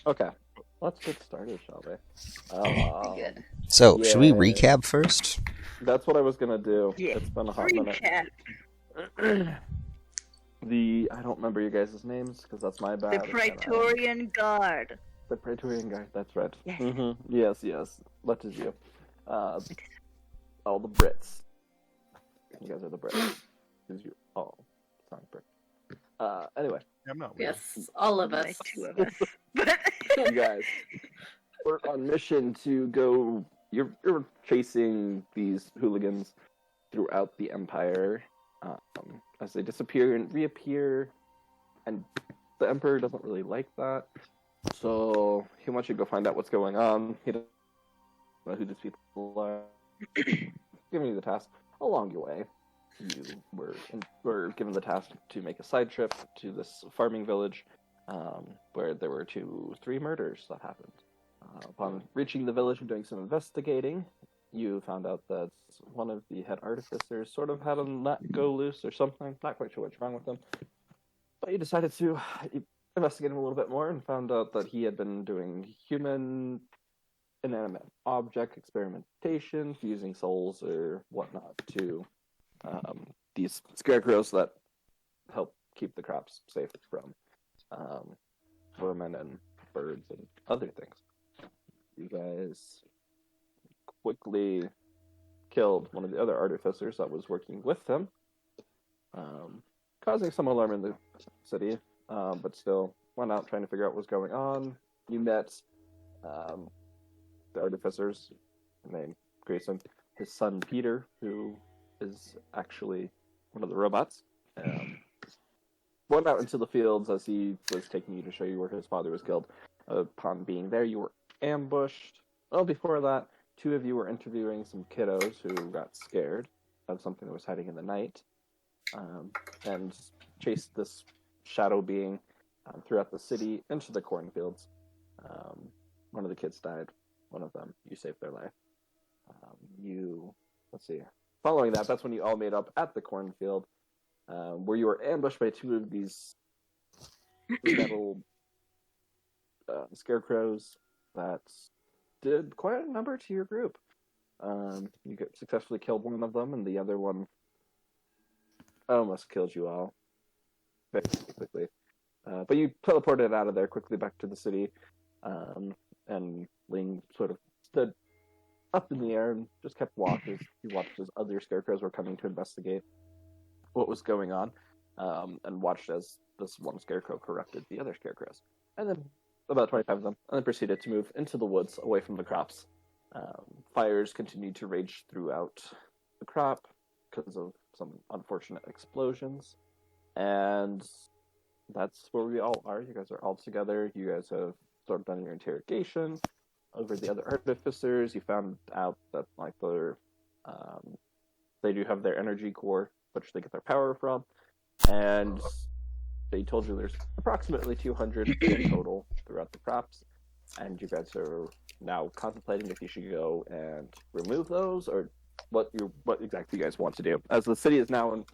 Okay, let's get started, shall we? Good. So, should we Yeah, recap first? that's what I was gonna do. Yeah. It's been a hot minute. Recap. I don't remember you guys' names because that's my bad. The Praetorian Guard. The Praetorian guy. That's right. Yes. Yes. That is you. All the Brits. You guys are the Brits. Is you? Oh, sorry, Brit. Anyway, I'm not weird. Yes, all of Only us. two of us. But you guys were on mission to go. You're chasing these hooligans throughout the Empire as they disappear and reappear, and the Emperor doesn't really like that. So he wants you to go find out what's going on. He doesn't know who these people are. Giving you the task. Along your way, you were given the task to make a side trip to this farming village, where there were 3 murders that happened. Upon reaching the village and doing some investigating, you found out that one of the head artificers sort of had a nut go loose or something. Not quite sure what's wrong with him. But you decided to investigate him a little bit more and found out that he had been doing human inanimate object experimentation, fusing souls or whatnot to these scarecrows that help keep the crops safe from vermin and birds and other things. You guys quickly killed one of the other artificers that was working with him, causing some alarm in the city, but still went out trying to figure out what was going on. You met the artificers named Grayson, his son Peter, who is actually one of the robots. Went out into the fields as he was taking you to show you where his father was killed. Upon being there, you were ambushed. Well, before that, 2 of you were interviewing some kiddos who got scared of something that was hiding in the night, and chased this shadow being throughout the city into the cornfields. One of the kids died. One of them, you saved their life. Let's see. Following that, that's when you all made up at the cornfield, where you were ambushed by 2 of these metal scarecrows that did quite a number to your group. You successfully killed one of them, and the other one almost killed you all very quickly. But you teleported out of there quickly back to the city, and Ling sort of stood up in the air and just kept watching. You watched as other scarecrows were coming to investigate what was going on, and watched as this one scarecrow corrupted the other scarecrows. And then about 25 of them, and then proceeded to move into the woods away from the crops. Fires continued to rage throughout the crop because of some unfortunate explosions. And that's where we all are. You guys are all together. You guys have sort of done your interrogation over the other artificers. You found out that they do have their energy core, which they get their power from, and they told you there's approximately 200 in total throughout the crops, and you guys are now contemplating if you should go and remove those, or what exactly you guys want to do. As the city is now in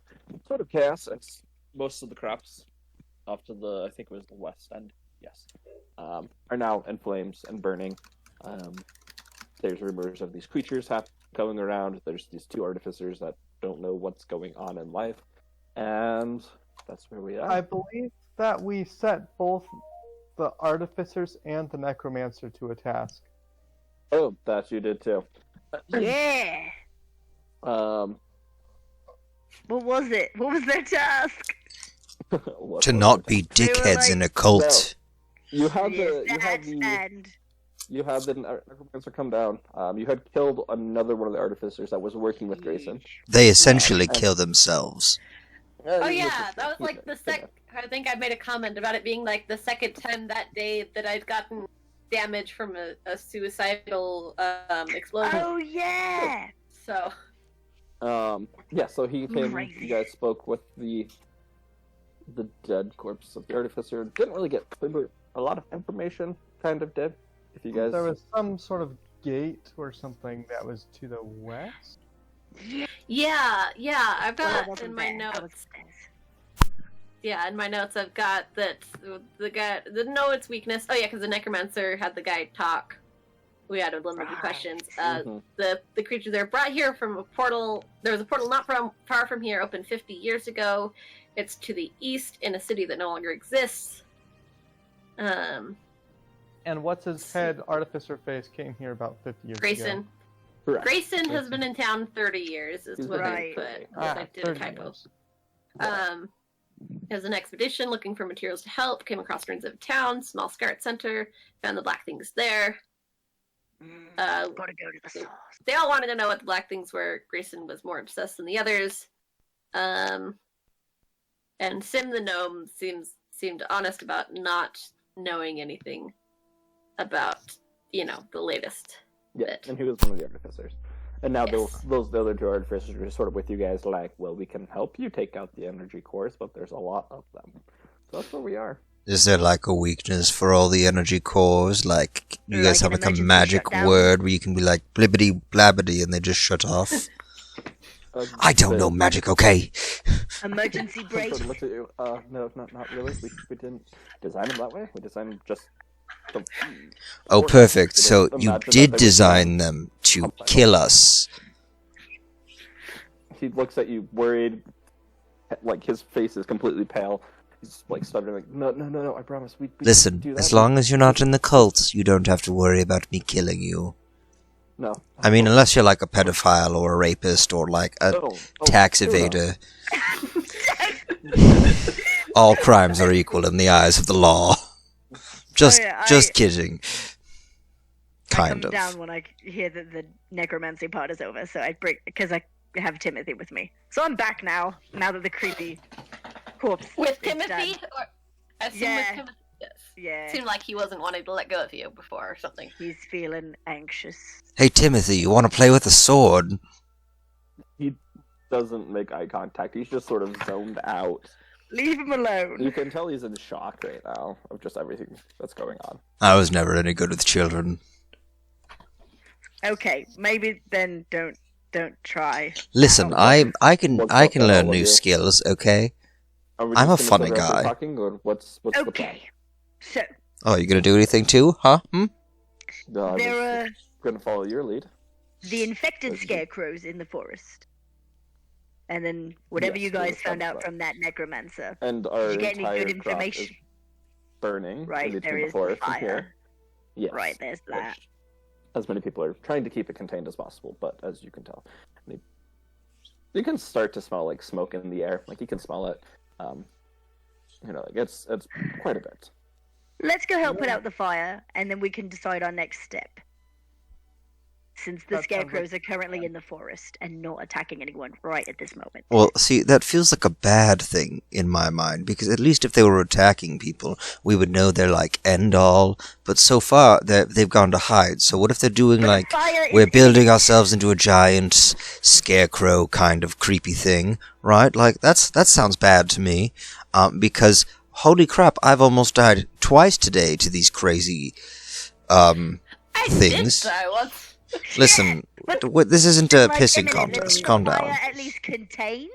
sort of chaos, as most of the crops off to I think it was the west end, yes, are now in flames and burning. There's rumors of these creatures going around. There's these 2 artificers that don't know what's going on in life, and that's where we are. I believe that we set both the artificers and the necromancer to a task. Oh, that you did too. yeah. Um, What was it? What was their task? To not be They were dickheads like- in a cult. You had Yes, the and necromancer come down. You had killed another one of the artificers that was working with Grayson. They essentially and- kill themselves. Oh yeah, that was like the second. I think I made a comment about it being like the second time that day that I'd gotten damage from a suicidal explosion. oh yeah. So Yeah, so he came. Crazy. You guys spoke with the dead corpse of the artificer. Didn't really get a lot of information. Kind of did. If you guys, There was some sort of gate or something that was to the west. yeah, I've got Well, in my there, notes. upstairs. Yeah, in my notes I've got that the guy didn't know its weakness. Oh yeah, because the necromancer had the guy talk. We had unlimited questions. The creatures they were brought here from a portal. There was a portal not far from here, opened 50 years ago. It's to the east in a city that no longer exists. And what's his head artificer face came here about 50 years Grayson. ago. Correct. Grayson has been in town 30 years, is what I Right. put. Ah, I did a 30 typo. years. It was an expedition looking for materials to help, came across ruins of a town, small scout center, found the black things there. Gotta go to the source. They all wanted to know what the black things were. Grayson was more obsessed than the others. And Sim the gnome seemed honest about not knowing anything about, the latest. Yeah, bit. and he was one of the artificers. And now Yes. those the other two artificers are sort of with you guys, like, well, we can help you take out the energy cores, but there's a lot of them. So that's where we are. Is there like a weakness for all the energy cores? Like, you guys Like have an like a emergency magic shutdown? word where you can be like blibbity blabbity and they just shut off? I don't know magic, okay? Emergency Sort break. of looks at you. No, not really. We didn't design them that way. We designed them just. Oh, perfect. So you Imagine did that they design them to kill us. He looks at you, worried. Like his face is completely pale. He's like stuttering, like, no. I promise. We Listen, didn't do that. as long as you're not in the cult, you don't have to worry about me killing you. No. I mean, unless you're like a pedophile or a rapist or like a tax no. evader. All crimes are equal in the eyes of the law. Just kidding. I Kind come of. down when I hear that the necromancy part is over, so I break because I have Timothy with me. So I'm back now. Now that the creepy corpse With is Timothy? dead. Or, I assume Yeah. with Timothy. Yes. Yeah, Seemed like he wasn't wanting to let go of you before or something. he's feeling anxious. Hey Timothy, you want to play with a sword? He doesn't make eye contact. He's just sort of zoned out. Leave him alone. You can tell he's in shock right now of just everything that's going on. I was never any good with children. Okay, maybe then don't try. Listen, I can What's I up can with learn all of new you? skills, okay? Are we I'm just a gonna funny sit around guy. Talking, or what's the plan? Okay, so Oh, you gonna do anything too, huh? I'm there are gonna follow your lead. the infected Those are- scarecrows in the forest, and then whatever Yes, you we guys were found talking out about. from that necromancer. And our Did you get any entire good crop is information? burning Right, in between there the is the forest and fire. here. Yes. Right, there's that. Which, as many people are trying to keep it contained as possible, but as you can tell, you can start to smell like smoke in the air. Like you can smell it. Like it's quite a bit. Let's go help put out the fire, and then we can decide our next step. Since the That sounds like scarecrows a are currently plan. in the forest and not attacking anyone right at this moment. Well, see, that feels like a bad thing in my mind, because at least if they were attacking people, we would know they're like end all. But so far, they've gone to hide. So what if they're doing But like fire we're is building ourselves into a giant scarecrow kind of creepy thing, right? Like that sounds bad to me, because holy crap, I've almost died twice today to these crazy I things. did die once. Listen, but- this isn't a like, pissing let's contest. keep Calm the down. fire at least contained,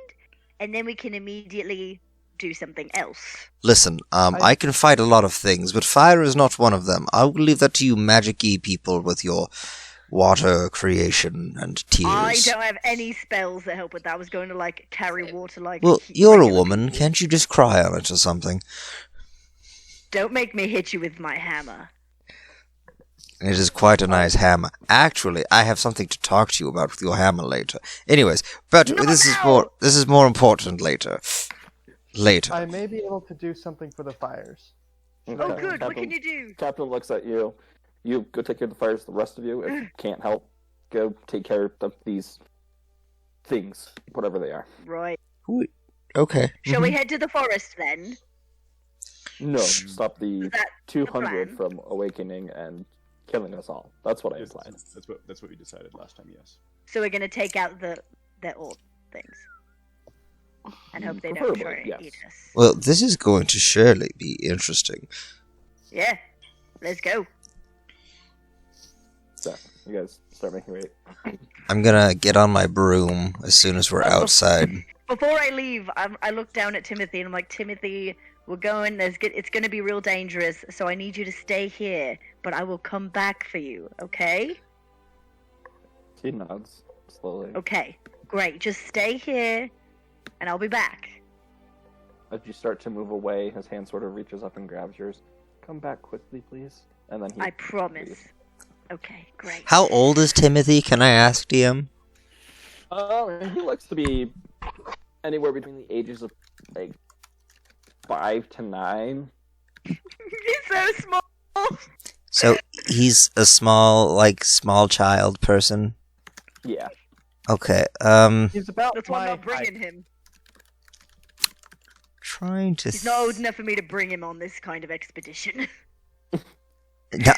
and then we can immediately do something else. Listen, I can fight a lot of things, but fire is not one of them. I will leave that to you magic-y people with your water creation and tears. I don't have any spells that help with that. I was going to carry water like. Well, you're a woman. Can't you just cry on it or something? Don't make me hit you with my hammer. It is quite a nice hammer. Actually, I have something to talk to you about with your hammer later. Anyways, but Not this now! is more important later. Later. I may be able to do something for the fires. Oh, Okay. good. What Captain- can you do? Captain looks at you. You go take care of the fires. The rest of you, if you can't help, go take care of these things, whatever they are. Right. Okay. Shall we head to the forest then? No, stop the Is that 200 plan? from awakening and killing us all. That's what I Yes, implied. that's what we decided last time. Yes. So we're gonna take out the old things, and hope they don't Preferably, try and yes. eat us. Well, this is going to surely be interesting. Yeah. Let's go. So, you guys start making your way. I'm gonna get on my broom as soon as we're outside. Before I leave, I look down at Timothy and I'm like, Timothy, we're going. It's going to be real dangerous, so I need you to stay here. But I will come back for you, okay? He nods slowly. Okay, great. Just stay here, and I'll be back. As you start to move away, his hand sort of reaches up and grabs yours. Come back quickly, please. And then he. I promise. leaves. Okay, great. How old is Timothy? Can I ask, DM? He looks to be anywhere between the ages of like 5 to 9. He's so small. So he's a small child person. Yeah. Okay. He's about That's why I'm my not bringing height. him. Trying to. He's not old enough for me to bring him on this kind of expedition. No,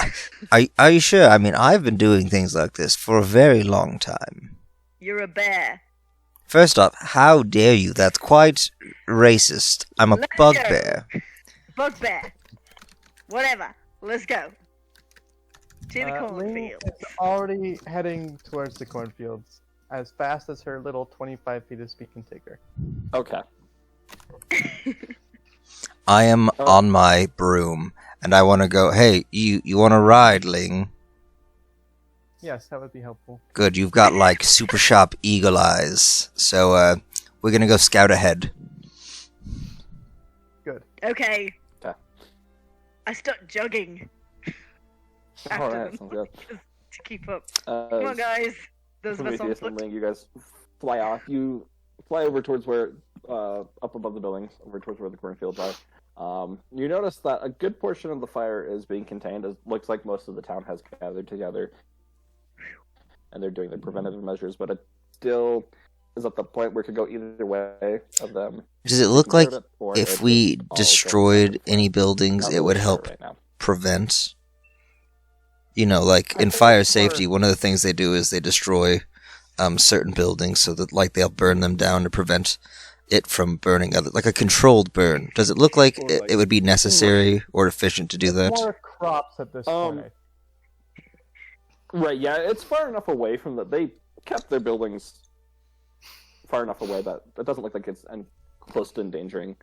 are you sure? I mean, I've been doing things like this for a very long time. You're a bear. First off, how dare you? That's quite racist. I'm a Let's bugbear. Bugbear. Whatever. Let's go. To the Ling cornfield. is already heading towards the cornfields as fast as her little 25 feet of speed can take her. Okay. I am on my broom, and I want to go, hey, you want to ride, Ling? Yes, that would be helpful. Good, you've got, like, super sharp eagle eyes. So, we're gonna go scout ahead. Good. Okay. Okay. I start jogging After Alright, them. sounds good. to keep up. Come on, guys. Those of us on Prometheus foot. and Ling, you guys fly off. You fly over towards where, up above the buildings, over towards where the cornfields are. You notice that a good portion of the fire is being contained. It looks like most of the town has gathered together, and they're doing their preventative measures, but it still is at the point where it could go either way of them. Does it look like Conserve it, or if it we just all destroyed goes any buildings, Not it would really help sure right now. prevent? You know, like I in think fire it's safety, more- one of the things they do is they destroy certain buildings so that, like, they'll burn them down to prevent it from burning other, like a controlled burn. Does it look like Or it, like- it would be necessary or efficient to do It's that? more crops at this point. Right, yeah, it's far enough away from that. They kept their buildings far enough away that it doesn't look like it's close to endangering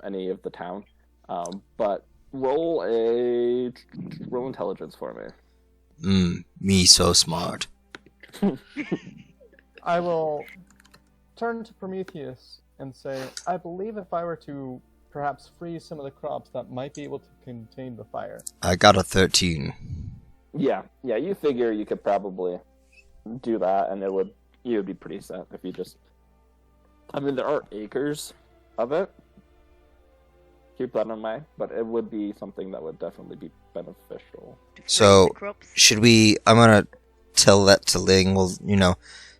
any of the town. But roll intelligence for me. Me so smart. I will turn to Prometheus and say, I believe if I were to perhaps freeze some of the crops, that might be able to contain the fire. I got a 13. Yeah, you figure you could probably do that, and you would be pretty set if you just. I mean, there are acres of it. Keep that in mind, but it would be something that would definitely be beneficial. So, The crops. should we... I'm gonna tell that to Ling. Well, you know,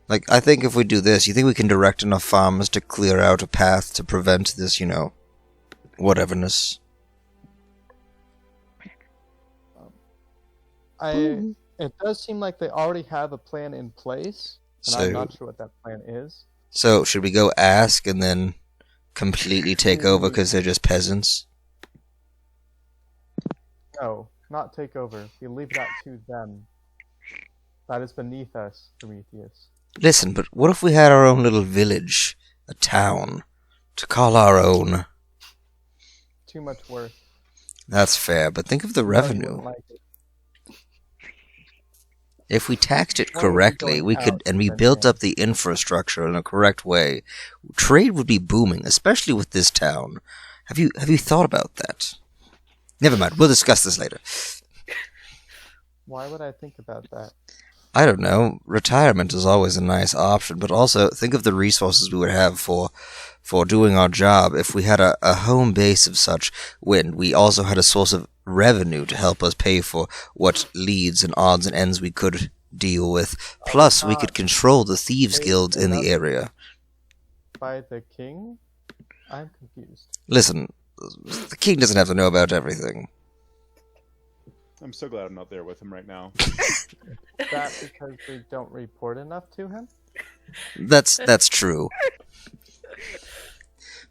like, I think if we do this, you think we can direct enough farmers to clear out a path to prevent this, you know, whateverness? It does seem like they already have a plan in place, and I'm So, not sure what that plan is. so should we go ask and then completely take over because they're just peasants? No, not take over. We leave that to them. That is beneath us, Prometheus. Listen, but what if we had our own little village, a town, to call our own? Too much work. That's fair, but think of the No, you revenue. wouldn't like it. If we taxed it Or we'd be correctly, going we could, out and we spending built it. up the infrastructure in a correct way, trade would be booming, especially with this town. Have you thought about that? Never mind, we'll discuss this later. Why would I think about that? I don't know. Retirement is always a nice option, but also think of the resources we would have for doing our job if we had a home base of such, when we also had a source of revenue to help us pay for what leads and odds and ends we could deal with. Plus, we could control the thieves guilds in the area. By the king? I'm confused. Listen, the king doesn't have to know about everything. I'm so glad I'm not there with him right now. Is that because we don't report enough to him? That's true.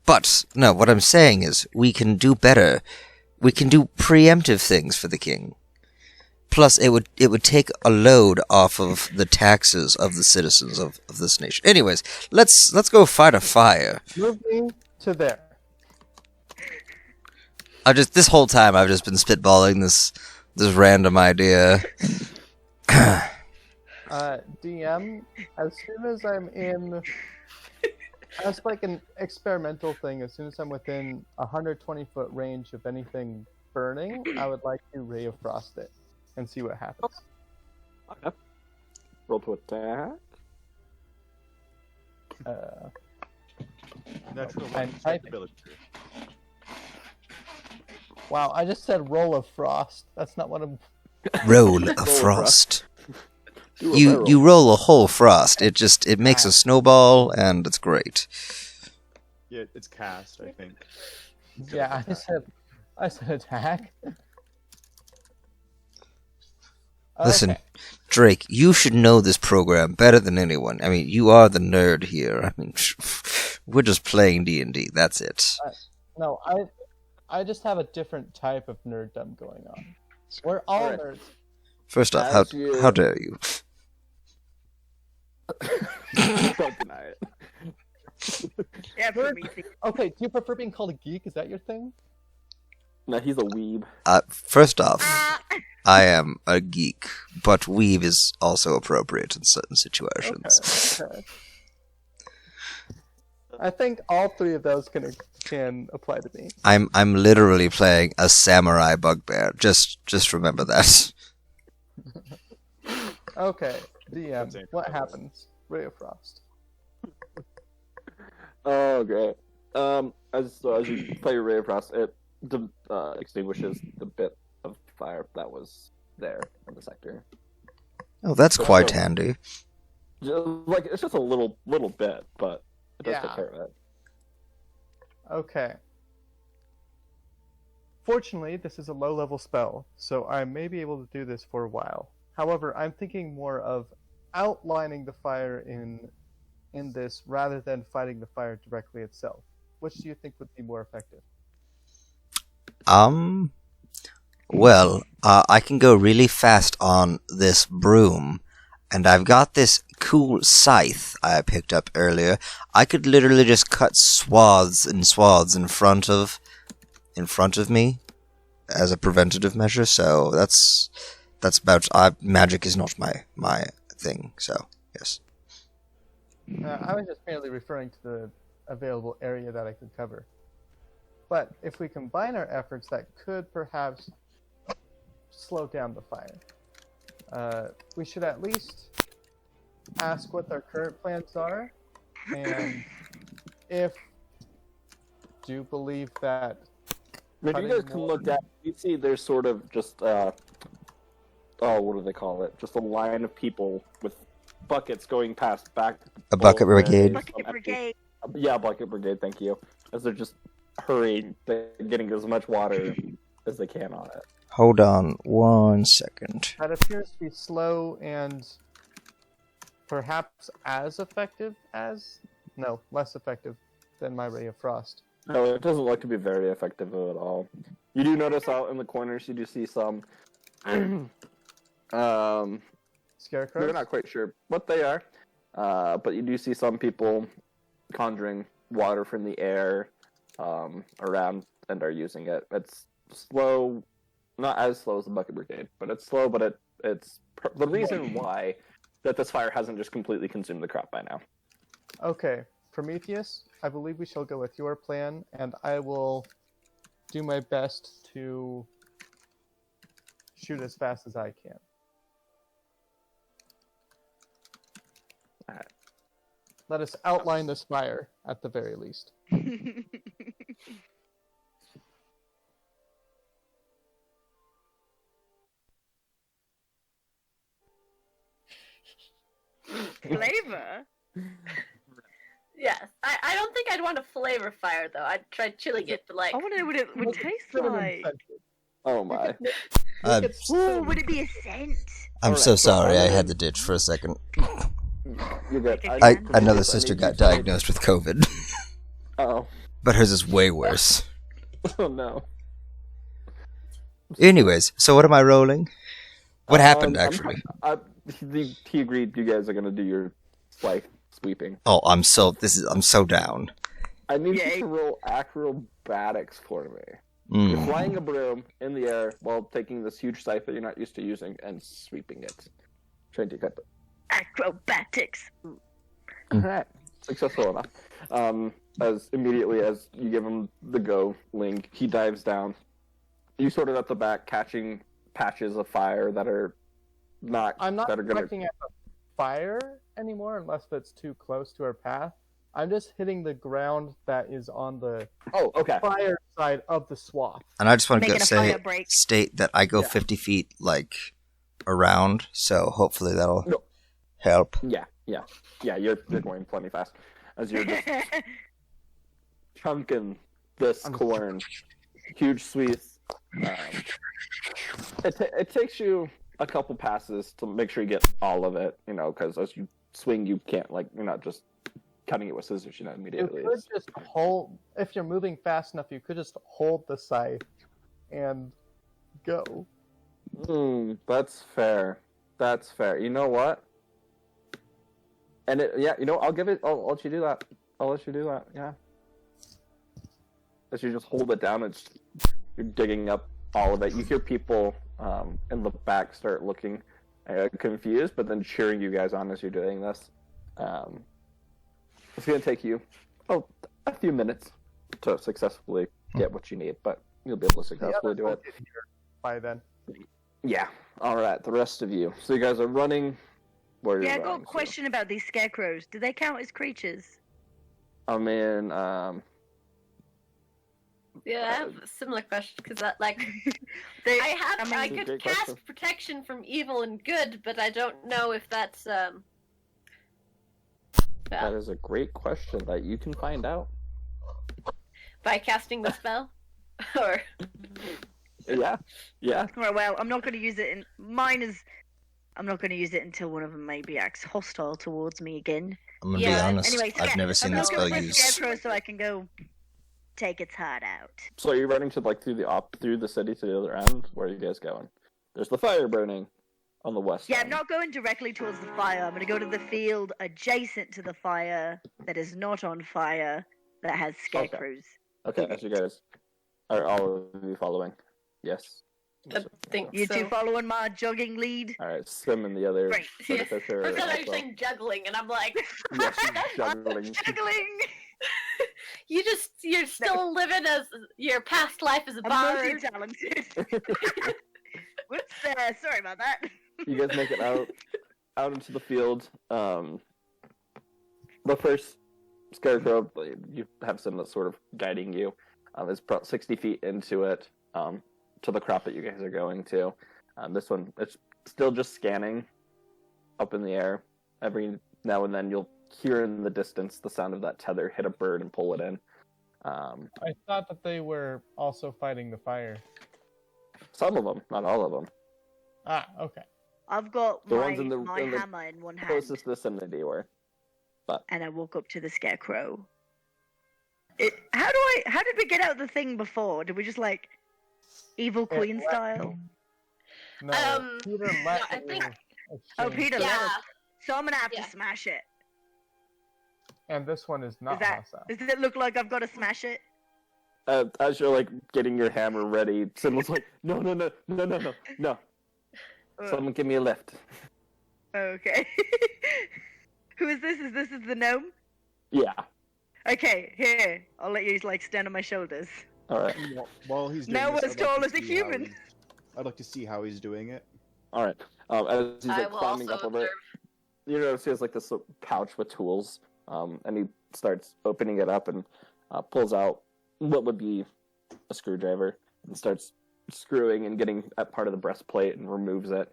But, no, what I'm saying is, we can do better. We can do preemptive things for the king. Plus, it would take a load off of the taxes of the citizens of this nation. Anyways, let's go fight a fire. Moving to there. This whole time I've just been spitballing this random idea. DM, as soon as I'm in, as like an experimental thing, as soon as I'm within 120-foot range of anything burning, I would like to Ray of Frost it and see what happens. Okay. Roll to attack. Natural I'm one, typing. ability. Wow, I just said roll of frost. That's not what I'm. Roll a frost. Do a You barrel. roll a whole frost. It makes a snowball and it's great. Yeah, it's cast, I think. Yeah, I said attack. Listen, Okay. Drake, you should know this program better than anyone. I mean, you are the nerd here. I mean, we're just playing D&D. That's it. No, I just have a different type of nerddom going on. We're all Alright. nerds. First off, As you- how dare you? Don't deny it. Yeah, Prometheus. Okay, do you prefer being called a geek? Is that your thing? No, he's a weeb. First off, Ah, I am a geek, but weave is also appropriate in certain situations. Okay. I think all three of those can apply to me. I'm literally playing a samurai bugbear. Just remember that. Okay, DM, That's what it. happens? Ray of Frost. Oh, great. As you play your Ray of Frost, it extinguishes the bit of fire that was there in the sector. Oh, that's quite handy. It's just a little bit, but it does Yeah. take care of it. Okay. Fortunately, this is a low-level spell, so I may be able to do this for a while. However, I'm thinking more of outlining the fire in this rather than fighting the fire directly itself. Which do you think would be more effective? Well, I can go really fast on this broom, and I've got this cool scythe I picked up earlier. I could literally just cut swaths and swaths in front of me as a preventative measure. So that's about. Magic is not my thing. So yes. I was just merely referring to the available area that I could cover. But if we combine our efforts, that could perhaps slow down the fire. We should at least ask what their current plans are, and if do believe that. If you Cutting guys can more- look at, you see there's sort of just what do they call it? Just a line of people with buckets going past back. A bucket full of brigade. berries, Bucket some empty- Brigade. Yeah, bucket brigade. Thank you. As they're just hurrying, they're getting as much water as they can on it. Hold on 1 second. That appears to be slow and perhaps as effective as. No, less effective than my Ray of Frost. No, it doesn't look to be very effective at all. You do notice out in the corners, you do see some. Scarecrows? You're not quite sure what they are, but you do see some people conjuring water from the air around and are using it. It's slow, not as slow as the bucket brigade, but it's slow. But it's the reason why that this fire hasn't just completely consumed the crop by now. Okay, Prometheus, I believe we shall go with your plan, and I will do my best to shoot as fast as I can. Alright. Let us outline this fire at the very least. Flavor? Yes. I don't think I'd want to flavor fire though. I'd try chilling it, but like I want to know what it would taste Put it in like. scented. Oh my! I'm, Ooh, would it be a scent? I'm Alright, so so sorry. I I'm- had the ditch for a second. You're good. Another I sister need got you to- diagnosed with COVID, Oh, but hers is way worse. oh no! Anyways, so what am I rolling? What happened, I'm- actually? he agreed you guys are gonna do your sweeping. Oh, I'm so down. I need you Yay. to roll acrobatics for me. You're Mm. flying a broom in the air while taking this huge scythe that you're not used to using and sweeping it. Trying to cut the... Acrobatics. Alright. Successful enough. As immediately as you give him the go, Link, he dives down. You sort of at the back, catching patches of fire that are not... I'm not that are gonna... looking at the fire anymore unless it's too close to our path. I'm just hitting the ground that is on the Oh, okay. fire side of the swath. And I just want to Making a say, fire break. state that I go Yeah. 50 feet, like, around, so hopefully that'll No. help. Yeah. You're going plenty fast as you're just chunking this corn, huge sweets. It takes you a couple passes to make sure you get all of it, because as you swing, you can't you're not just cutting it with scissors, You immediately. could just hold, if you're moving fast enough, you could just hold the scythe and go. That's fair. That's fair. You know what? And I'll give it. I'll let you do that. I'll let you do that. Yeah. As you just hold it down, you're digging up all of it. You hear people in the back start looking confused, but then cheering you guys on as you're doing this. It's going to take you a few minutes to successfully get what you need, but you'll be able to successfully do it. By then. Yeah. All right. The rest of you. So you guys are running. Where Yeah, I you're got a running, so- question about these scarecrows. Do they count as creatures? I mean, Yeah, I have a similar question because They, I could Great cast question. protection from evil and good, but I don't know if that's that is a great question that you can find out. by casting the spell, or Yeah. Right, well, I'm not going to use it. I'm not going to use it until one of them maybe acts hostile towards me again. I'm gonna be Yeah, honest, Anyway, I've never seen I'm that spell looking for a used. scarecrow so I can go take its heart out. So you're running to through the city to the other end. Where are you guys going? There's the fire burning on the west. Yeah, I'm end. not going directly towards the fire. I'm going to go to the field adjacent to the fire that is not on fire that has scarecrows. Okay, as you guys are all of you following. Yes. I think You so. two following my jogging lead? All right, Swim and the other. Great. Yeah. Fisher I thought I was also. saying juggling, and I'm like, Yes, she's I'm juggling. juggling. you're still living as your past life as a I'm bard. multi-talented. Whoops, sorry about that. You guys make it out into the field. The first scarecrow, you have some that's sort of guiding you. Is about 60 feet into it, to the crop that you guys are going to. This one, it's still just scanning up in the air. Every now and then you'll hear in the distance the sound of that tether hit a bird and pull it in. I thought that they were also fighting the fire. Some of them, not all of them. Ah, okay. I've got The my, ones in the- my in the hammer in one hand, Closest vicinity were. and I walk up to the scarecrow. How did we get out the thing before? Did we just evil queen let- style? No, Peter let I think- me Oh, exchange- Peter, Yeah. let us. So I'm gonna have Yeah. to smash it. And this one is not hostile. Does it look like I've got to smash it? As you're getting your hammer ready, Symbol's like, no. Someone give me a lift. Okay. Who is this? Is this the gnome? Yeah. Okay, here. I'll let you stand on my shoulders. All right. While he's doing Now this, as I'd like tall to as a see how human. he- I'd like to see how he's doing it. All right. As he's I will climbing also up over it, observe. you notice he has this pouch with tools, and he starts opening it up and pulls out what would be a screwdriver and starts screwing and getting at part of the breastplate and removes it.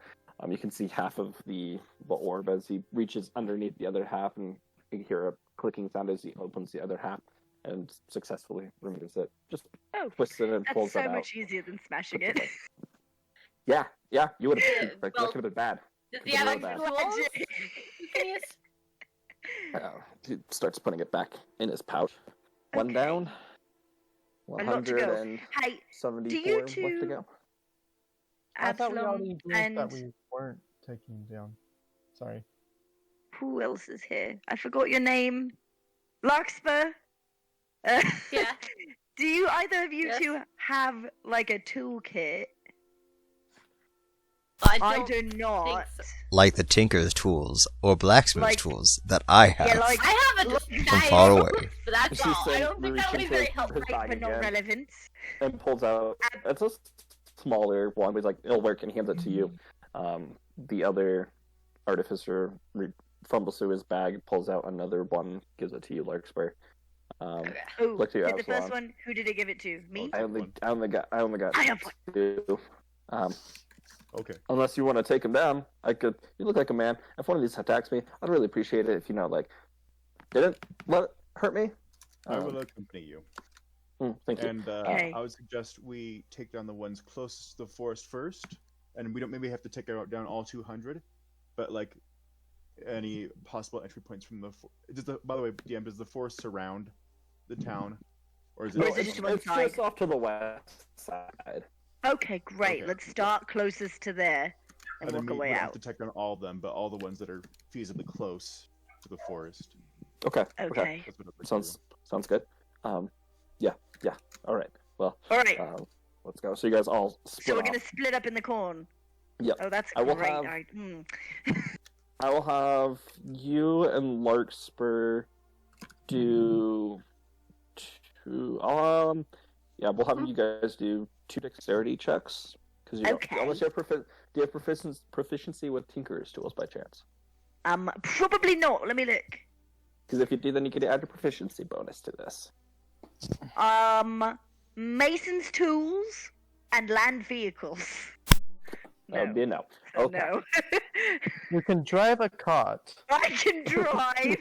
You can see half of the orb as he reaches underneath the other half, and you hear a clicking sound as he opens the other half and successfully removes it. Just Oh, twists it and that's pulls so it out. much easier than smashing it. Yeah, you would have. Well, that could have been bad. Does he have Control any that. tools? You can use? He starts putting it back in his pouch. One Okay. down. A lot to go. 174 Hey, do you left to two- go. I thought we Absalom already agreed and that we weren't taking him down. Sorry. Who else is here? I forgot your name. Larkspur. Yeah. Do you either of you Yes. two have like a toolkit? I do not. so. Like the tinker's tools or blacksmith's Like- tools that I have Yeah, like I have a Look, from disguise, far away. but that's She's all. I saying don't think that would be reaching very to helpful. her bag but not again. relevant. And pulls out. It's a smaller one, but he's like, it'll work, and hands it to you. The other artificer fumbles through his bag, pulls out another one, gives it to you, Larkspur. Oh, Look to your did the first Absalom. one? Who did it give it to? Me? I only got I have one. two. Okay. Unless you want to take him down, I could. You look like a man. If one of these attacks me, I'd really appreciate it if didn't let it hurt me. I will accompany you. Thank you. And Okay. I would suggest we take down the ones closest to the forest first, and we don't maybe have to take down all 200, but like any possible entry points from the. By the way, DM, does the forest surround the town, or is it? Or is it just one It's side? just off to the west side. Okay, great. Okay. Let's start closest to there and then walk we away don't out. have to take down all of them, but all the ones that are feasibly close to the forest. Okay. Okay. That's what I'd Sounds good. Yeah. All right. Well, All right. let's go. So you guys all split So we're off. gonna split up in the corn. Yep. Oh, that's I will great. have- I- I will have you and Larkspur do two. Yeah, we'll have you guys do 2 dexterity checks because Okay. unless you have do you have proficiency with Tinker's tools by chance? Probably not. Let me look. Because if you do, then you can add a proficiency bonus to this. Mason's tools and land vehicles. That would be a no. Okay. No. You can drive a cart. I can drive,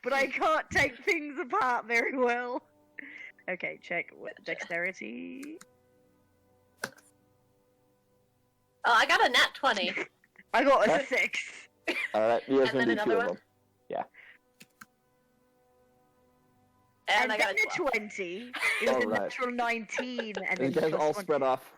but I can't take things apart very well. Okay, check dexterity. Oh, I got a nat 20. I got a What? 6. All right, you guys And gonna then do 2 another of one? them. And I then got a a 12. 20. It was a Alright. natural 19, and You then guys plus all one. spread off.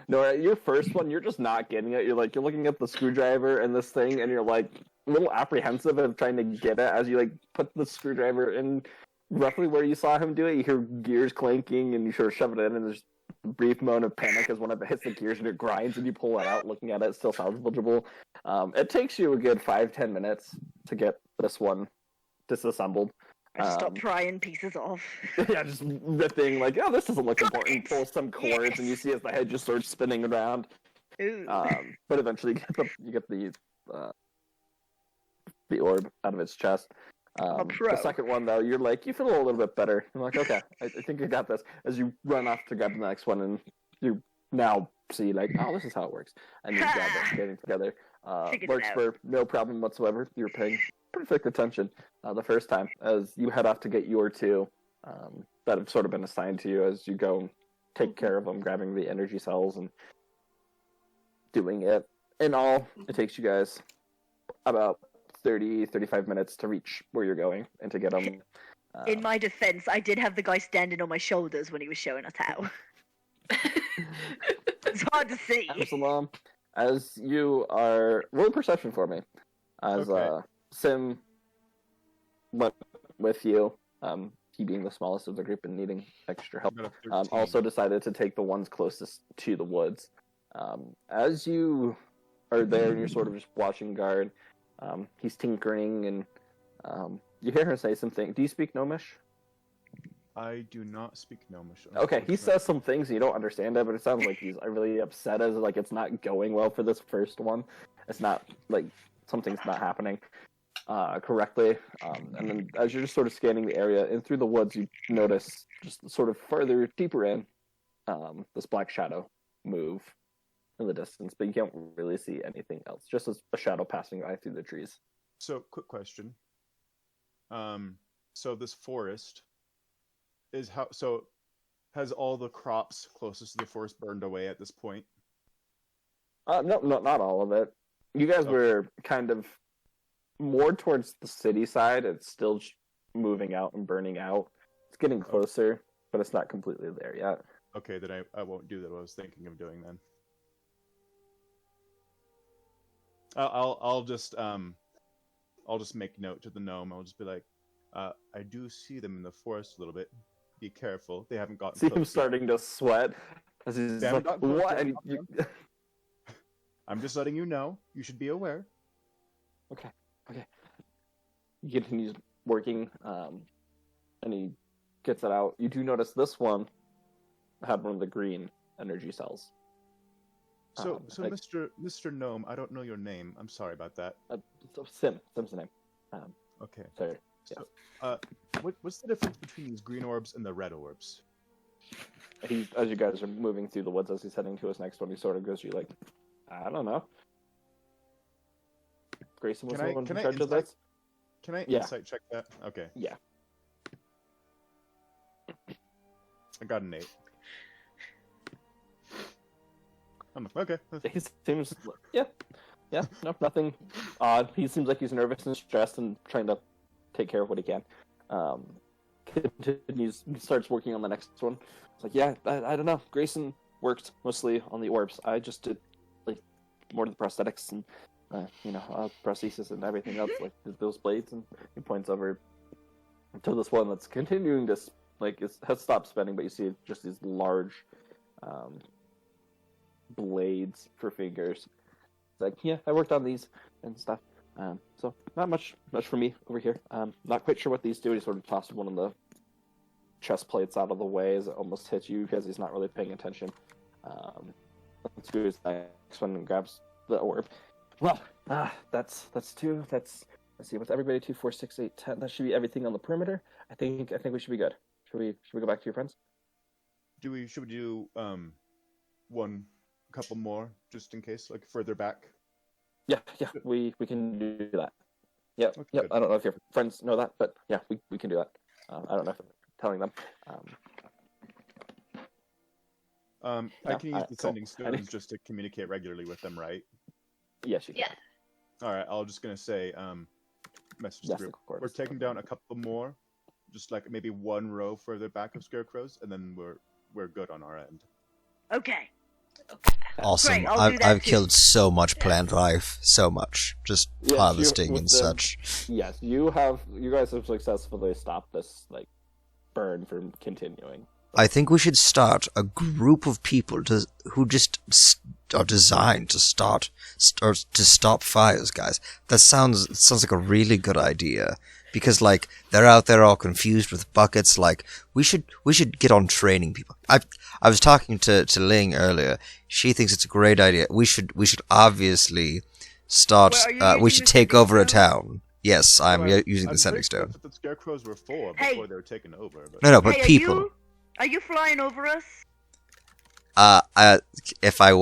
No, your first one, you're just not getting it. You're looking at the screwdriver and this thing, and you're like a little apprehensive of trying to get it as you put the screwdriver in roughly where you saw him do it. You hear gears clanking, and you sort of shove it in, and there's a brief moment of panic as one of it hits the gears and it grinds, and you pull it out. Looking at it, still salvageable. It takes you a good 5-10 minutes to get this one disassembled. I just stopped prying pieces off. Yeah, just ripping, this doesn't look important. Pull some cords, Yes. and you see as the head just starts spinning around. Ooh. But eventually, you get the orb out of its chest. I'm a pro. The second one, though, you're you feel a little bit better. You're like, okay, I think I got this. As you run off to grab the next one, and you now see, oh, this is how it works. And you grab it, getting together. Figured it Larkspur, no problem whatsoever. You're paying perfect attention the first time as you head off to get your 2 that have sort of been assigned to you as you go and take care of them, grabbing the energy cells and doing it. In all, it takes you guys about 30-35 minutes to reach where you're going and to get them. In my defense, I did have the guy standing on my shoulders when he was showing us how. It's hard to see. Absalom, as you are... Roll perception for me. As Okay. Sim went with you, he being the smallest of the group and needing extra help, I got a 13. also decided to take the ones closest to the woods. As you are there and you're sort of just watching guard, he's tinkering and you hear her say something. Do you speak Gnomish? I do not speak Gnomish. Okay, he unfortunately. says some things and you don't understand it, but it sounds like he's really upset as it's not going well for this first one. It's not something's not happening correctly. And then as you're just sort of scanning the area and through the woods, you notice just sort of further deeper in this black shadow move in the distance, but you can't really see anything else. Just as a shadow passing by through the trees. So, quick question. So this forest is has all the crops closest to the forest burned away at this point? No, not all of it. You guys Okay. were kind of more towards the city side. It's still moving out and burning out. It's getting closer, but it's not completely there yet. Okay, then I won't do that. What I was thinking of doing then. I'll just make note to the gnome. I'll just be like, I do see them in the forest a little bit. Be careful. They haven't gotten See close him yet." starting to sweat as he's They haven't like, gotten close what? yet. And you... I'm just letting you know. You should be aware. Okay. He continues working, and he gets it out. You do notice this one had one of the green energy cells. So, like- Mr. Gnome, I don't know your name. I'm sorry about that. Sim's the name. Okay. Sorry. So, what's the difference between these green orbs and the red orbs? He's, as you guys are moving through the woods, as he's heading to his next one, he sort of goes to you like, I don't know. Grayson was Can I- the one in can I charge of insight- this? Can I Yeah. insight check that? Okay. Yeah. I got an 8. Okay. He seems, yeah, no, nothing odd. He seems like he's nervous and stressed and trying to take care of what he can. Continues, starts working on the next one. It's like, yeah, I don't know. Grayson worked mostly on the orbs. I just did like more of the prosthetics and prosthesis and everything else, like those blades. And he points over to this one that's continuing to has stopped spinning, but you see just these large blades for fingers. It's like, yeah, I worked on these and stuff. So not much for me over here. Not quite sure what these do. He sort of tossed one of the chest plates out of the way as it almost hits you because he's not really paying attention. Let's do his next one and grabs the orb. Well, that's 2. Let's see, with everybody 2, 4, 6, 8, 10. That should be everything on the perimeter. I think we should be good. Should we go back to your friends? Should we do couple more just in case, like further back? Yeah, we can do that. Yep. Good. I don't know if your friends know that, but yeah, we can do that. I don't know if I'm telling them. I can use the cool. sending stones just to communicate regularly with them, right? Yes, you can. Yeah. All right, I'll just gonna say, message Yes, group. of course. We're taking down a couple more, just like maybe one row further back of scarecrows, and then we're good on our end. Okay. Awesome. Great, I'll do that I've too. killed so much plant life. So much. Just Yes, harvesting with and the- such. Yes, you guys have successfully stopped this burn from continuing. I think we should start a group of people who just are designed to stop fires, guys. That sounds like a really good idea. Because they're out there all confused with buckets. We should get on training people. I was talking to Ling earlier. She thinks it's a great idea. We should obviously start. Well, are you We using should the take sending over a stone? town. Yes, I'm Well, using the I'm sending pretty stone. sure that the scarecrows were full Hey. before they were taken over. But... No, but Hey, people. Are you flying over us? If I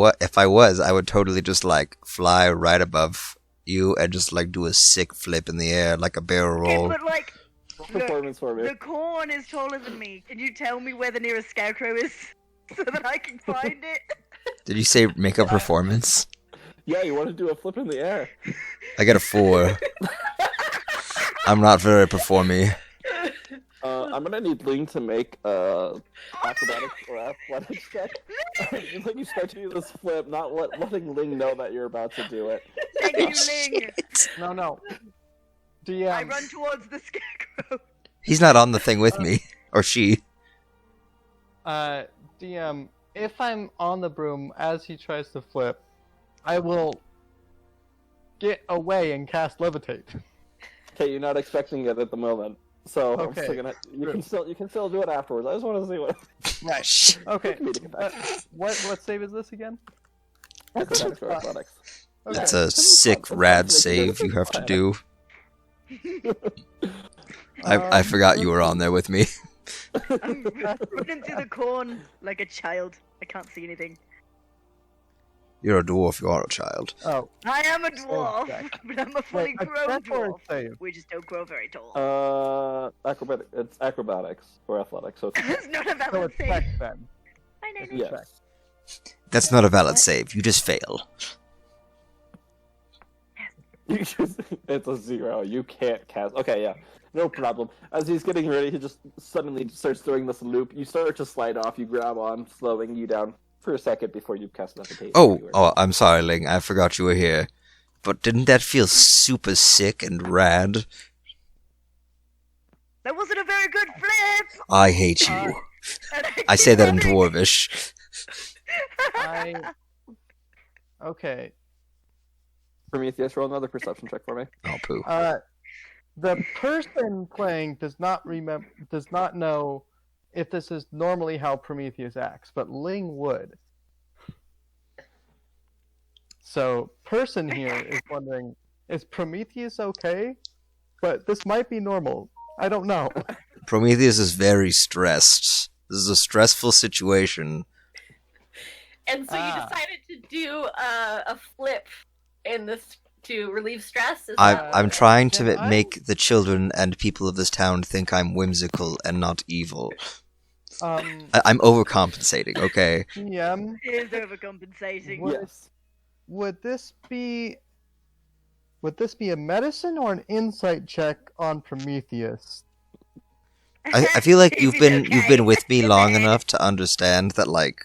was, I would totally just fly right above you and just do a sick flip in the air like a barrel Okay, roll. but Performance for me. the corn is taller than me. Can you tell me where the nearest scarecrow is so that I can find it? Did you say make a performance? Yeah, you want to do a flip in the air. I got a 4. I'm not very performy. I'm gonna need Ling to make acrobatics or athletics check. When you start to do this flip, not letting Ling know that you're about to do it. Thank you, Ling. No. I DM, run towards the scarecrow. He's not on the thing with me. Or she. DM, if I'm on the broom as he tries to flip, I will get away and cast levitate. Okay, you're not expecting it at the moment, so I'm Okay, still gonna. You can still do it afterwards. I just want to see what. Right. Okay. Comedic effect. What save is this again? Acrobatics or athletics. Okay. It's a sick rad save you have to do. I forgot you were on there with me. I'm running through the corn like a child. I can't see anything. You're a dwarf, you are a child. Oh, I am a dwarf, Okay. but I'm a fully wait, a grown check or a dwarf. save? We just don't grow very tall. It's acrobatics or athletics. So It's not a So valid it's check thing. then. I know. Yeah. yes. That's not a valid save. You just fail. It's a 0. You can't cast. Okay, yeah, no problem. As he's getting ready, he just suddenly starts doing this loop. You start to slide off. You grab on, slowing you down for a second before you cast levitate. Oh, I'm sorry, Ling. I forgot you were here. but didn't that feel super sick and rad? That wasn't a very good flip. I hate you. And I say that in keep Dwarvish. Okay. Prometheus, roll another perception check for me. Oh, poo. The person playing does not know if this is normally how Prometheus acts, but Ling would. So, person here is wondering, is Prometheus okay? But this might be normal. I don't know. Prometheus is very stressed. This is a stressful situation. And so you decided to do a flip in this to relieve stress? I'm trying to can make the children and people of this town think I'm whimsical and not evil. I'm overcompensating, okay? PM, He is overcompensating. What? Yes. would this be a medicine or an insight check on Prometheus? I feel like you've been Okay. with me long enough to understand that, like,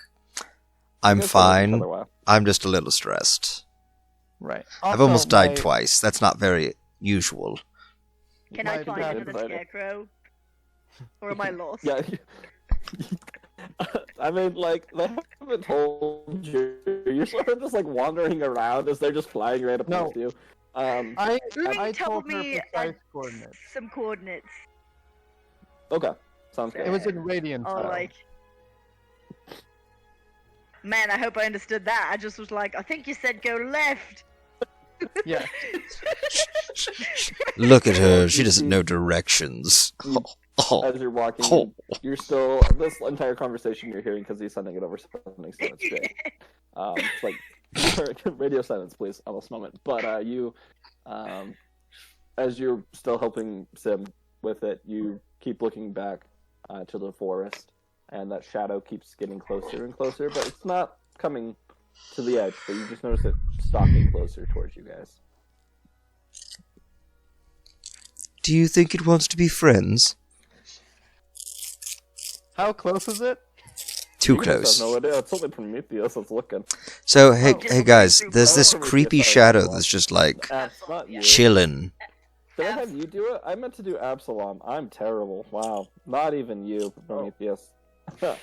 I'm You guys know each fine. other well. I'm just a little stressed. Right. I've almost died my- twice. That's not very usual. Can I Might find have another invited. scarecrow? Or am I lost? Yeah. I mean, like, they haven't told you. You're sort of just, like, wandering around as they're just flying right up No. next to you. I Ruby told told her me precise coordinates. some coordinates. Okay. Sounds good. It was in radiant Oh, style. like. Man, I hope I understood that. I just was like, I think you said go left. Yeah. Look at her. She doesn't know directions. Oh, As you're walking, Oh. you're still this entire conversation you're hearing because he's sending it over something, so it's great. It's like radio silence, please, on this moment. But you, as you're still helping Sim with it, you keep looking back to the forest, and that shadow keeps getting closer and closer. But it's not coming to the edge. But you just notice it stalking closer towards you guys. do you think it wants to be friends? How close is it? Too You guys have close. no idea. It's only Prometheus that's looking. So, hey, Oh. hey guys, there's Oh, this Prometheus, creepy sorry, shadow Absalom. that's just like Not you. chilling. Did I have you do it? I meant to do Absalom. I'm terrible. Wow. Not even you, Prometheus.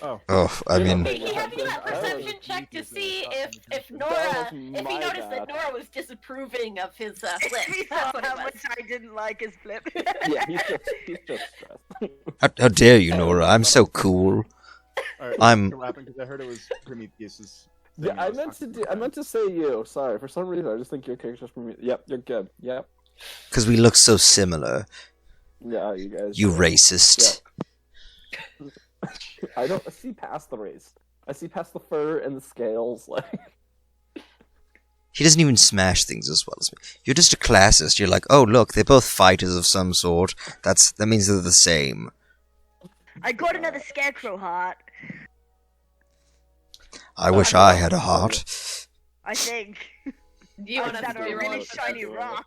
Oh, Oh, I mean, He had to do that perception check to see if Nora, if he noticed that Nora was disapproving of his flip. He That's saw what how it was. much I didn't like his flip. Yeah, he's just stressed. how dare you, Nora? I'm so cool. alright. I'm- laughing because I heard it was Prometheus's. Yeah, thing I was meant to talking do. I about. meant to say you. Sorry, for some reason I just think your character's Prometheus. Yep, you're good. Yep. Because we look so similar. Yeah, you guys. You racist. I don't see past the race. I see past the fur and the scales. Like, He doesn't even smash things as well as me. You're just a classist. You're like, oh look, they're both fighters of some sort. That means they're the same. I got another scarecrow heart, I wish I had a heart. I think. Do you I want us found to a reroll really it? shiny rock.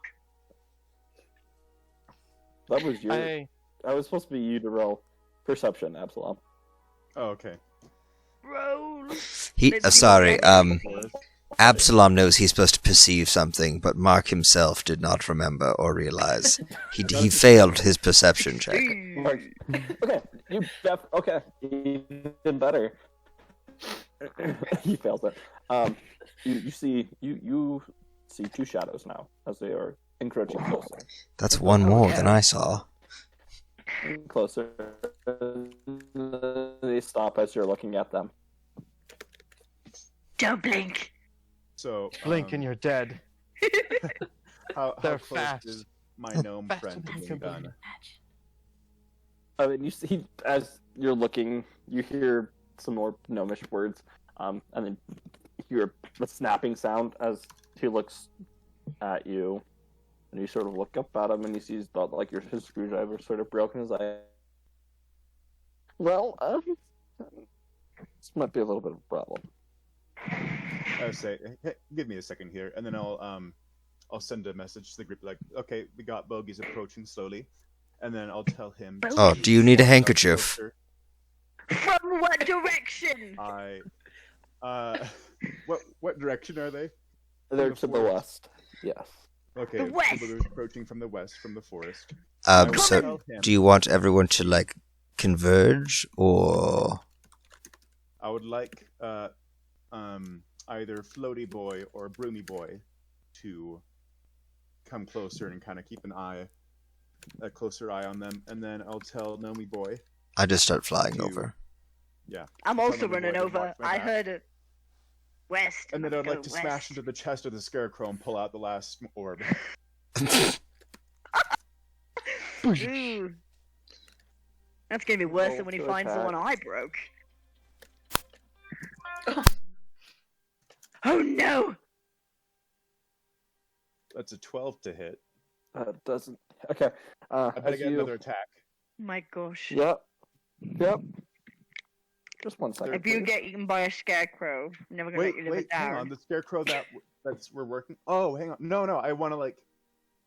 that was you. I I was supposed to be you to roll perception, Absalom. Oh, okay. Roll. He, Let's see sorry, what happens. Absalom knows he's supposed to perceive something, but Mark himself did not remember or realize. He failed his perception check. Mark. Okay, you okay. Even better. He fails it. You see two shadows now as they are encroaching closer. That's one more than I saw. Closer. They stop as you're looking at them. Don't blink. So, blink and you're dead. how They're close fast. is my gnome Faster friend to than being done? somebody. I mean, you see, as you're looking, you hear some more gnomish words, and then you hear a snapping sound as he looks at you, and you sort of look up at him, and you see his screwdriver sort of broken his eye. Well, this might be a little bit of a problem. I would say, hey, give me a second here, and then I'll send a message to the group like, okay, we got bogeys approaching slowly, and then I'll tell him. Oh, do you need a handkerchief? Closer. From what direction? What direction are they? They're the to the forest. west. Yes. Okay, The west! people are approaching from the west, from the forest. So Tell him- do you want everyone to like converge, or I would like either Floaty Boy or Broomy Boy to come closer and kind of keep a closer eye on them, and then I'll tell Nomi Boy. I just start flying To- over? Yeah. I'm Tell also Nomi Boy running to over. watch my I back. heard it. West. And then Let's I'd like go to west. smash into the chest of the Scarecrow and pull out the last orb. Ooh. That's gonna be worse than when he Roll to finds the one I attack. broke. Oh no! That's a 12 to hit. Doesn't. Okay. I better as get you- another attack. My gosh. Yep. Yep. Just one second. If you please. get eaten by a scarecrow, I'm never gonna let you live it hang down. on. The Scarecrow that's we're working. Oh, hang on. No, I want to like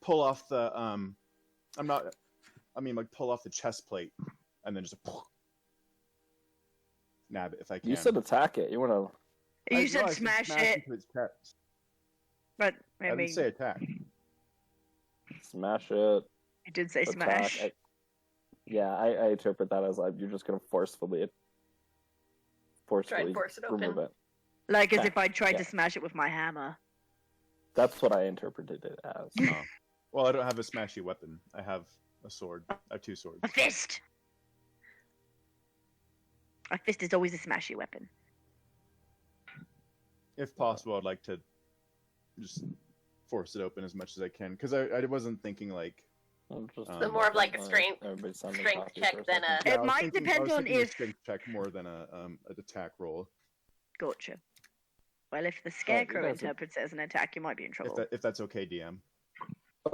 pull off the pull off the chest plate and then just nab it if I can. You said attack it. You want to? You No, said I smash smash it, into its chest. but I I mean, didn't say attack. Smash it. you did say Attack. smash. I interpret that as like you're just gonna forcefully Try and force it remove open. it. Like as Okay, if I tried yeah. to smash it with my hammer. That's what I interpreted it as. Oh. Well, I don't have a smashy weapon. I have a sword. I have two swords. A fist! A fist is always a smashy weapon. If possible, I'd like to just force it open as much as I can because I wasn't thinking like. I'm just- So more of like a Everybody sounded strength cocky check for a than second. a- It I was might thinking- depend I was on thinking a if- strength check more than an attack roll. Gotcha. Well, if the scarecrow guys are- interprets it as an attack, you might be in trouble. If that's okay, DM.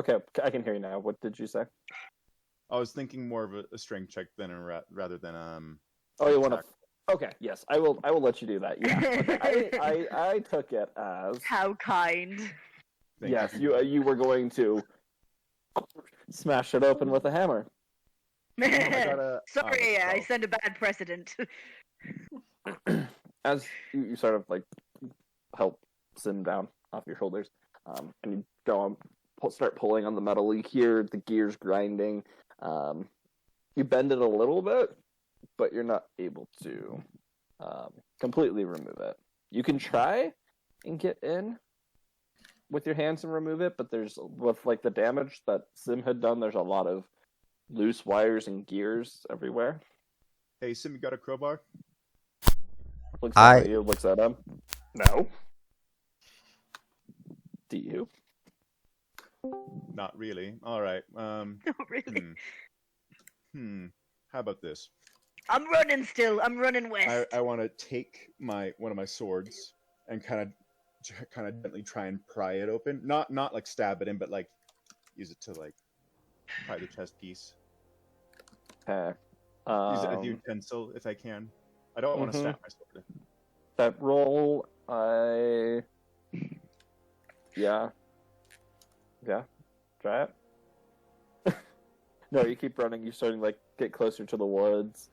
Okay, I can hear you now. What did you say? I was thinking more of a strength check than rather than Oh, you want to? attack. Okay, yes, I will. I will let you do that. Yeah, okay. I took it as How kind. Thank yes. You were going to smash it open with a hammer. I got a- Sorry, I 12. set a bad precedent. As you sort of like help Sim down off your shoulders, and you go on, start pulling on the metal. You hear the gears grinding. You bend it a little bit, but you're not able to completely remove it. You can try and get in with your hands and remove it, but there's with like the damage that Sim had done. There's a lot of loose wires and gears everywhere. Hey, Sim, you got a crowbar? Looks I- at you. Looks at him. No. Do you? Not really. All right. Not really. How about this? I'm running still. I'm running west. I want to take one of my swords and kind of gently try and pry it open. Not like stab it in, but like use it to like pry the chest piece. Okay. Use it as a utensil if I can. I don't want to Mhm. snap my sword. That roll, yeah, try it. No, you keep running. You're starting to like get closer to the woods.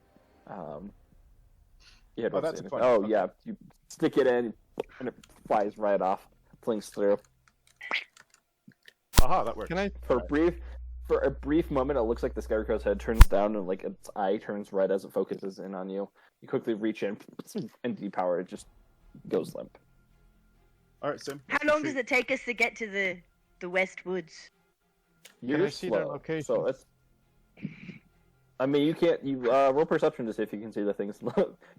Yeah, don't that's see a anything. fun- Oh okay. yeah, you stick it in, and it flies right off, flings through. Aha, that worked. Can I? For a brief moment, it looks like the scarecrow's head turns down and like its eye turns red as it focuses in on you. You quickly reach in, and depower it just goes limp. All right, Sim. How long does it take us to get to the West Woods? You're I see their slow, location? so it's. I mean, you can't. You roll perception to see if you can see the things.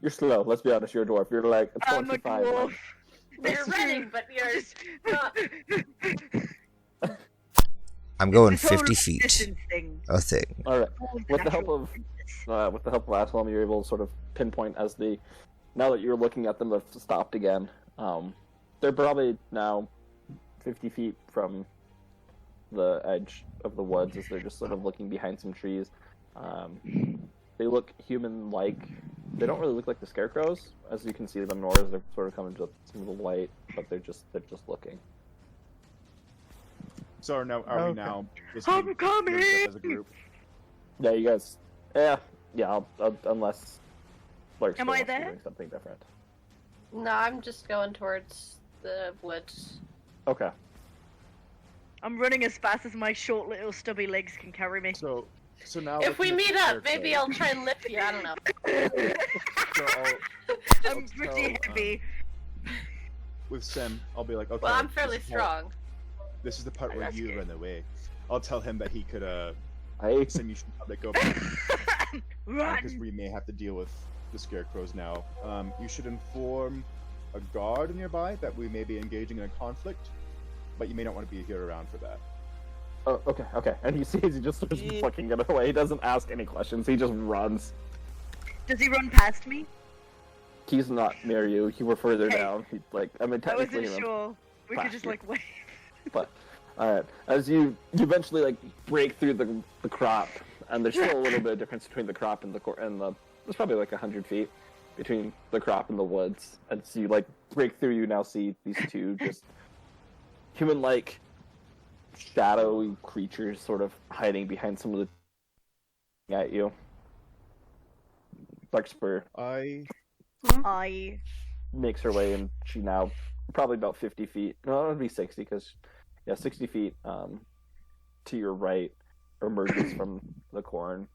You're slow. Let's be honest. You're a dwarf. You're like a I'm a 25. dwarf. You're running, but you're not. I'm going It's a total 50 feet. distance thing. A thing. All right. Total With the help natural of Aslam, you're able to sort of pinpoint as the. Now that you're looking at them, they've stopped again. They're probably now 50 feet from the edge of the woods as they're just sort of looking behind some trees. They look human-like. They don't really look like the scarecrows, as you can see them, nor as they're sort of coming to some of the light, but they're just looking. So are we Okay. now? I'm coming! As a group. Yeah, you guys. Yeah. I'll unless Lark Am still I wants to be there? doing something different. No, I'm just going towards the woods. Okay. I'm running as fast as my short little stubby legs can carry me. So now If we looking at meet the up, maybe scarecrow- I'll try and lift you. I don't know. so I'm I'll pretty tell, heavy. with Sem, I'll be like, okay. Well, I'm this fairly is strong. This is the part I where rescue. you run away. I'll tell him that he could I Sem, you should probably go Run! because we may have to deal with the scarecrows now. You should inform a guard nearby that we may be engaging in a conflict, but you may not want to be here around for that. Oh, okay. And he sees he just starts fucking it away. He doesn't ask any questions. He just runs. Does he run past me? He's not near you. You were further Okay. down. He, like, I mean, I technically, wasn't sure. We could past just you. like wait. But all right, as you eventually like break through the crop, and there's still a little bit of difference between the crop and the. There's probably like 100 feet between the crop and the woods. And so you like break through. You now see these two just human-like, shadowy creatures sort of hiding behind some of the at you. Larkspur I makes her way, and she now probably about 50 feet. No, it would be 60 because 60 feet to your right emerges from the corn.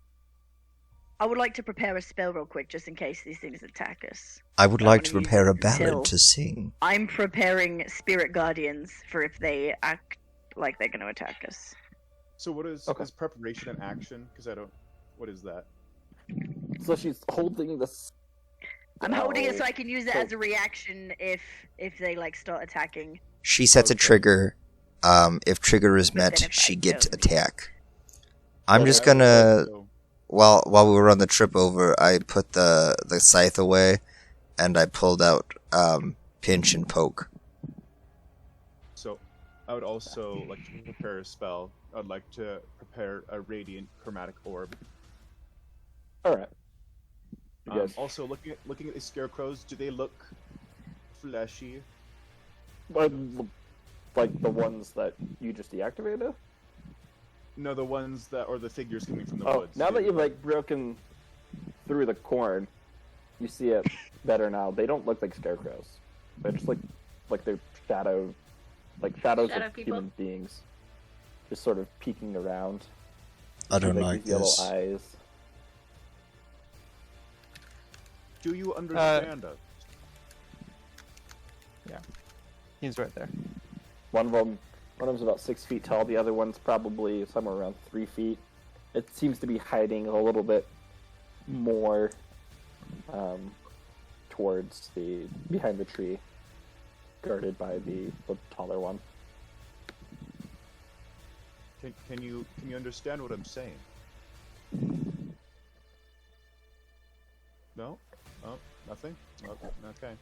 I would like to prepare a spell real quick just in case these things attack us. I would I like wanna to use prepare a it until- ballad to sing. I'm preparing spirit guardians for if they act like they're going to attack us. So what is Okay. preparation and action? Because I don't. What is that? So she's holding this. I'm holding it so Oh, I can use it so- as a reaction if they like start attacking. She sets a Okay. trigger. If trigger is But then met, if she I gets don't- attack. I'm Okay, just I would gonna also- while we were on the trip over, I put the scythe away, and I pulled out pinch and poke. So, I would also like to prepare a spell. I'd like to prepare a radiant chromatic orb. All right. You guys, Also, looking at the scarecrows, do they look fleshy? like the ones that you just deactivated. No, the ones that or the figures coming from the Oh, woods. now do that they you've look- like broken through the corn, you see it better now. They don't look like scarecrows. They just look like they're shadows Shadow of people? human beings, just sort of peeking around. I don't with, like these yellow this. eyes. Do you understand us? He's right there. One of them's about 6 feet tall. The other one's probably somewhere around 3 feet. It seems to be hiding a little bit more towards behind the tree, guarded by the taller one. Can you understand what I'm saying? No? Oh, nothing? Okay.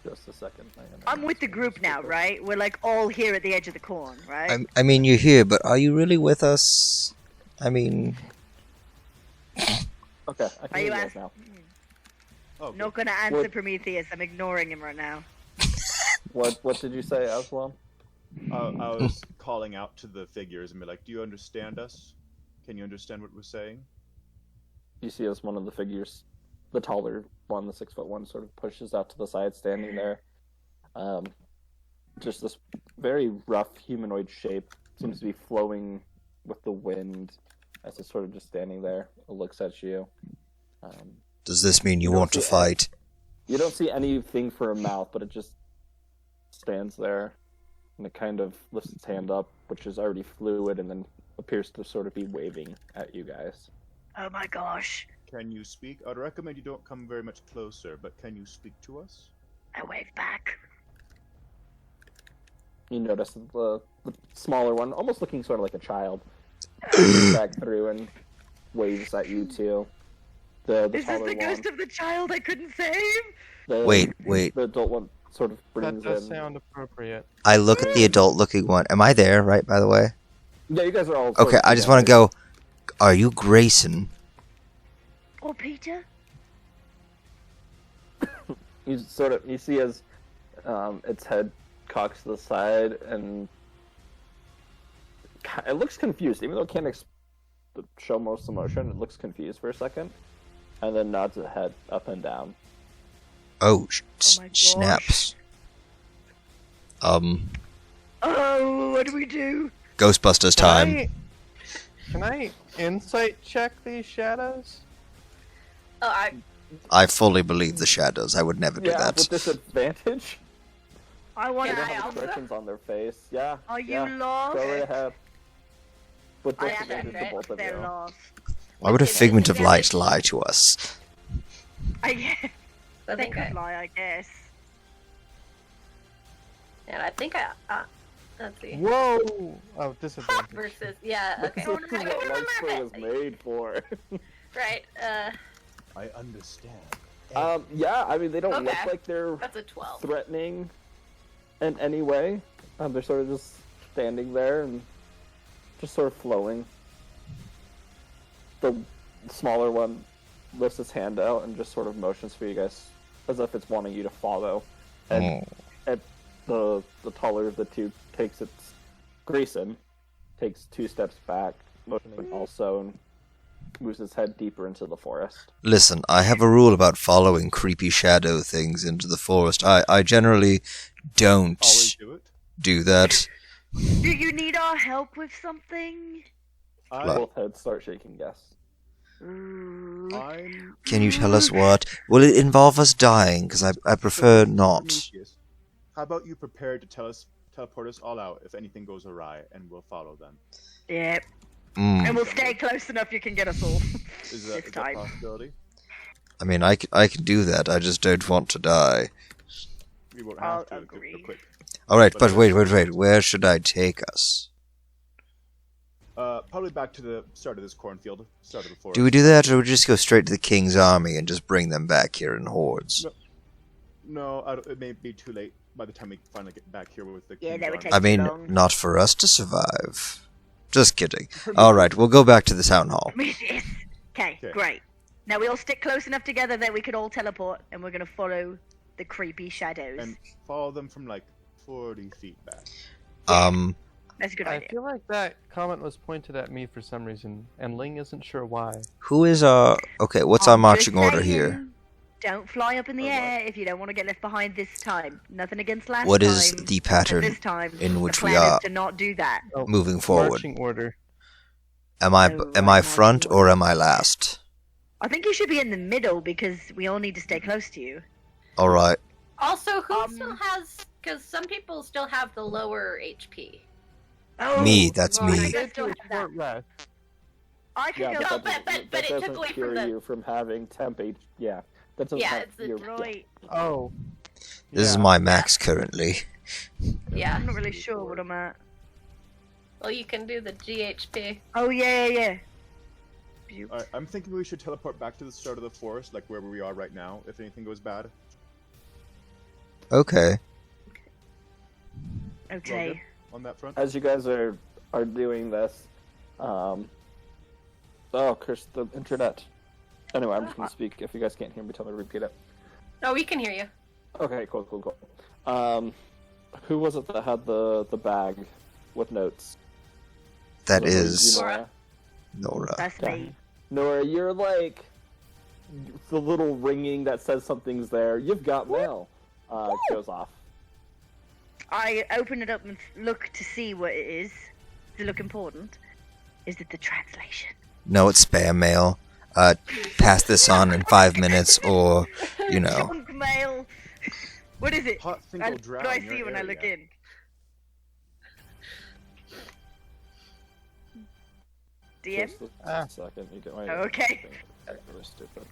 Just a second. I'm with the group now, right? We're like all here at the edge of the corn, right? I mean, you're here, but are you really with us? I mean, Okay, I Are can you hear you guys asking? now. Oh, Not gonna answer What- Prometheus. I'm ignoring him right now. What did you say, Aslam? I was calling out to the figures and be like, "Do you understand us? Can you understand what we're saying?" You see as one of the figures, the taller one, the 6 foot one, sort of pushes out to the side, standing there. Just this very rough humanoid shape seems to be flowing with the wind as it's sort of just standing there. It looks at you. does this mean you You don't want to see fight? You don't see anything for a mouth, but it just stands there, and it kind of lifts its hand up, which is already fluid, and then appears to sort of be waving at you guys. Oh my gosh. Can you speak? I'd recommend you don't come very much closer, but can you speak to us? I wave back. You notice the smaller one, almost looking sort of like a child, comes back through and waves at you too. The Is this taller the one, ghost of the child I couldn't save? the, Wait. the adult one sort of That brings does in. sound appropriate. I look at the adult-looking one. Am I there? Right, by the way. Yeah, you guys are all. Okay, I just want to go. Are you Grayson? Or Peter? You see as its head cocks to the side, and it looks confused, even though it can't show most emotion. It looks confused for a second, and then nods its head up and down. Oh, Oh my gosh. snaps. Oh Oh, what do we do? Ghostbusters time. Can I insight check these shadows? Oh, I fully believe the shadows. I would never do Yeah, that. with disadvantage. I want Can They I don't have also? expressions on their face. Yeah. Are you yeah. lost? Go right ahead. With I have disadvantage that, to right? both of They're you. lost. Why would a Okay, then figment of light disadvantage. lie to us? I guess. I They think could lie, I guess. and I think let's see. Whoa! Oh, disadvantage. Versus, yeah, okay. This is I what couldn't light spray was remember it. made for. Right, I understand. Yeah, I mean, they don't look Okay. like they're that's a 12. threatening in any way. They're sort of just standing there and just sort of flowing. The smaller one lifts its hand out and just sort of motions for you guys as if it's wanting you to follow. And the taller of the two takes its Grayson takes 2 steps back, motioning also, and moves his head deeper into the forest. Listen, I have a rule about following creepy shadow things into the forest. I generally don't Always do it. do that. Do you need our help with something? Both heads start shaking, yes. I'm Can you tell us what? Will it involve us dying? Because I prefer not. Prometheus. How about you prepare to teleport us all out if anything goes awry, and we'll follow them. Yep. Mm. And we'll stay close enough you can get us all. Is that, This is that a time. possibility? I mean, I can do that. I just don't want to die. We won't I'll have to. agree. We're quick. All right, but wait. Where should I take us? Probably back to the start of this cornfield, start of the forest. Do we do that, or do we just go straight to the king's army and just bring them back here in hordes? No, it may be too late by the time we finally get back here with the. Yeah, King's that would army. take I mean, long. not for us to survive. Just kidding. All right, we'll go back to the town hall. Yes. Okay, Okay. great. Now we all stick close enough together that we could all teleport, and we're gonna follow the creepy shadows. And follow them from like 40 feet back. That's a good I idea. feel like that comment was pointed at me for some reason, and Ling isn't sure why. Who is our... Okay, what's our I'm marching just order saying, here? Don't fly up in the Or what? air if you don't want to get left behind this time. Nothing against last What time. is the but pattern this time, in which the we plan are is to not do that. Oh, moving forward? marching order. Am I Oh, am I right, front marching or am I last? I think you should be in the middle because we all need to stay close to you. All right. Also, who Um, still has? Because some people still have the lower HP. Oh, Me, that's right, me. I Did still do have that. short rest. I could Yeah, go. but No, that but doesn't, it that took doesn't away from cure the- you from having temp H. Yeah, that doesn't Yeah, have it's the your. Right. Oh. This is Yeah. my max currently. Yeah. I'm not really sure what I'm at. Well, you can do the GHP. Oh yeah. Beaut. Alright, I'm thinking we should teleport back to the start of the forest, like where we are right now, if anything goes bad. Okay. Okay. Logan, on that front. As you guys are doing this, oh, curse the internet. Anyway, I'm just gonna speak. If you guys can't hear me, tell me to repeat it. Oh, we can hear you. Okay, cool. Who was it that had the bag with notes? That Was it is Nora? Nora. That's me. Nora, you're like the little ringing that says something's there. You've got mail. Goes off. I open it up and look to see what it is. Does it look important? Is it the translation? No, it's spam mail. Pass this on in 5 minutes, or you know. Junk mail. What is it? Hot thing I- will What drown do I in your see when I look area. in? DM? Just a Ah. second. You get my. Okay. Really stupid.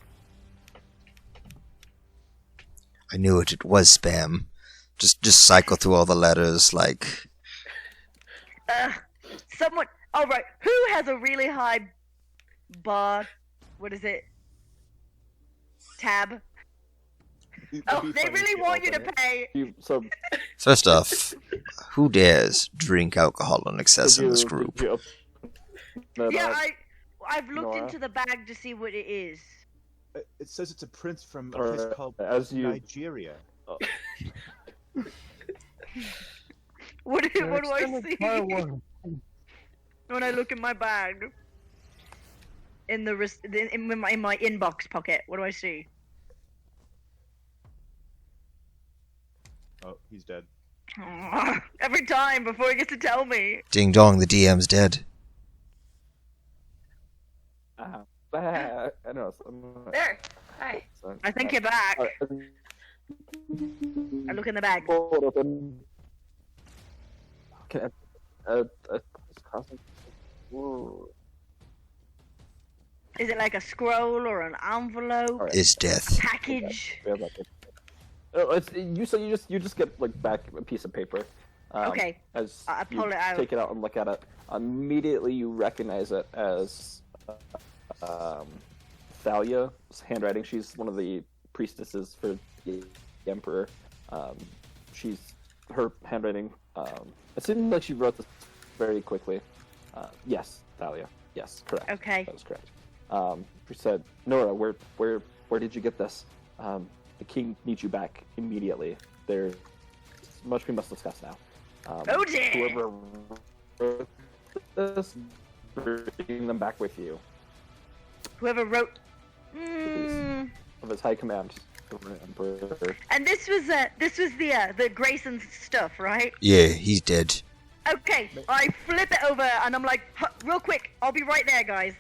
I knew it. It was spam. Just cycle through all the letters like. Someone. Oh right. Who has a really high bar? What is it? Tab. It'd Oh, be they funny if really want you to open it. pay. So First off, who dares drink alcohol in excess in this group? Did you open it Yeah, up? I've looked Nora? into the bag to see what it is. It says it's a prince from a Or, place called as you Nigeria. What do Your I extended see car warning. when I look in my bag? In the in my inbox pocket, what do I see? Oh, he's dead. Every time before he gets to tell me. Ding dong, the DM's dead. I know. There. Hi. I think you're back. I look in the bag. Hold open. Okay. Ooh. Is it like a scroll or an envelope? Alright. Is death. Package? We have that paper. You just get like back a piece of paper. Okay. As I you pull it out. take it out and look at it, immediately you recognize it as Thalia's handwriting. She's one of the priestesses for the Emperor. She's her handwriting. It seemed like she wrote this very quickly. Yes, Thalia. Yes, correct. Okay. That was correct. She said, Nora, where did you get this? The king needs you back immediately. There's much we must discuss now. Oh dear! Whoever wrote this, bring them back with you. Whoever wrote. Of his high command, Emperor. And this was the Grayson's stuff, right? Yeah, he's dead. Okay, I flip it over and I'm like, real quick, I'll be right there, guys.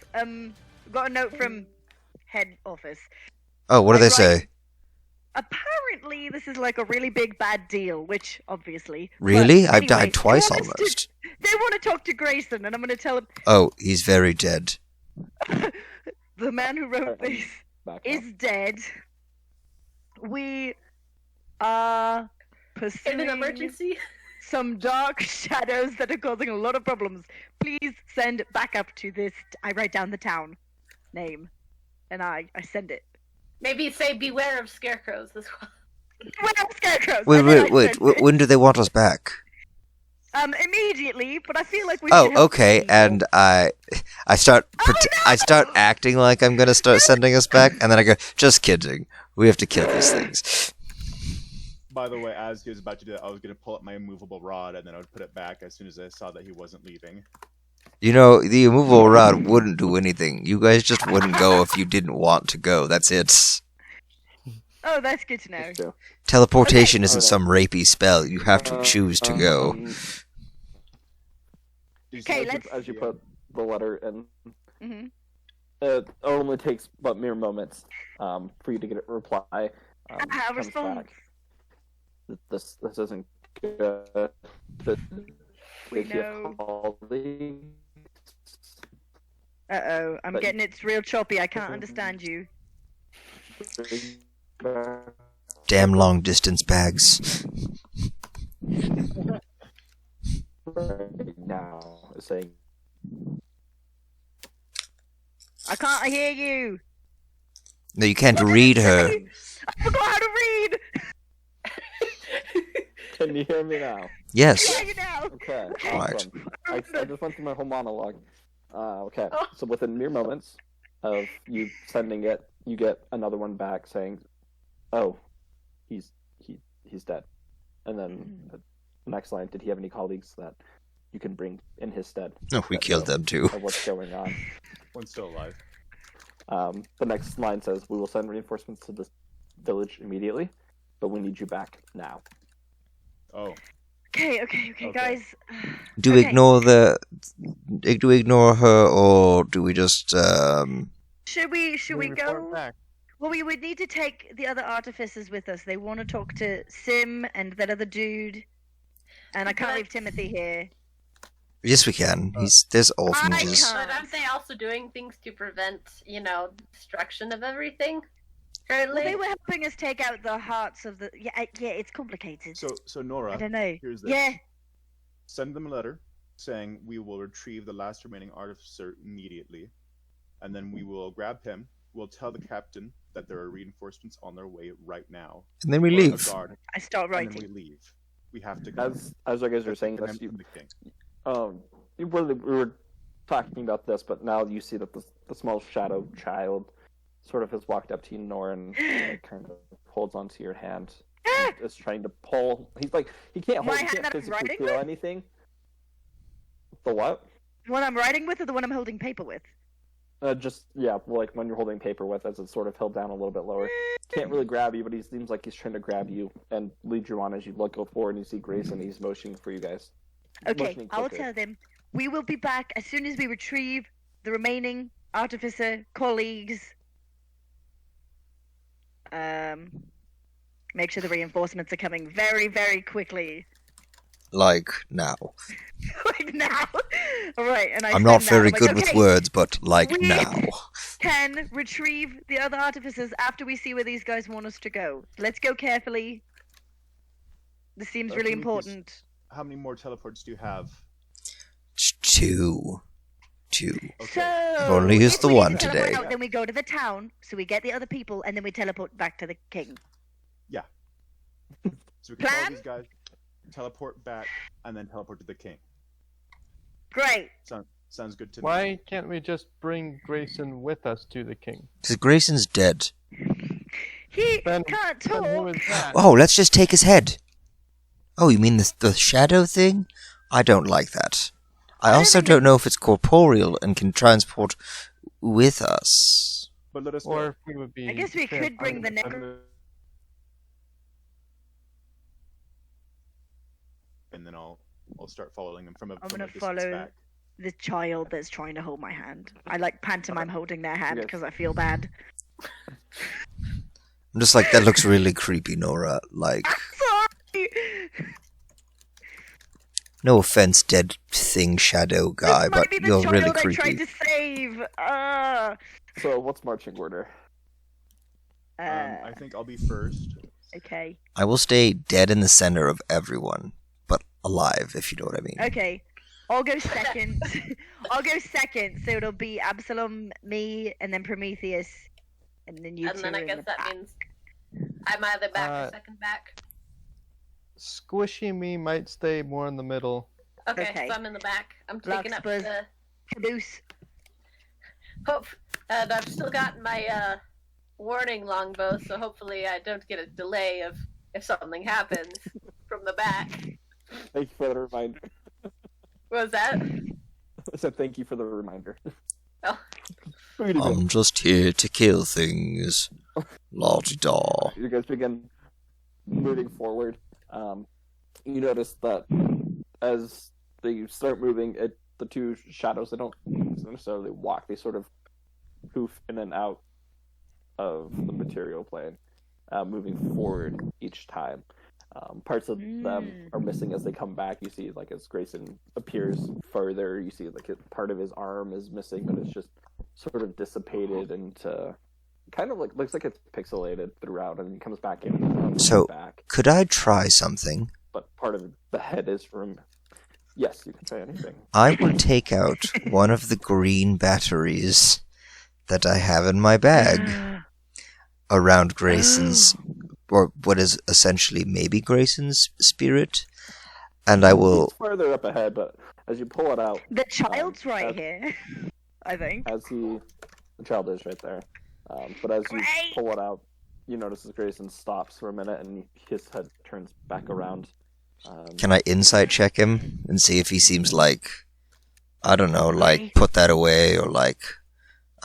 Got a note from head office. Oh, what do they say? Apparently, this is like a really big bad deal, which obviously. Really? But I've died anyway, twice they want us to- almost. They want to talk to Grayson, and I'm going to tell him Oh, he's very dead. the man who wrote this Back is dead. We are In pursuing an emergency. some dark shadows that are causing a lot of problems. Please send backup to this. I write down the town name, and I send it. Maybe say beware of scarecrows as well. Where are scarecrows? Wait, And then I wait. send it. When do they want us back? Immediately, but I feel like we. Oh, should help okay. people. And I start I start acting like I'm gonna start sending us back, and then I go, just kidding. We have to kill these things. By the way, as he was about to do that, I was going to pull up my immovable rod, and then I would put it back as soon as I saw that he wasn't leaving. You know, the immovable rod wouldn't do anything. You guys just wouldn't go if you didn't want to go. That's it. Oh, that's good to know. That's true. Teleportation isn't Okay. some rapey spell. You have to choose to go. Okay, let's. As you put the letter in, hmm it only takes but mere moments for you to get a reply. A Comes response. back. This isn't good. We If you know. call the- Uh-oh, I'm But- getting it's real choppy. I can't understand you. Damn long distance bags. right now is saying I can't hear you. No, you can't What did read it her. say? I forgot how to read. can you hear me now? Yes. Hear you now. Okay, Right. awesome. I just went through my whole monologue. Okay, Oh. so within mere moments of you sending it, you get another one back saying, "Oh, he's dead." And then the next line, did he have any colleagues that you can bring in his stead? No, we That killed know them too. Of what's going on. One's still alive. The next line says, "We will send reinforcements to this village immediately, but we need you back now." Oh, Okay, guys. Do we Okay. ignore do we ignore her, or do we just Should we report go? back. Well, we would need to take the other artificers with us. They want to talk to Sim and that other dude. And I can't But- leave Timothy here. Yes, we can. There's orphanages. can't. But aren't they also doing things to prevent, destruction of everything? Well, Currently? they were helping us take out the hearts of the. Yeah, it's complicated. so Nora, I don't know. here's this. Yeah. Send them a letter saying we will retrieve the last remaining artificer immediately, and then we will grab him. We'll tell the captain that there are reinforcements on their way right now. And then we Or a leave. guard, I start and then we writing. leave. We have to go. As you guys are saying Protect this, them you, from the king. we were talking about this, but now you see that the small shadow child sort of has walked up to you, Nora, and kind of holds onto your hand. And is trying to pull. He's like, he can't My hold. He hand can't that I'm physically writing feel with? anything. The what? The one I'm writing with or the one I'm holding paper with? Just yeah, like when you're holding paper with, as it's sort of held down a little bit lower. Can't really grab you, but he seems like he's trying to grab you and lead you on as you look forward and you see Grayson. He's motioning for you guys. Okay, Motioning I will quicker. tell them. We will be back as soon as we retrieve the remaining artificer colleagues. Make sure the reinforcements are coming very, very quickly. Like now. Like now. All right, and I'm not very like, good with okay, words, but like we- now. Can retrieve the other artificers after we see where these guys want us to go. Let's go carefully. This seems really Prometheus, important. How many more teleports do you have? Two. Okay. So I've only used if the we one teleport today. out, then we go to the town, so we get the other people, and then we teleport back to the king. So we can follow Plan? these guys, teleport back, and then teleport to the king. Great. Sounds good to me. Why can't we just bring Grayson with us to the king? Because Grayson's dead. He Then- can't Then who talk. is that? Oh, let's just take his head. Oh, you mean the shadow thing? I don't like that. I also don't know if it's corporeal and can transport with us. But let us Or go. if we would be. I guess we could bring the And then I'll start following them from a I'm from gonna a distance follow back. the child that's trying to hold my hand. I like pantomime holding their hand Yes. because I feel bad. I'm just like, that looks really creepy, Nora. Like, Sorry. no offense, dead thing shadow guy, This but might be the you're child really I tried creepy. to save. So what's marching order? I think I'll be first. Okay. I will stay dead in the center of everyone, but alive, if you know what I mean. Okay. I'll go second. I'll go second, so it'll be Absalom, me, and then Prometheus, and then you And two then I in guess the that back. means I'm either back or second back. Squishy me might stay more in the middle. Okay, Okay. so I'm in the back. I'm taking up Larkspur. the Caboose. hope, and I've still got my warning longbow, so hopefully I don't get a delay of if something happens from the back. Thank you for the reminder. What was that? I said thank you for the reminder. Oh. Pretty good. I'm just here to kill things. La-di-da. You guys begin moving forward. You notice that as they start moving, the two shadows, they don't necessarily walk, they sort of poof in and out of the material plane, moving forward each time. Parts of them are missing as they come back. You see, like, as Grayson appears further, you see, like, part of his arm is missing, but it's just sort of dissipated into kind of like, looks like it's pixelated throughout, and he comes back in and So- back. Could I try something? But part of the head is from. Yes, you can say anything. I will take out one of the green batteries that I have in my bag around Grayson's, or what is essentially maybe Grayson's spirit, and I will. It's further up ahead, but as you pull it out, The child's right as- here. I think. the child is right there. But as you Great. pull it out, you notice that Grayson stops for a minute and his head turns back around. Can I insight check him and see if he seems like, I don't know, like put that away, or like,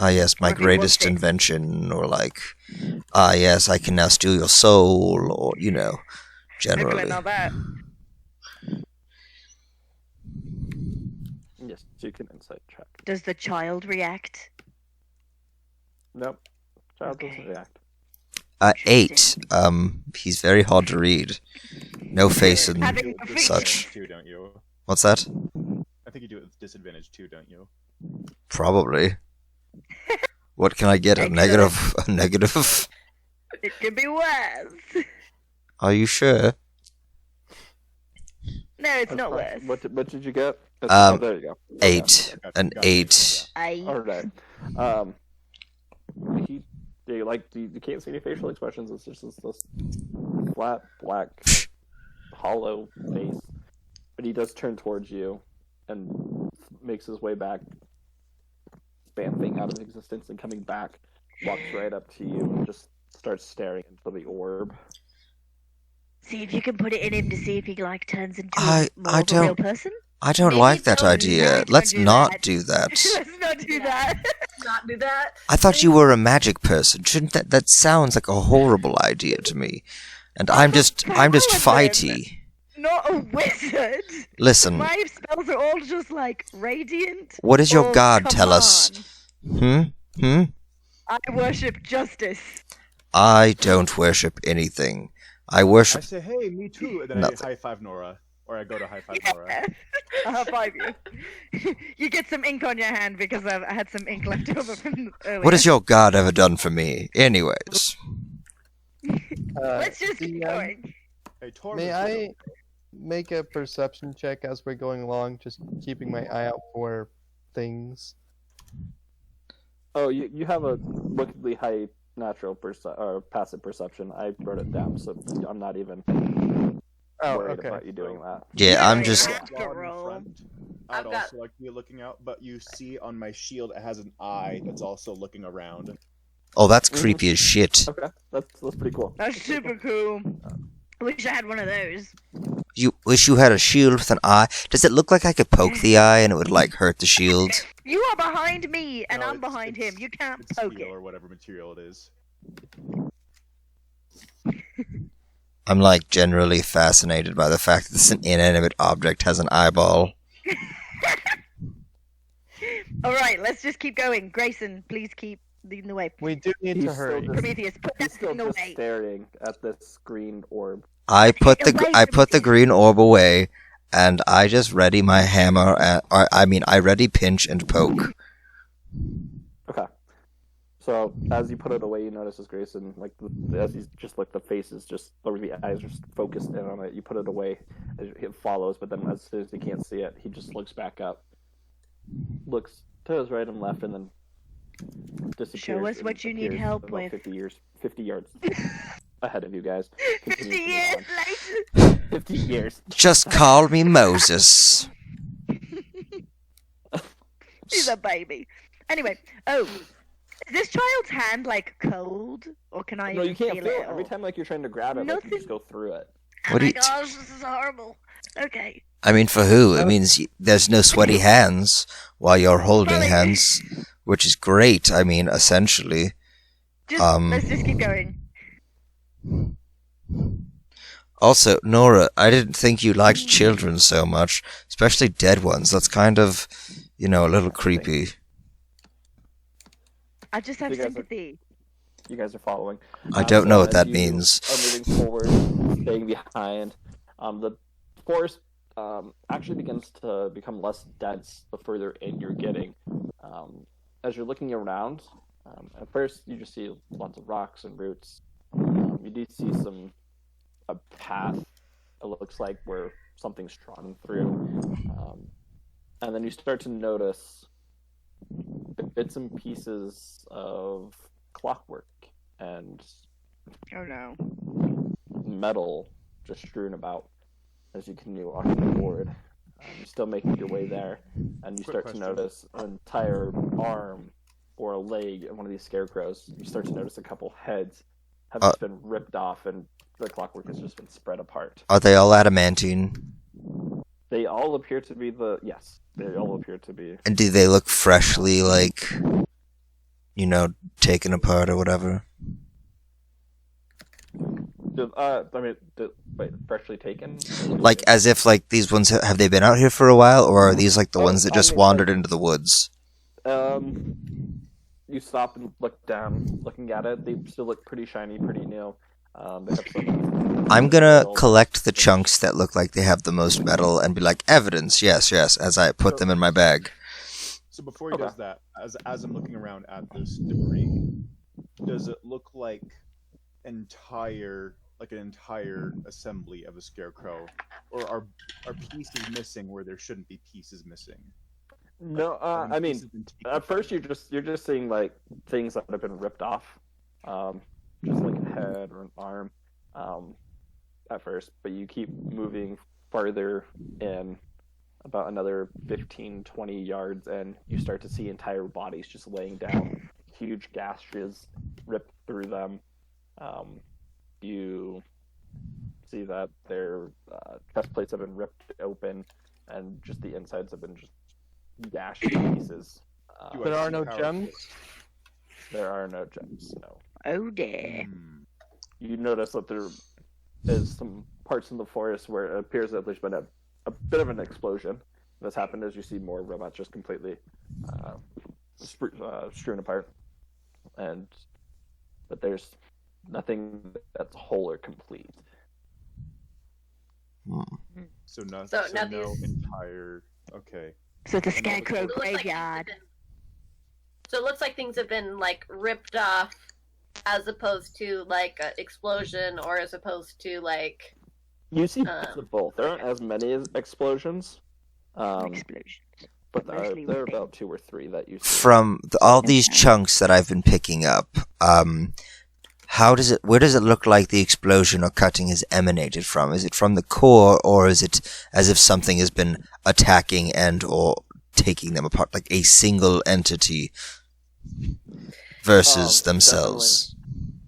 ah yes, my Or if he greatest wants it. invention, or like, ah yes, I can now steal your soul, or you know, Okay, generally. now that. Yes, so you can insight check. Does the child react? Nope. Child Okay. doesn't react. 8. He's very hard to read. No face and Having You do it with a such. disadvantage too, don't you? What's that? I think you do it with disadvantage too, don't you? Probably. What can I get? A Excellent. negative? A negative? It could be worse. Are you sure? No, it's That's not fine. worse. What did you get? There you go. 8. Okay. An Gotcha. 8. All right. You can't see any facial expressions. It's just this flat, black, hollow face. But he does turn towards you and makes his way back, stamping out of existence and coming back. Walks right up to you and just starts staring into the orb. See if you can put it in him to see if he like turns into I more of a real don't- person. I don't Maybe like that don't- idea. don't Let's do not that. do that. Let's not do that. not do that. I thought you were a magic person. Shouldn't that sounds like a horrible idea to me. And I'm just paladin. fighty. Not a wizard. Listen, My spells are all just like radiant. what does your Oh, god come tell us? on. Hmm? I worship justice. I don't worship anything. I I worship say, hey, me too, and then Nothing. I high five Nora, or I go to high five Nora. Yeah. I'll high five you. You get some ink on your hand because I had some ink left over from earlier. What has your god ever done for me? Anyways. Let's just keep DM, going. Hey, Torvus, May I make a perception check as we're going along, just keeping my eye out for things? Oh, you have a wickedly high natural or passive perception. I wrote it down, so I'm not even worried about you doing that. Yeah, I'm Yeah, just yeah. While I'm in Roll. front, I'd I've got- also like to be looking out, but you see on my shield it has an eye that's also looking around. Oh, that's creepy as shit. Okay, that's pretty cool. That's super cool. I wish I had one of those. You wish you had a shield with an eye? Does it look like I could poke the eye and it would like hurt the shield? You are behind me, and No, I'm it's- behind it's- him. You can't It's poke steel it. or whatever material it is. I'm like generally fascinated by the fact that this an inanimate object has an eyeball. All right, let's just keep going. Grayson, please keep leading the way. We do need He's to still hurry. just- Prometheus, put He's that still thing just away. staring at this green orb. I put the Away I from put the it. green orb away, and I just ready my hammer. I ready pinch and poke. Okay. So as you put it away, you notice as Grayson, like as he's just like the face is just, or the eyes are just focused in on it. You put it away, it follows, but then as soon as he can't see it, he just looks back up, looks to his right and left, and then disappears. Show us and what you need appears help about with. 50 yards ahead of you guys. 50 Continues to years go on. later. 50 years. Just call me Moses. He's a baby. Anyway, is this child's hand like cold, or can I? No, you can't feel feel it it. at Every all? time like you're trying to grab it, like, you Nothing. just go through it. Oh What do my you- gosh, this is horrible. Okay. I mean, for who? It means there's no sweaty hands while you're holding Probably- hands, which is great. I mean, essentially. Let's just keep going. Also, Nora, I didn't think you liked children so much, especially dead ones. That's kind of, a little creepy. I just have You guys are- sympathy. You guys are following. I don't know what as that you means. Are moving forward, staying behind. The forest actually begins to become less dense the further in you're getting. As you're looking around, at first you just see lots of rocks and roots. You do see a path. It looks like where something's trodden through, and then you start to notice bits and pieces of clockwork and Oh no. metal just strewn about as you continue walking forward. You're still making your way there, and you Quick start question. to notice an entire arm or a leg in one of these scarecrows. You start to notice a couple heads have just been ripped off, and the clockwork has just been spread apart. Are they all adamantine? They all appear to be yes. They all appear to be. And do they look freshly, taken apart or whatever? Wait, freshly taken? Like, as if, these ones, have they been out here for a while, or are these, the ones that just wandered into the woods? You stop and look down, looking at it. They still look pretty shiny, pretty new. They have some. I'm gonna collect the chunks that look like they have the most metal and be like, evidence, yes, as I put them in my bag. So before he Okay. does that, as I'm looking around at this debris, does it look like an entire assembly of a scarecrow, or are pieces missing where there shouldn't be pieces missing? No, Are I mean, pieces been taken at first apart? you're just seeing like things that have been ripped off, just like a head or an arm, at first. But you keep moving farther in, about another 15, 20 yards, and you start to see entire bodies just laying down, huge gashes ripped through them. You see that their chest plates have been ripped open, and just the insides have been just gashed to pieces. Do I There are see no how- gems? There are no gems. No. Oh dear. Hmm. You notice that there is some parts in the forest where it appears that there's been a bit of an explosion that's happened as you see more robots just completely strewn apart, but there's nothing that's whole or complete. So no, So so now no these- entire. Okay. So the And all the scarecrow So it looks like things have graveyard. been- So it looks like things have been like ripped off, as opposed to like an explosion, or as opposed to like. You see bits of both. There aren't as many as explosions, Explosions. but mostly there are ripping. about 2 or 3 that you see. From all these chunks that I've been picking up, where does it look like the explosion or cutting has emanated from? Is it from the core, or is it as if something has been attacking and or taking them apart, like a single entity versus themselves?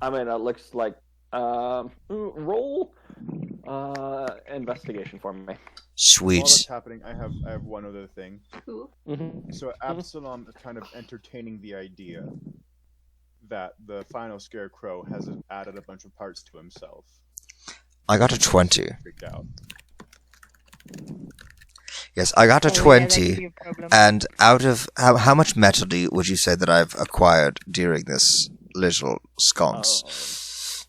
I mean, it looks like roll investigation for me. While Sweet. that's happening, I have one other thing. Ooh. So Absalom is kind of entertaining the idea that the final scarecrow has added a bunch of parts to himself. I got a 20. Freaked out. Yes, I got a Oh, yeah, that 20. could be a problem. And out of how much metal would you say that I've acquired during this little sconce?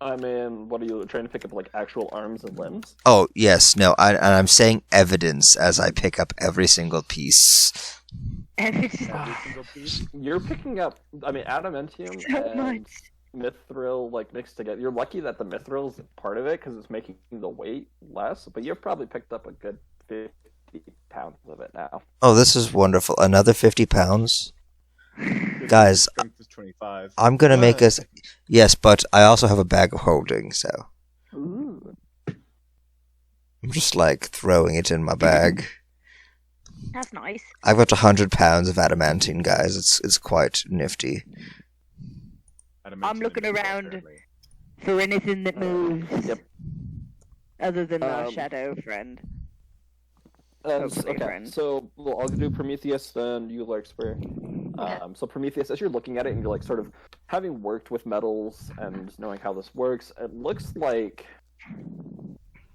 I mean, what are you trying to pick up, like actual arms and limbs? Oh yes, no, and I'm saying evidence as I pick up every single piece. Every single piece. You're picking up, I mean, adamantium So and much. mithril like mixed together. You're lucky that the mithril is part of it because it's making the weight less. But you've probably picked up a good 50 pounds of it now. Oh, this is wonderful. Another 50 pounds? Guys, Strength is 25. I'm gonna make us... Yes, but I also have a bag of holding, so... Ooh, I'm just, like, throwing it in my bag. that's nice. I've got 100 pounds of adamantine, guys. It's quite nifty. I'm looking Adamantium, around. apparently. For anything that moves. Yep. Other than our Um, shadow friend. Okay, friend. so I'll do Prometheus, then you, Larkspur. So Prometheus, as you're looking at it and you're like sort of having worked with metals and knowing how this works, it looks like.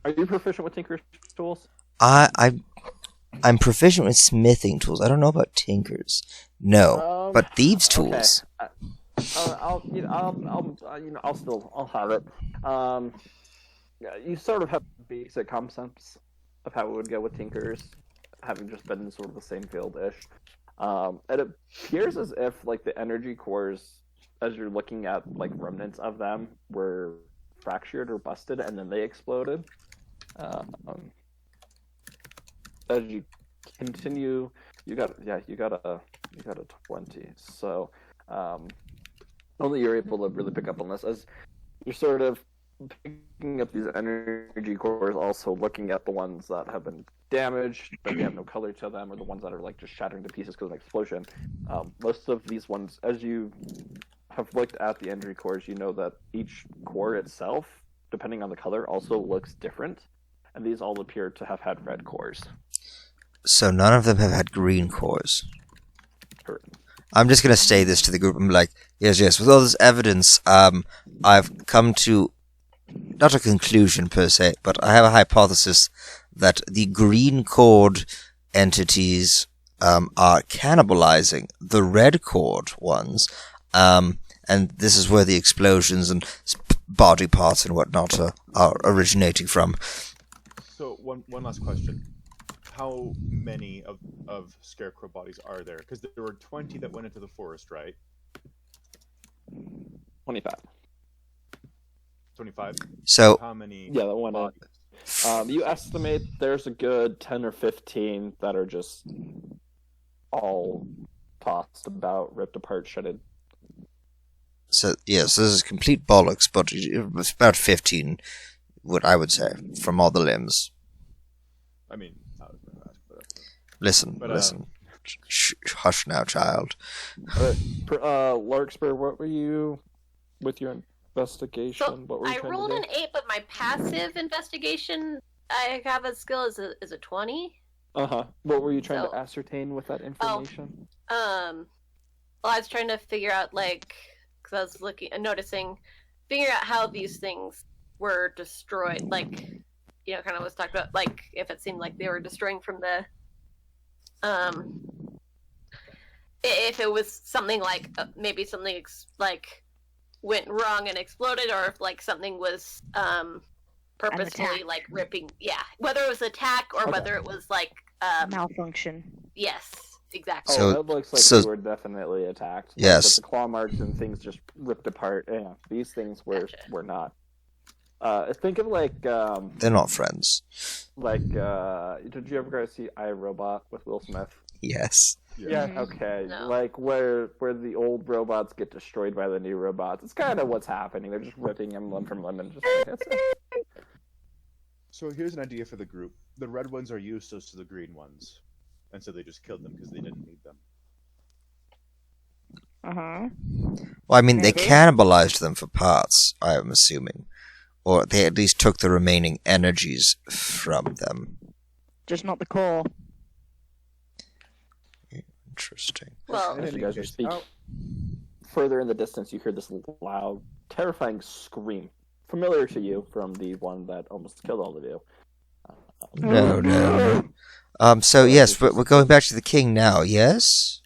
Are you proficient with Tinker's tools? I'm proficient with smithing tools. I don't know about tinkers. No, but thieves' okay. tools. I'll have it. Yeah, you sort of have basic concepts of how it would go with Tinkers, having just been in sort of the same field-ish. It appears as if like the energy cores, as you're looking at like remnants of them, were fractured or busted, and then they exploded. As you continue, you got a 20. So only you're able to really pick up on this as you're sort of picking up these energy cores, also looking at the ones that have been damaged, but they have no color to them, or the ones that are like just shattering to pieces because of an explosion. Most of these ones, as you have looked at the energy cores, you know that each core itself, depending on the color, also looks different, and these all appear to have had red cores. So none of them have had green cores. Correct. I'm just gonna say this to the group. I'm like, yes. With all this evidence, I've come to not a conclusion per se, but I have a hypothesis that the green cord entities are cannibalizing the red cord ones, and this is where the explosions and body parts and whatnot are originating from. So one last question: how many of scarecrow bodies are there? Because there were 20 that went into the forest, right? 25. 25. So How many? Yeah, that one. bodies? You estimate there's a good 10 or 15 that are just all tossed about, ripped apart, shredded. yes, this is complete bollocks, but it's about 15, what I would say, from all the limbs. I mean, I was gonna ask, but Listen. Hush now, child. Larkspur, what were you with your investigation? So What were you I trying rolled to an do? 8, but my passive investigation I have a skill is a 20. What were you trying So- to ascertain with that information? Well, I was trying to figure out, like, because I was figuring out how these things were destroyed. Like, kind of was talked about, like, if it seemed like they were destroying from the, if it was something like maybe something went wrong and exploded, or if like something was purposefully attack. like ripping. Yeah, whether it was attack or Okay. whether it was like Malfunction. yes, exactly. So- It looks like so- they were definitely attacked. Yes. With the claw marks and things just ripped apart. Yeah, these things were Gotcha. were not. Think of They're not friends. did you ever guys see iRobot with Will Smith? Yes. Yeah. Mhm. Okay, No. like where the old robots get destroyed by the new robots. It's kind of what's happening. They're just ripping them limb from limb and just. So here's an idea for the group. The red ones are useless to the green ones, and so they just killed them because they didn't need them. Well, I mean, they Mhm. cannibalized them for parts, I'm assuming. Or they at least took the remaining energies from them. Just not the core. Interesting. Well, As you guys are speaking, Oh. further in the distance, you hear this loud, terrifying scream, familiar to you from the one that almost killed all of you. No. So yes, we're going back to the king now, yes?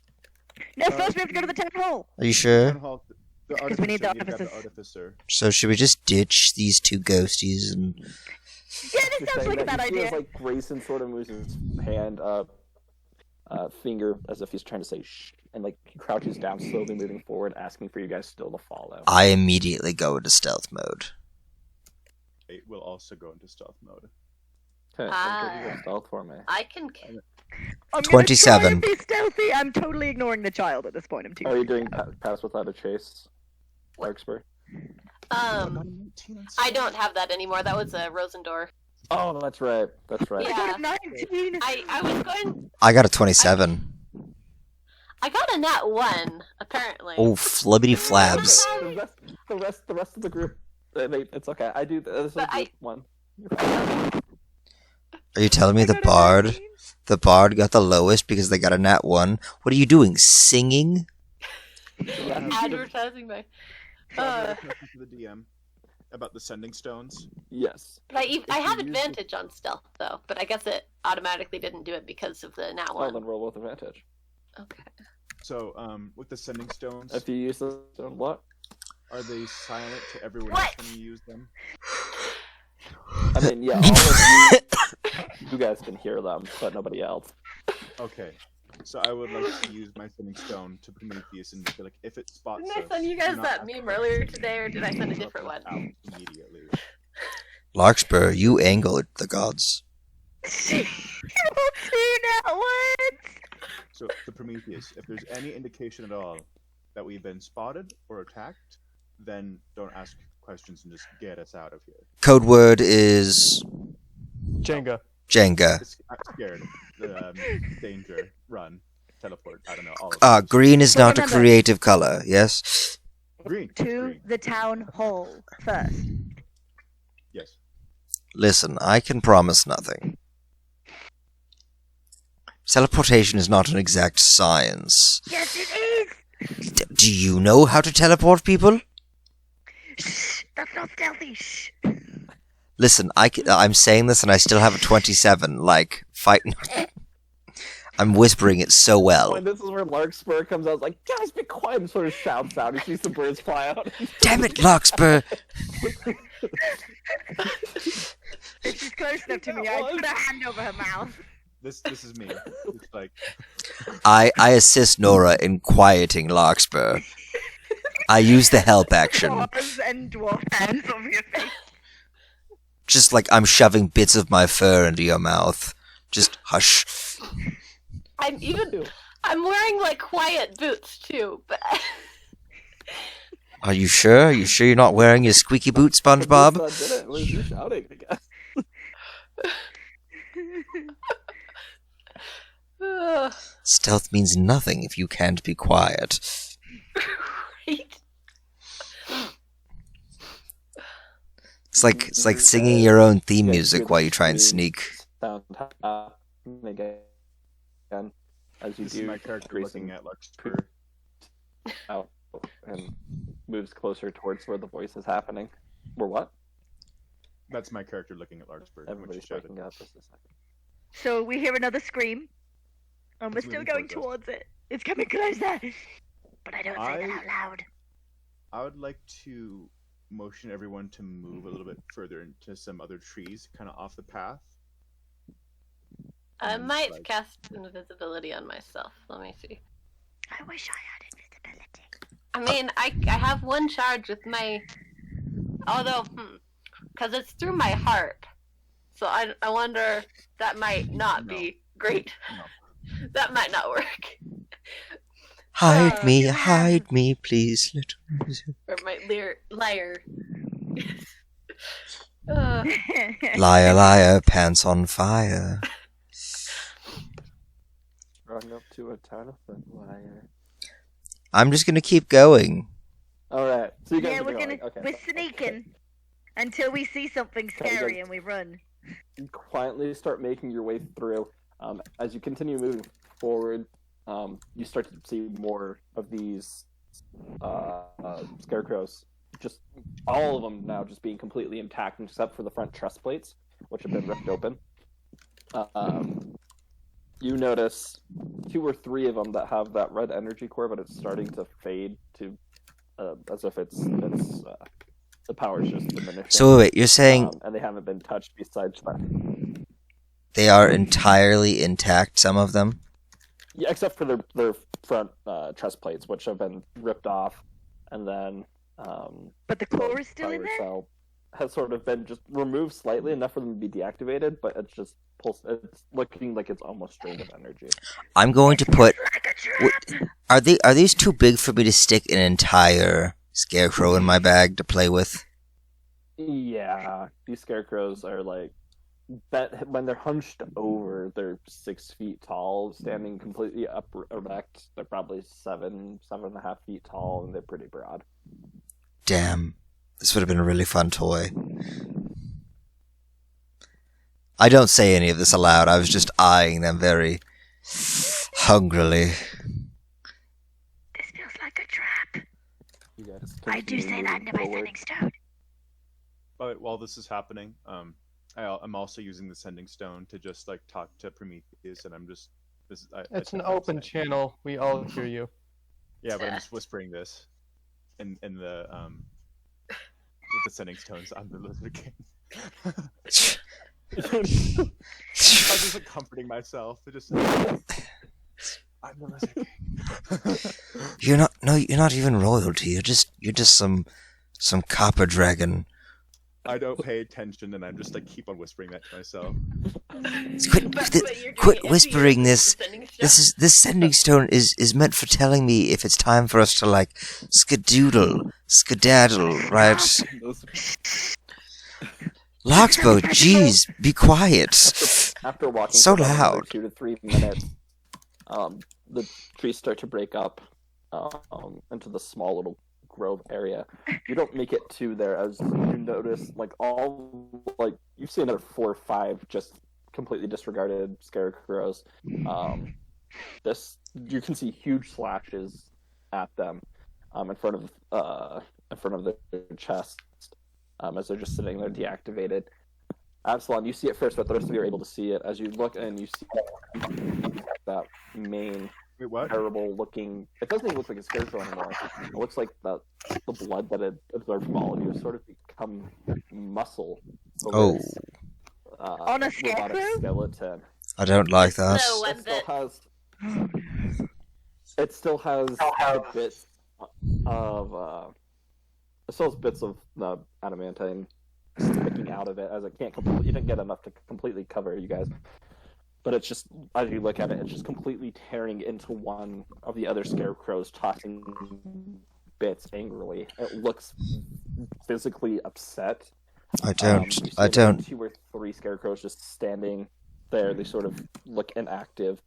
No, first we have to go to the town hall. Are you sure? Town hall, the Because we need the you've got artificers. artificer. So should we just ditch these two ghosties and... Yeah, this You're sounds saying like a that bad he feels idea. like Grayson sort of moves his hand up, finger as if he's trying to say shh, and like he crouches down, slowly moving forward, asking for you guys still to follow. I immediately go into stealth mode. It will also go into stealth mode. Okay, Ah. your stealth for me. I can. I'm 27. Gonna try and be stealthy. I'm totally ignoring the child at this point. I'm too. Are you doing pass without a chase, Larkspur? I don't have that anymore. That was a Rosendor. Oh, that's right. That's right. I got a 19. I was going. I got a 27. I got a nat 1 apparently. Oh, flibbity flabs. The rest of the group. It's okay. I do. This is But I- group one. You're fine. Are you telling me I the got a bard? 19. The bard got the lowest because they got a nat 1? What are you doing, singing? Advertising my. So I've got a question for the DM about the sending stones. Yes. But I have you use advantage on stealth though, but I guess it automatically didn't do it because of the nat Well, 1. then roll with advantage. Okay. So, with the sending stones, If you use the stone, what? are they silent to everyone What? else when you use them? I mean, yeah, all of you guys can hear them, but nobody else. Okay. So I would like to use my sending stone to Prometheus and be like, if it spots Didn't I us, send you do guys not that ask meme questions. earlier today, or did I send a Drop different us one? out immediately. Larkspur, you angered the gods. You won't see that once. So, the Prometheus, if there's any indication at all that we've been spotted or attacked, then don't ask questions and just get us out of here. Code word is Jenga. Jenga. I'm scared. Danger. Run. Teleport. I don't know. All of those. Green is So not a remember- creative color, yes? Green. To Green. the town hall first. Yes. Listen, I can promise nothing. Teleportation is not an exact science. Yes, it is. Do you know how to teleport people? Shh, that's not stealthy. Shh. Listen, I'm saying this and I still have a 27, like, fighting. I'm whispering it so well. And this is where Larkspur comes out, like, guys, be quiet, and sort of shouts out. You see some birds fly out. Damn it, Larkspur! If she's close enough to me, I put a hand over her mouth. This is me. It's like I assist Nora in quieting Larkspur. I use the help action. Dwarves and dwarf hands, obviously. Just like I'm shoving bits of my fur into your mouth. Just hush. I'm wearing like quiet boots too, but Are you sure? You sure you're not wearing your squeaky boot, SpongeBob? This did it. What is he shouting? I guess. Stealth means nothing if you can't be quiet. right? It's like singing your own theme music while you try and sneak. Sound, again as you This do. is my character tracing looking at Larkspur. out and moves closer towards where the voice is happening. Or what? That's my character looking at Larkspur. Everybody's waking up. Just a second. So we hear another scream, and we're It's still moving going towards towards it. It's coming closer, but I don't say that I- out loud. I would like to motion everyone to move a little bit further into some other trees, kind of off the path. I And, might like- cast invisibility on myself. Let me see. I wish I had invisibility. I mean, I have one charge with my. Although, because it's through my harp, so I wonder that might not be great. No. That might not work. Hide me, please, little. Or my lyre. uh, Liar, liar, pants on fire. Run up to a Jonathan liar. I'm just gonna keep going. Alright, so you guys Yeah, are we're going. gonna Okay. we're sneaking until we see something Okay, you scary guys- and we run. You quietly start making your way through. As you continue moving forward, you start to see more of these scarecrows. Just all of them now just being completely intact, except for the front truss plates, which have been ripped open. You notice 2 or 3 of them that have that red energy core, but it's starting to fade to as if it's the power's just diminishing. So wait, you're saying And they haven't been touched besides that. they are entirely intact, some of them? Yeah, except for their front truss plates, which have been ripped off, and then But the core is still in power there. cell has sort of been just removed slightly, enough for them to be deactivated, but it's just it's looking like it's almost drained of energy. I'm going to put. Like a trap. Are these too big for me to stick an entire scarecrow in my bag to play with? Yeah, these scarecrows are like that when they're hunched over, they're 6 feet tall, standing completely erect. They're probably 7.5 feet tall, and they're pretty broad. Damn, this would have been a really fun toy. I don't say any of this aloud. I was just eyeing them very hungrily. This feels like a trap. You guys I do say continue that into my forward. sending stone. But while this is happening, I'm also using the sending stone to just like talk to Prometheus, and I'm just It's an open channel. We all hear you. Yeah, but I'm just whispering this in the with the sending stones. I'm the Lizard King. I'm just like comforting myself. Just I'm the Lizard King. You're not even royalty. You're just some copper dragon. I don't pay attention, and I'm just like keep on whispering that to myself. Quit whispering this. This sending stone is meant for telling me if it's time for us to like skedaddle, right? Larkspur, jeez, be quiet. After walking So for about another loud. 2 to 3 minutes, the trees start to break up into the small little grove area. You don't make it to there as you notice you've seen another 4 or 5 just completely disregarded scarecrows. You can see huge slashes at them in front of their chest as they're just sitting there deactivated. Absalom, you see it first, but the rest of you are able to see it as you look, and you see that main Wait, what? terrible looking. It doesn't even look like a scarecrow anymore. It looks like the blood that had absorbed from all of you has sort of become muscle. Oh, On a robotic scarecrow? skeleton. I don't like that. So It still has bits of it still has bits of the adamantine sticking out of it, as it can't completely. You didn't get enough to completely cover you guys. But it's just, as you look at it, it's just completely tearing into one of the other scarecrows, tossing bits angrily. It looks physically upset. I You don't. see I about don't. 2 or 3 scarecrows just standing there. They sort of look inactive.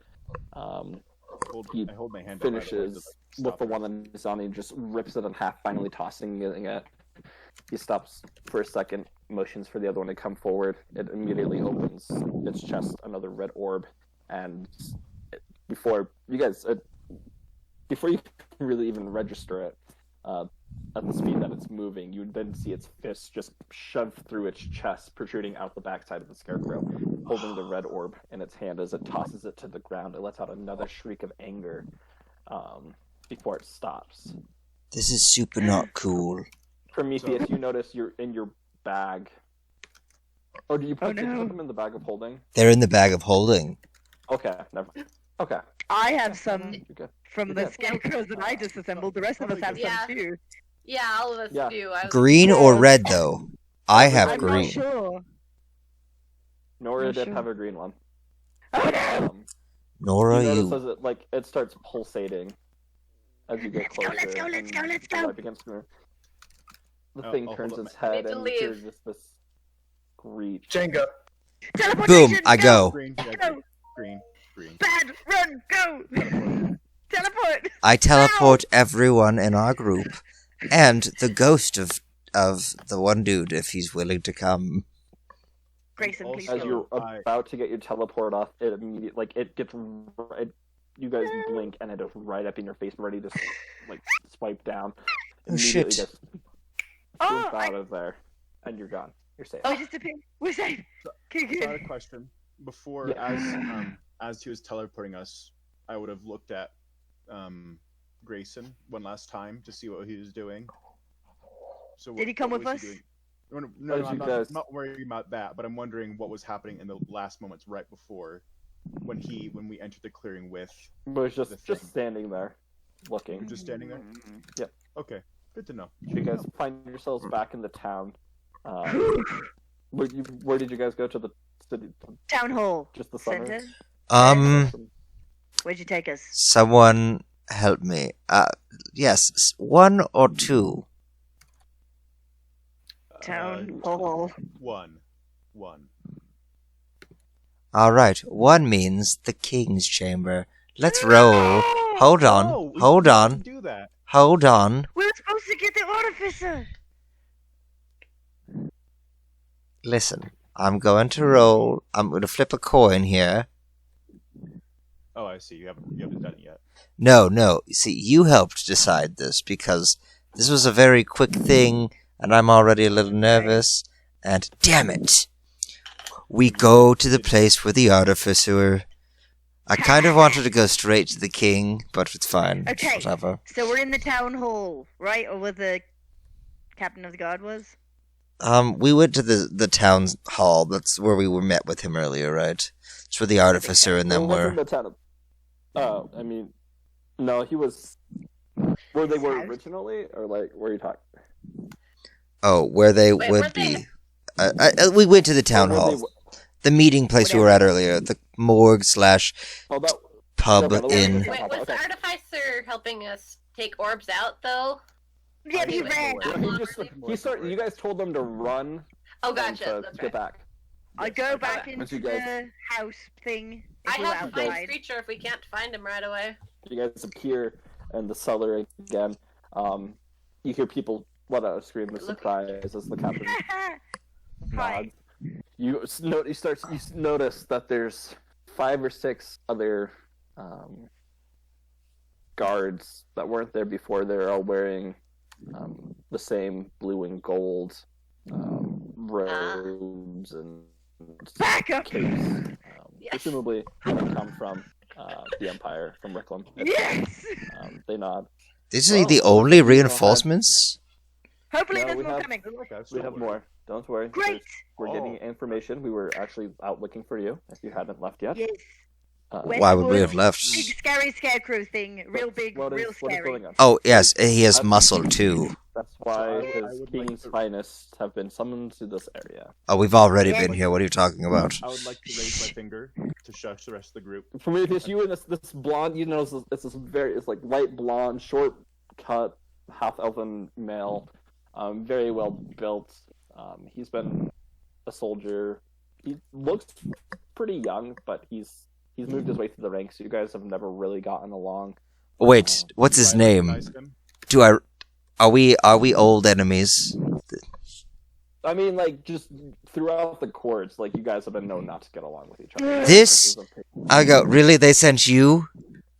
He I hold my hand up, by the way, to, finishes like, with stop the it. one that is on. He just rips it in half, finally tossing it. He stops for a second, motions for the other one to come forward. It immediately opens its chest, another red orb and before you guys, before you really even register it, at the speed that it's moving, you then see its fist just shoved through its chest, protruding out the backside of the scarecrow, holding the red orb in its hand as it tosses it to the ground. It lets out another shriek of anger before it stops. This is super not cool. Prometheus, you notice you're in your bag. Oh, did you put, Oh, no. did you put them in the bag of holding? They're in the bag of holding. Okay, never. Okay, I have some you're good. from the You're good. scarecrows that I disassembled. The rest of us have Yeah. some too. Yeah, all of us Yeah. do. I was- Green or red, though? I have I'm green. not sure. Nora I'm did sure. have a green one. Oh no! Nora, you you. notice as it starts pulsating as you get Let's go, closer. let's go, let's and go, let's the go. light begins to move. The Oh, thing I'll turns hold up its I need head to and leave. hears just this screech. Jenga. Teleportation! Boom, I go. Green, yeah, Go! green, green. Bad! Run! Go! Teleport! I teleport everyone in our group, and the ghost of the one dude if he's willing to come. Grayson, please As go. you're I- about to get your teleport off, it immediately it gets you guys blink and it is right up in your face, ready to swipe down. Oh, Immediately shit. just Oh, out of there, and you're gone. You're safe. we just appeared. We're safe. Okay, So I had a good. question. Before, Yeah. as he was teleporting us, I would have looked at Grayson one last time to see what he was doing. So Did he come what with was us? doing? No, As no, you I'm guys- not worrying about that, but I'm wondering what was happening in the last moments right before when we entered the clearing with. But it's the just thing. standing there, looking. Just standing there. Yep. Okay, good to know. You guys find yourselves back in the town. Where did you guys go to the city? Town hall. Just the summit? Center. Where'd you take us? Someone help me. Yes, one or two. Town hall. One. All right, one means the king's chamber. Let's roll. Hold No, on, we hold didn't on, do that. hold on. We were supposed to get the artificer. Listen, I'm going to roll. I'm going to flip a coin here. Oh, I see. You haven't done it yet. No. See, you helped decide this because this was a very quick thing, and I'm already a little nervous. And damn it, we go to the place where the artificer. I kind of wanted to go straight to the king, but it's fine. It's Okay. whatever. So we're in the town hall, right? Or where the captain of the guard was? We went to the town hall. That's where we were met with him earlier, right? It's where the artificer and them Well, it wasn't were. the town of... Oh, I mean, no, he was where they were House? originally, or like where you talking? Oh, where they Wait, would weren't they- be. We went to the town Where they hall, were- the meeting place we were at earlier, the morgue slash Oh, that pub Yeah, but- inn. Yeah, Wait, was the okay. artificer helping us take orbs out though? Yeah, but he Anyway, ran. we're- Yeah, he started. You guys told them to run. Oh, and gotcha. to That's get right. back. I go okay. back Once into you guys- the house thing. I if we're have find outside. Screecher if we can't find him right away. You guys appear in the cellar again. You hear people let out a scream of surprise as the captain Hi. nods. You notice that there's 5 or 6 other guards that weren't there before. They're all wearing the same blue and gold robes and Back up! capes. Yes. Presumably, they come from the Empire, from Ricklum. Yes! They nod. These Well, are the we only don't have- reinforcements? Hopefully No, there's we more have- coming. We have more. Don't worry. Great! We're getting information. We were actually out looking for you if you hadn't left yet. Yes. Where- Why would we have left? Big scary scarecrow thing. Real big, What is- real what is scary. going on? Oh, yes, he has muscle too. That's why So I his would like king's to- finest have been summoned to this area. Oh, we've already Yeah. been here. What are you talking about? I would like to raise my finger to shush the rest of the group. Prometheus, you and this blonde, you know, it's like light blonde, short cut, half elven male, very well built. He's been a soldier. He looks pretty young, but he's moved his way through the ranks. You guys have never really gotten along. Wait, what's his Do I name? recognize him? Are we old enemies? I mean, like, just throughout the courts, like, you guys have been known not to get along with each other. This- I go, really? They sent you?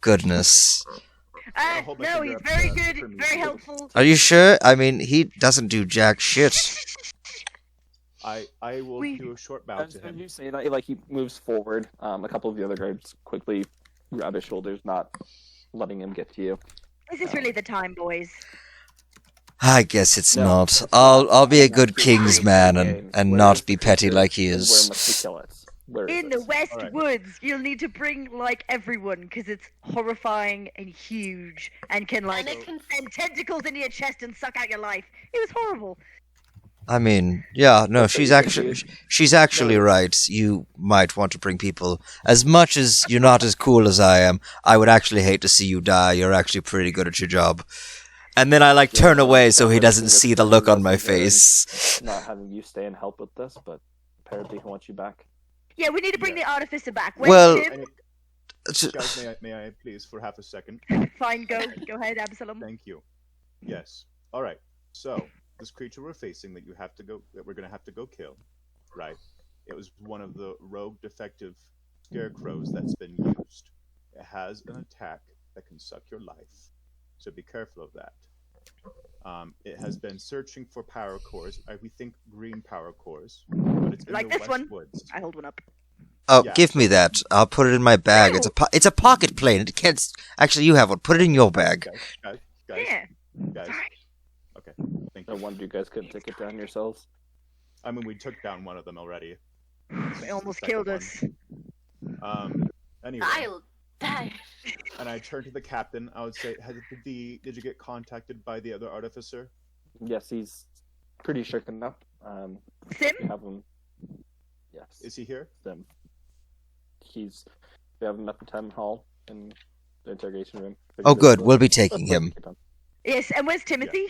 Goodness. I'll hold my No, finger he's up very for good, me. very helpful. Are you sure? I mean, he doesn't do jack shit. I will We- do a short bow As to him. you say that, like he moves forward. A couple of the other guards quickly grab his shoulders, not letting him get to you. Is this really the time, boys? I guess it's No, not. it's I'll not. I'll be a It's good not. king's man and Where not is be the petty creature, like he and is. Where must we kill it? Where is In the it? West Alright. Woods, you'll need to bring like everyone because it's horrifying and huge and can like And it can send tentacles into your chest and suck out your life. It was horrible. I mean, yeah, no, Okay, she's actually right. You might want to bring people. As much as you're not as cool as I am, I would actually hate to see you die. You're actually pretty good at your job. And then I like turn away so he doesn't see the look on my face. Not having you stay and help with this, but apparently he wants you back. Yeah, we need to bring the artificer back. Where's Well- Tim? Guys, may I please, for half a second? Fine, go ahead, Absalom. Thank you. Yes. All right. So this creature we're facing that we're gonna have to go kill, right? It was one of the rogue defective scarecrows that's been used. It has an attack that can suck your life, so be careful of that. It has been searching for power cores. We think green power cores, but it's in Like the this West one? Woods. I hold one up. Oh, Yeah. give me that. I'll put it in my bag. No. It's a pocket plane. It can't. Actually, you have one. Put it in your bag. Guys, Yeah. guys. Sorry. Okay. Thank No you. wonder you guys couldn't take it down yourselves. I mean, we took down one of them already. They almost Second killed one. us. Anyway, I'll die. and I turned to the captain. I would say, did you get contacted by the other artificer? Yes, he's pretty shaken up. Sim? We have him. Yes. Is he here? Sim. We have him at the town hall in the interrogation room. Oh, good. We'll be taking him. Yes, and where's Timothy?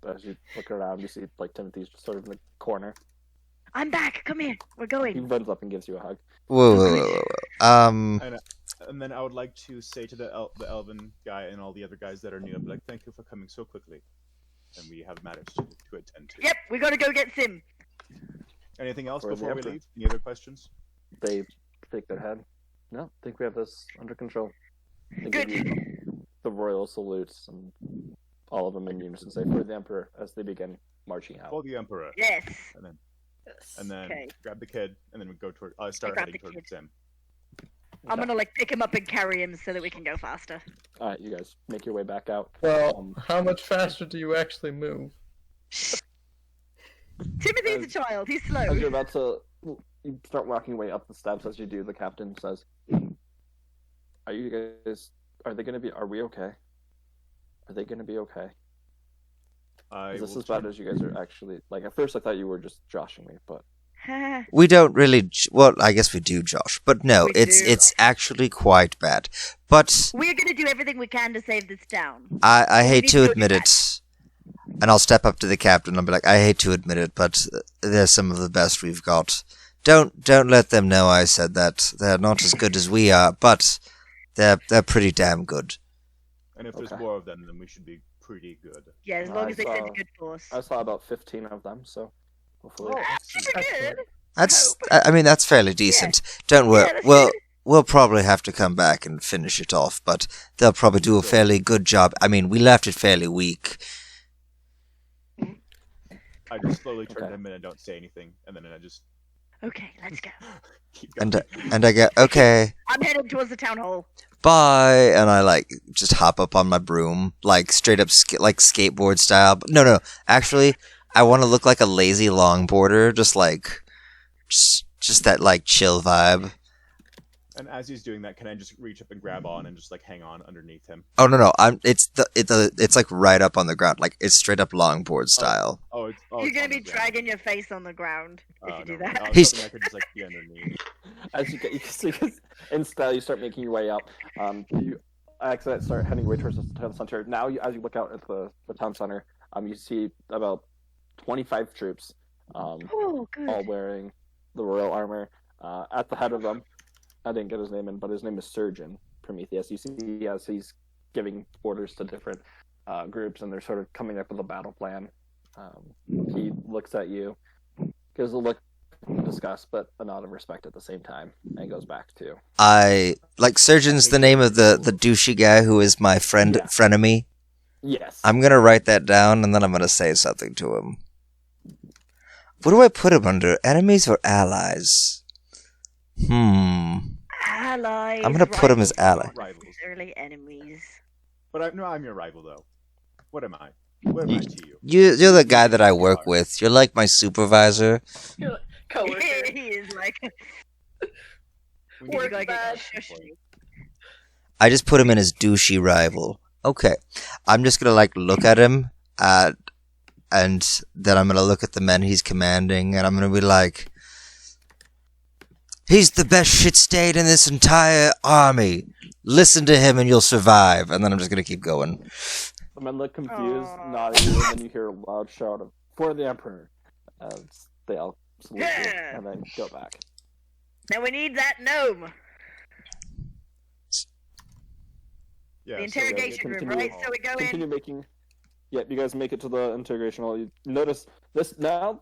As you look around, you see like Timothy's just sort of in the corner. I'm back. Come here. We're He going. runs up and gives you a hug. Whoa. And then I would like to say to the elven guy and all the other guys that are new, I'd be like, thank you for coming so quickly. And we have matters to attend to. Yep, we gotta go get Sim. Anything else For the before we Emperor. leave? Any other questions? They shake their head. No, I think we have this under control. They Good. give you the royal salutes, and all of them in unison say for the Emperor as they begin marching out. Call the Emperor. Yes. And then Okay. grab the kid, and then we go toward. Start grab heading the towards kid. Sim. I'm gonna like pick him up and carry him so that we can go faster. Alright, you guys make your way back out. Well, how much faster do you actually move? Timothy's a child. He's slow. As you're about to, you start walking your way up the steps. As you do, the captain says, "Are you guys? Are they gonna be? Are we okay? Are they gonna be okay? Is this will as bad check- as you guys are actually? Like at first, I thought you were just joshing me, but We don't really. Well, I guess we do, Josh. But no, We it's do. it's actually quite bad. But We're gonna do everything we can to save this town. I We hate need to to do admit that. it, and I'll step up to the captain and be like, I hate to admit it, but they're some of the best we've got. Don't let them know I said that. They're not as good as we are, but they're pretty damn good. And if there's Okay. more of them, then we should be pretty good. Yeah, as long I as they send a saw- good force. I saw about 15 of them, so hopefully. That's pretty good. That's I mean that's fairly decent. Don't worry. Yeah, that's We'll probably have to come back and finish it off, but they'll probably do a fairly good job. I mean, we left it fairly weak. I just slowly turn Okay. to him and I don't say anything, and then I just Okay, let's go. keep going. And I get, okay, I'm heading towards the town hall. bye, and I like just hop up on my broom, like straight up like skateboard style. But no, actually, I want to look like a lazy longboarder, just that like chill vibe. And as he's doing that, can I just reach up and grab on and just like hang on underneath him? Oh no, it's like right up on the ground, like it's straight up longboard style. Oh, You're it's gonna on be the ground. dragging your face on the ground if you do no, that. I was He's- hoping I could just like be underneath. As you get, so in style, you start making your way up. You actually start heading away towards the town center. Now, as you look out at the town center, you see about 25 troops, Oh, all good. wearing the royal armor. At the head of them, I didn't get his name in, but his name is Surgeon Prometheus. You see, as he's giving orders to different groups, and they're sort of coming up with a battle plan. He looks at you, gives a look discuss, but a nod of respect at the same time, and goes back to. Surgeon's the name of the douchey guy who is my Yeah. frenemy. Yes. I'm gonna write that down, and then I'm gonna say something to him. What do I put him under? Enemies or allies? Allies. I'm gonna put him as ally. Not necessarily enemies. But I'm your rival though. What am I? What am I to you? You're the guy that I work with. You're like my supervisor. Coworker. He is like. We Work need to like get bad. that shush for you. I just put him in as douchey rival. Okay, I'm just gonna look at him, and then I'm gonna look at the men he's commanding, and I'm gonna be like, he's the best shit stain in this entire army. Listen to him, and you'll survive. And then I'm just gonna keep going. The men look confused, Aw. nod at you, and then you hear a loud shout of "For the Emperor!" As they all salute you, Yeah. and then go back. Now we need that gnome. Yeah, The so- interrogation room, continue- right? So we go Continue in. making. Yeah, you guys make it to the interrogation hall. You notice this now.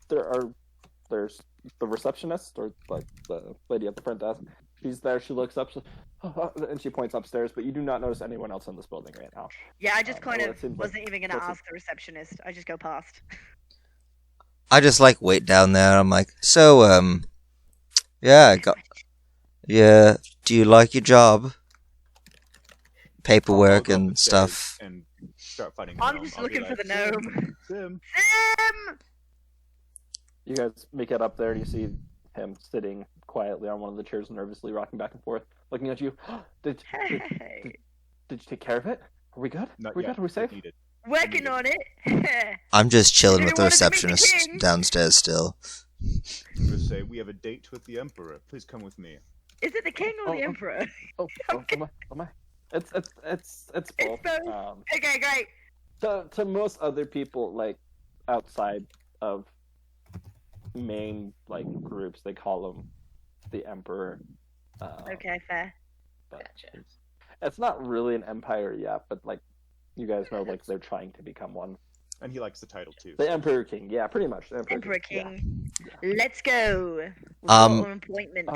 There's the receptionist, or like the lady at the front desk. She's there. She looks up, and she points upstairs. But you do not notice anyone else in this building right now. Yeah, I just kind well, of it seems like- wasn't even gonna what's it- ask the receptionist. I just go past. I just wait down there. I'm like, so yeah, I got. Yeah, do you like your job? Paperwork I'll go and upstairs stuff. And start fighting. I'm gnome. just I'll be looking for like, the gnome. Sim. Sim! You guys make it up there, and you see him sitting quietly on one of the chairs, nervously rocking back and forth, looking at you. Did you take care of it? Are we good? Not Are we yet. good? Are we safe? Needed. Working on it. I'm just chilling Did with you the want to meet the receptionist king? downstairs still. Just say we have a date with the Emperor. Please come with me. Is it the king or the Oh. emperor? Oh, am I? It's both. both. Okay, great. To most other people, like outside of main groups, they call him the Emperor. Okay, fair. But Gotcha. it's not really an empire yet, but you guys know, they're trying to become one. And he likes the title too. The Emperor King, yeah, pretty much. The Emperor yeah. King. Let's go. We've Um, got an appointment.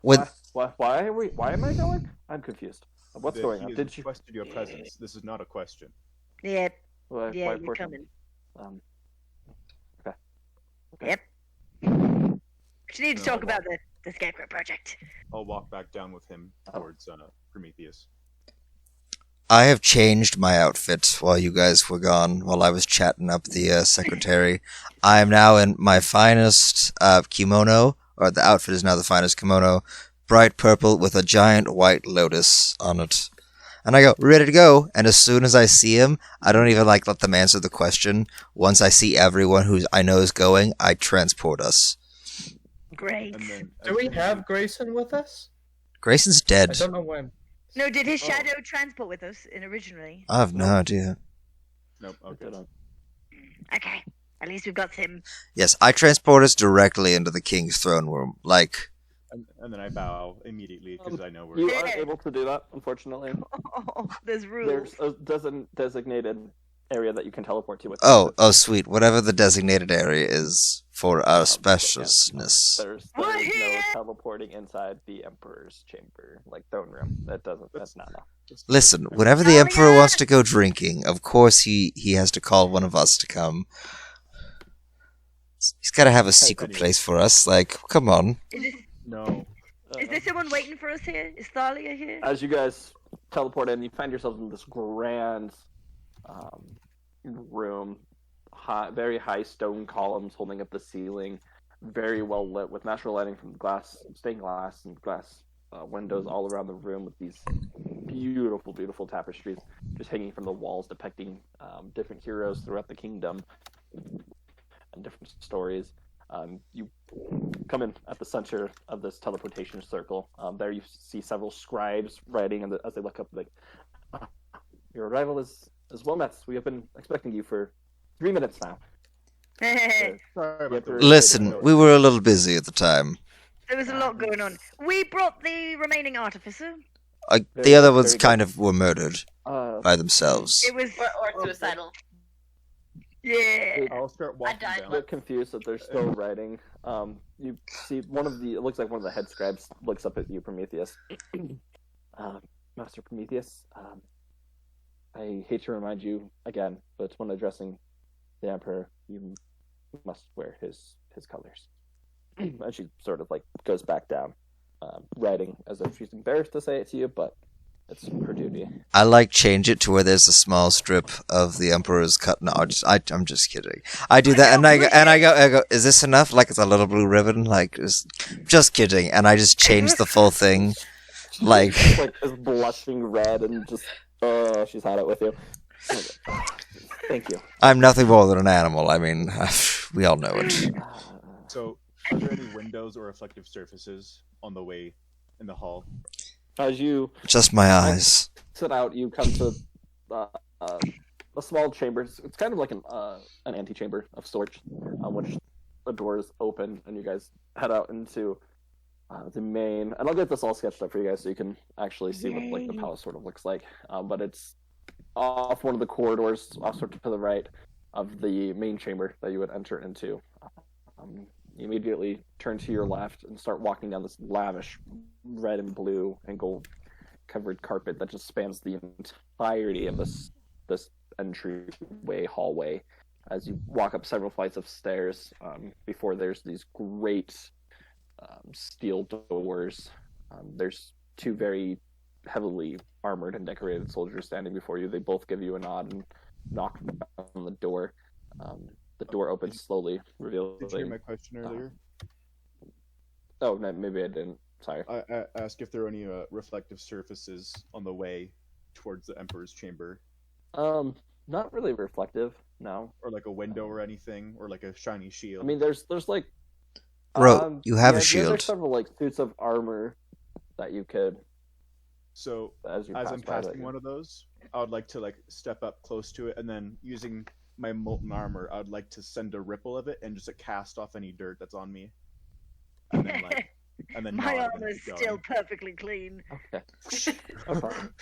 With- why am I going? I'm confused. What's That going he on? has Did you? requested your presence. This is not a question. Yeah, Why yeah, you're portion? coming. Okay. Yep. We need to No, talk about the Scarecrow project. I'll walk back down with him towards Prometheus. I have changed my outfit while you guys were gone, while I was chatting up the secretary. I am now in my finest kimono, or the outfit is now the finest kimono, bright purple with a giant white lotus on it. And I go, ready to go, and as soon as I see him, I don't even let them answer the question. Once I see everyone who I know is going, I transport us. Great. And then, Do we have Grayson with us? Grayson's I dead. don't know when. No, did his Oh. shadow transport with us originally? I have no idea. Nope. Okay. Okay. At least we've got him. Yes, I transport us directly into the king's throne room. And then I bow immediately because I know we're. You Yeah. aren't able to do that, unfortunately. Oh, there's rules. There's a designated area that you can teleport to. With oh, sweet. Whatever the designated area is for our yeah, specialness. There's We're no here! teleporting inside the Emperor's chamber, throne room. That's not. Listen, whenever the Emperor wants to go drinking, of course he has to call one of us to come. He's got to have a secret anyway. place for us. Come on. No. Is there someone waiting for us here? Is Thalia here? As you guys teleport in, you find yourselves in this grand room, very high stone columns holding up the ceiling, very well lit with natural lighting from stained glass and glass windows all around the room, with these beautiful, beautiful tapestries just hanging from the walls depicting different heroes throughout the kingdom and different stories. You come in at the center of this teleportation circle. There you see several scribes writing, and as they look up, your arrival is well met. We have been expecting you for 3 minutes now. there Sorry about the Listen, we were a little busy at the time. was a lot going on. We brought the remaining artificer. The Very- other ones very kind of were murdered Uh, by themselves. It was Or suicidal. Yeah. I'll start walking died down. A bit confused that they're still writing. You see it looks like one of the head scribes looks up at you, Prometheus. Master Prometheus, I hate to remind you again, but when addressing the Emperor, you must wear his colors. And she sort of like goes back down, writing as if she's embarrassed to say it to you, but it's her duty. I change it to where there's a small strip of the Emperor's cut. No, I'm just kidding. I do that, and I go, is this enough? Like it's a little blue ribbon? Like, just kidding. And I just change the full thing. Like is blushing red and just she's had it with you. Thank you. I'm nothing more than an animal. I mean, we all know it. So, are there any windows or reflective surfaces on the way in the hall? As you Just my eyes. sit out, you come to a small chamber. It's kind of like an antechamber of sorts, which the doors open, and you guys head out into the main. And I'll get this all sketched up for you guys so you can actually see what like the palace sort of looks like. But it's off one of the corridors, off sort of to the right of the main chamber that you would enter into. You immediately turn to your left and start walking down this lavish red and blue and gold covered carpet that just spans the entirety of this entryway hallway as you walk up several flights of stairs before there's these great steel doors. There's two very heavily armored and decorated soldiers standing before you. They both give you a nod and knock on the door. The door opens slowly, revealing... Did you hear my question earlier? Oh, no, maybe I didn't. Sorry. I asked if there are any reflective surfaces on the way towards the Emperor's chamber. Not really reflective, no. Or like a window or anything, or like a shiny shield. I mean, there's like... Bro, you have a There's shield. several like suits of armor that you could... So, as I'm passing one of those, I would like to like step up close to it, and then using my molten armor, I would like to send a ripple of it and just cast off any dirt that's on me. And then My nod and armor's keep still going. perfectly clean. Okay. No problem.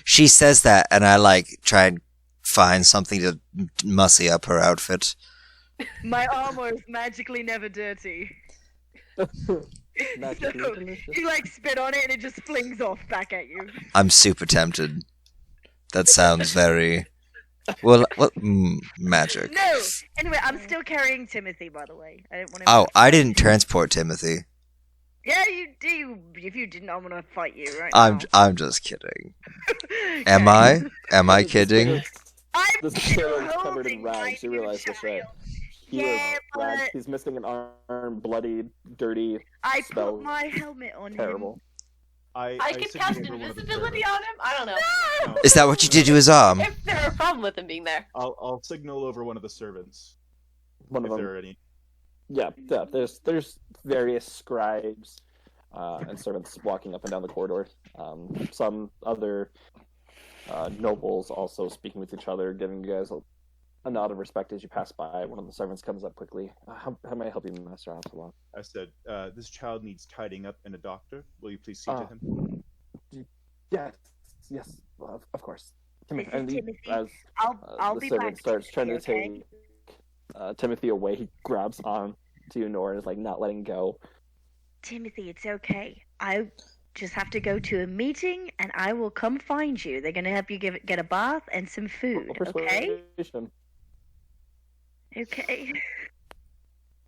She says that, and I try and find something to mussy up her outfit. My armor is magically never dirty. Magically So, delicious. you spit on it and it just flings off back at you. I'm super tempted. That sounds very... Well, magic. No! Anyway, I'm still carrying Timothy, by the way. I didn't want to... Oh, I didn't transport Timothy. Yeah, you do. If you didn't, I'm gonna fight you right I'm just kidding. now. Am I? Am I This kidding? is- I'm This still chair is covered in holding my rags. You realize this, right? child. He Yeah, is rags. but- He's missing an arm, bloody, dirty, I Spell. put my helmet on terrible. I can signaled cast over one of the invisibility servants. on him. I don't know. Is that what you did to his arm? If there's a problem with him being there. I'll signal over one of the servants One if of there them. are any. Yeah. There's various scribes and servants walking up and down the corridor. Some other nobles also speaking with each other, giving you guys a nod of respect as you pass by. One of the servants comes up quickly. How may I help you, Master Absalom? I said, this child needs tidying up and a doctor. Will you please see to him? Yes, of course. Timothy, This is Timothy. as I'll the be servant back. starts trying to okay? take Timothy away, he grabs on to you, Nora, and is not letting go. Timothy, it's okay. I just have to go to a meeting, and I will come find you. They're gonna help you get a bath and some food. Okay? Persuasion. Okay.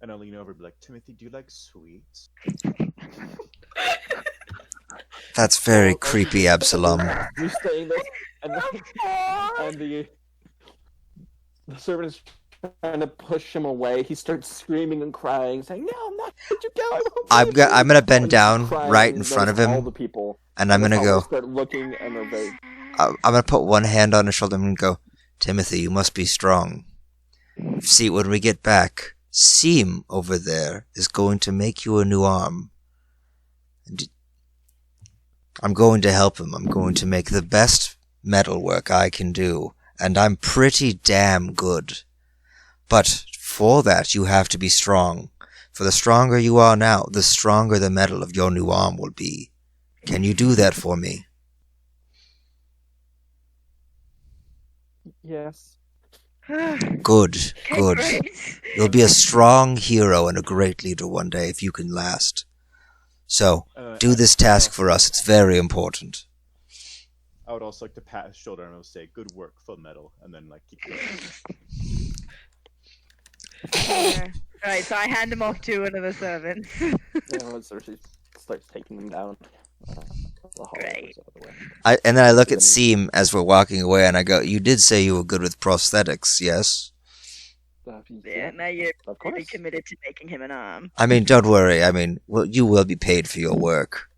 And I'll lean over and be like, Timothy, do you like sweets? That's very creepy, Absalom. You saying this, and, Aw. and the servant is trying to push him away. He starts screaming and crying, saying, "No, I'm not. Let you go. I won't I'm leave you." gonna bend And down crying, right in and front of notice All him, the people, and I'm gonna all go. start looking, and they're very. I'm gonna put one hand on his shoulder and go, Timothy, you must be strong. See, when we get back, Seam over there is going to make you a new arm. And I'm going to help him. I'm going to make the best metal work I can do, and I'm pretty damn good. But for that, you have to be strong. For the stronger you are now, the stronger the metal of your new arm will be. Can you do that for me? Yes. Good, Okay, good. great. You'll be a strong hero and a great leader one day if you can last. So, do this task for us. It's very important. I would also like to pat his shoulder and I would say, "Good work, full medal," and then like keep going. Right, so I hand him off to one of the servants. So she starts taking them down. The hall Great. goes the other way. And then I look at Seam as we're walking away and I go, you did say you were good with prosthetics, yes? Yeah, now you're of really course. committed to making him an arm. I mean, don't worry. I mean, well, you will be paid for your work.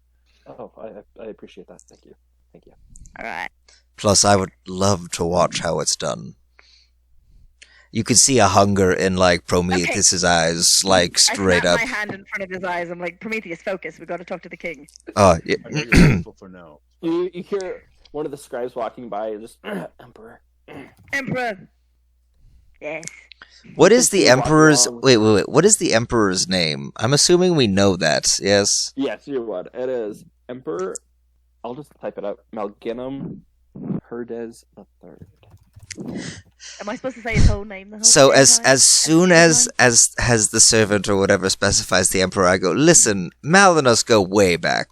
Oh, I appreciate that. Thank you. Thank you. Alright. Plus, I would love to watch how it's done. You could see a hunger in, like, Prometheus's eyes, like, straight I up. snap my hand in front of his eyes. I'm like, Prometheus, focus. We got to talk to the king. Oh, I know you're grateful for now. You hear one of the scribes walking by, just Emperor. Emperor. Yes. what is the You walk Emperor's... along. Wait. What is the Emperor's name? I'm assuming we know that, yes? Yes, you would. It is Emperor. I'll just type it out. Malginum Herdes III. Am I supposed to say his whole name? The whole So damn as time? as soon as the servant or whatever specifies the Emperor, I go, listen, Mal and us go way back.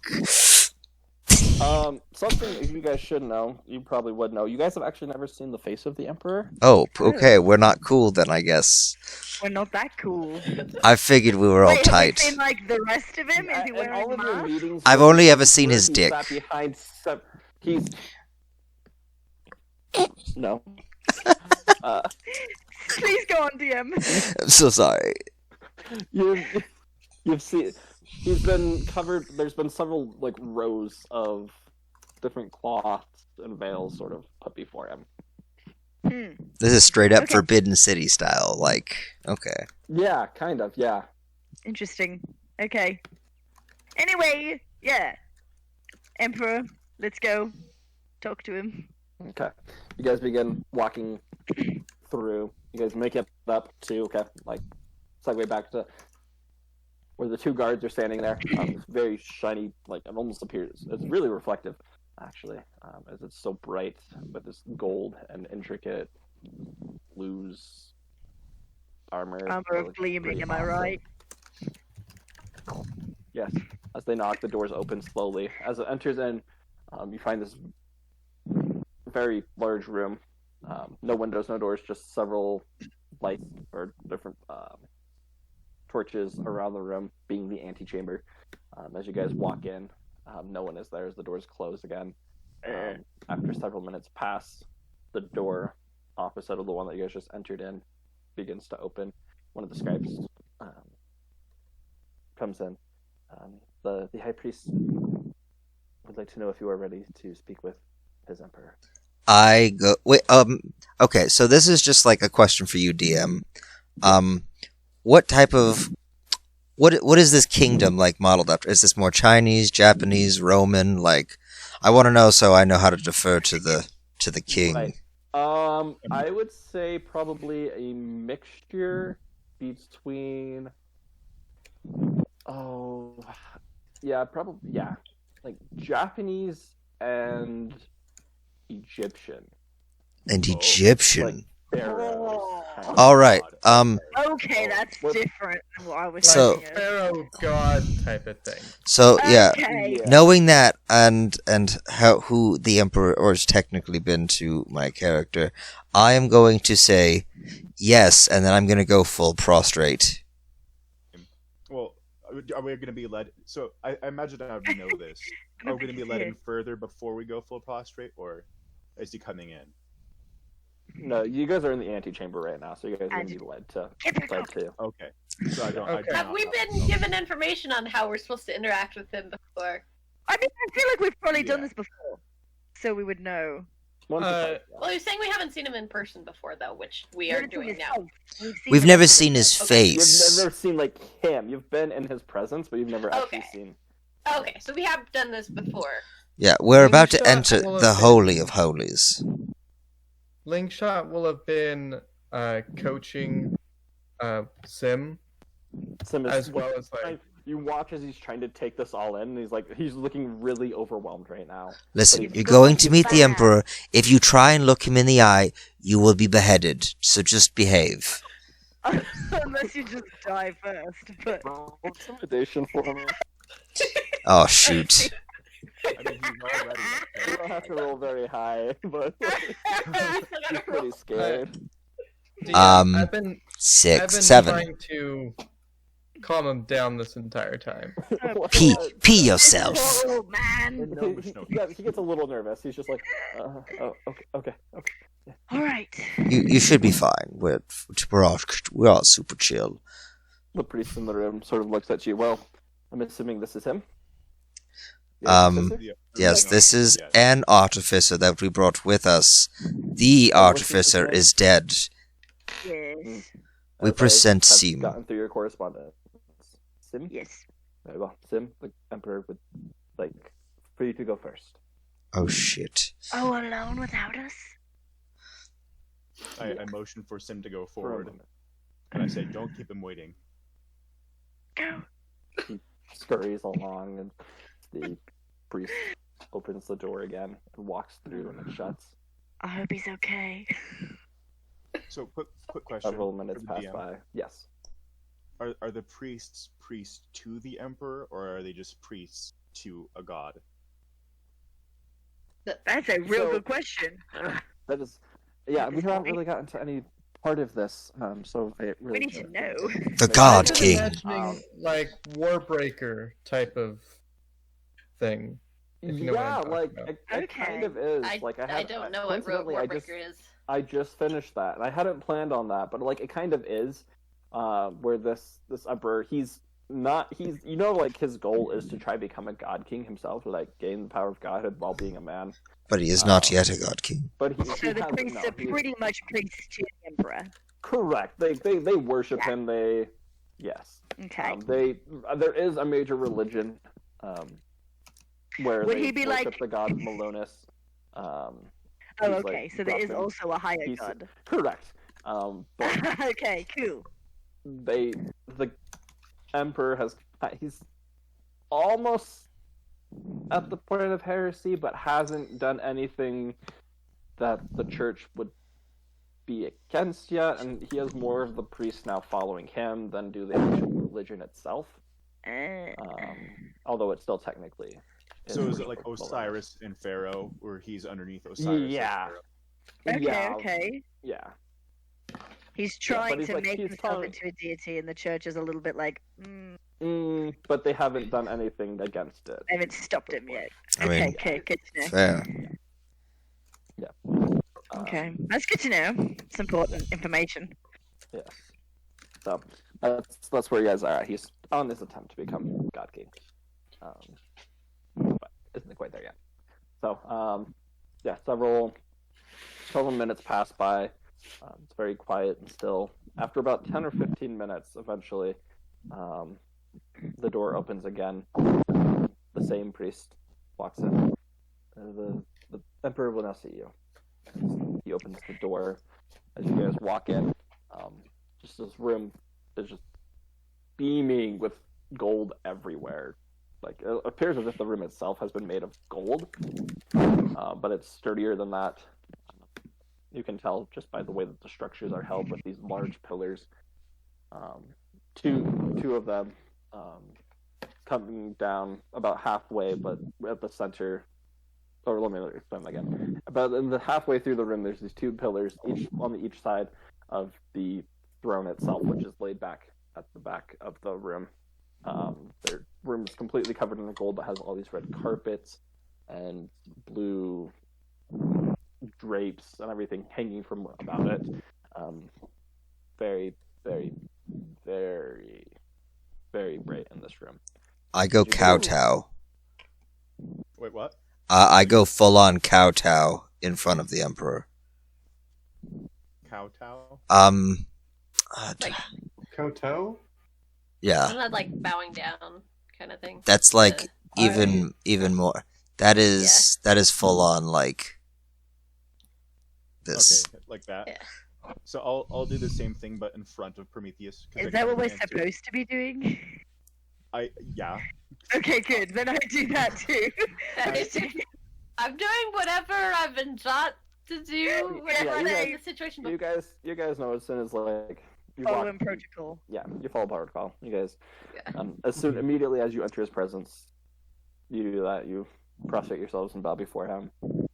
Something you guys should know. You probably would know. You guys have actually never seen the face of the Emperor. Oh, okay, we're not cool then, I guess. We're not that cool. I figured we were all Wait, tight. have you seen, like, the rest of him? Is he In wearing all a of your mask? meetings, I've with only the ever seen Emperor, his he dick. sat behind he's no. Please go on, DM. I'm so sorry. You've seen he's been covered. There's been several like rows of different cloths and veils sort of put before him. This is straight up Okay. Forbidden City style, like, okay. Yeah, kind of. Yeah. Interesting. Okay. Anyway, yeah. Emperor, let's go. Talk to him. Okay. You guys begin walking through. You guys make it up to like segue back to where the two guards are standing there. It's very shiny, like it almost appears. It's really reflective, actually, as it's so bright with this gold and intricate blues armor. Armor of Really- gleaming, really am I awesome. right? Yes. As they knock, the doors open slowly. As it enters in, you find this very large room. No windows, no doors, just several lights or different torches around the room, being the antechamber. As you guys walk in, no one is there as the doors close again. After several minutes pass, the door opposite of the one that you guys just entered in begins to open. One of the scribes comes in. The high priest would like to know if you are ready to speak with his emperor. I go, wait, okay, so this is just like a question for you, DM. What type of, what is this kingdom like modeled after? Is this more Chinese, Japanese, Roman? Like, I want to know so I know how to defer to the king. Right. I would say probably a mixture between. Oh, yeah, probably like Japanese and Egyptian. And Oh, Egyptian. Like pharaohs. kind of. All right. Okay, that's What- different than what I was So- thinking. Pharaoh god type of thing. So yeah, Okay. Yeah. knowing that and who the emperor or has technically been to my character, I am going to say yes, and then I'm going to go full prostrate. Well, are we going to be led? So I imagine I would know this. Are we going to be led in further before we go full prostrate, or is he coming in? No, you guys are in the antechamber right now, so you guys are going to be led to. Okay. So I don't. I Okay. do Have not we know. been given information on how we're supposed to interact with him before? I mean, I feel like we've probably done Yeah. this before, so we would know. Once or Uh, twice, yeah. Well, you're saying we haven't seen him in person before, though, which we We've are seen doing his now. face. We've him never in seen person. his Okay. You've face. never seen like him. You've been in his presence, but you've never actually Okay. seen. Okay, so we have done this before. Yeah, we're about to Slingshot enter will have the been- holy of holies. Linkshot will have been coaching Sim Sim is as well as like you watch as he's trying to take this all in, and he's looking really overwhelmed right now. Listen, But you're he's going to meet the bad. Emperor. If you try and look him in the eye, you will be beheaded. So just behave. Unless you just die first. But Roll intimidation for me. Oh, shoot. I mean, he's already. You don't have to roll very high, but he's pretty scared. I've been 6, 7. trying to calm him down this entire time. Pee yourself. Oh man! No, no. He gets a little nervous. He's just like, oh, okay. All right. You should be fine. We're all super chill. The priest in the room sort of looks at you. Well, I'm assuming this is him. Yes, this is an artificer that we brought with us. The artificer is dead. Yes. We present Have Sim. gotten through your correspondence. Sim? Yes. Very well. Sim, the Emperor would like for you to go first. Oh shit. Oh, alone without us? I motion for Sim to go For a forward, moment. and I say, "Don't keep him waiting." Go. Scurries along, and the priest opens the door again and walks through, and it shuts. I hope he's okay. So, quick question. Several minutes for the pass DM. by. Yes. Are the priests priests to the Emperor, or are they just priests to a god? That's a real So- good question. That is. Yeah, we Is haven't that really gotten to any part of this, so I really We need to know. The God I've been King. imagining, like Warbreaker type of thing. If you know what I'm Yeah, talking like about. it kind Okay. of is. I, Like I don't know what coincidentally, Warbreaker is. I just finished that, and I hadn't planned on that, but like it kind of is. Where this emperor, he's like his goal is to try to become a god king himself, to like gain the power of godhood while being a man. But he is not yet a God King. But he So the hasn't, priests no, are he is- pretty much priests to the Emperor. correct. They worship Yeah. him. Yes. Okay. There is a major religion, where Would they he be worship like- the god Malonus. Oh, he's, okay. like, So there is dropping- also a higher he's- god. Correct. But Okay, cool. the emperor he's almost at the point of heresy, but hasn't done anything that the church would be against yet, and he has more of the priests now following him than do the actual religion itself. Although it's still technically. So is it like worship of Osiris and Pharaoh, where he's underneath Osiris? and Yeah. Pharaoh? Okay, Yeah, okay. yeah. He's Yeah, but trying he's to like- make he's himself telling- into a deity, and the church is a little bit like, But they haven't done anything against it. I haven't stopped him yet. I mean, Okay, good to know. fair. Okay, that's good to know. It's important information. Yes. So that's where you guys are at. He's on his attempt to become God King. But isn't quite there yet. So, yeah, several minutes pass by. It's very quiet and still. After about 10 or 15 minutes, eventually, the door opens again. The same priest walks in. The Emperor will now see you. He opens the door as you guys walk in. Just this room is just beaming with gold everywhere. Like, it appears as if the room itself has been made of gold, but it's sturdier than that. You can tell just by the way that the structures are held with these large pillars. Two of them coming down about halfway, but at the center. Or let me explain again. About in the halfway through the room, there's these two pillars, each on each side of the throne itself, which is laid back at the back of the room. Their room is completely covered in gold, but has all these red carpets and blue drapes and everything hanging from about it. Very, very, very, very bright in this room. I go kowtow. Wait, what? I go full on kowtow in front of the Emperor. Kowtow? Like, Koto? Yeah, isn't that like bowing down kind of thing? that's like Uh, even more. That is full on like this. Okay, like that. Yeah. So I'll do the same thing, but in front of Prometheus. 'cause I Is can that what we're answer. supposed to be doing? Yeah. Okay, good. Then I do that too. I'm doing whatever I've been taught to do whenever Yeah, I'm you in the situation. You guys know as soon as like you Following protocol. Yeah, you follow protocol. You guys, Yeah. immediately as you enter his presence, you do that. You prostrate yourselves and bow before him,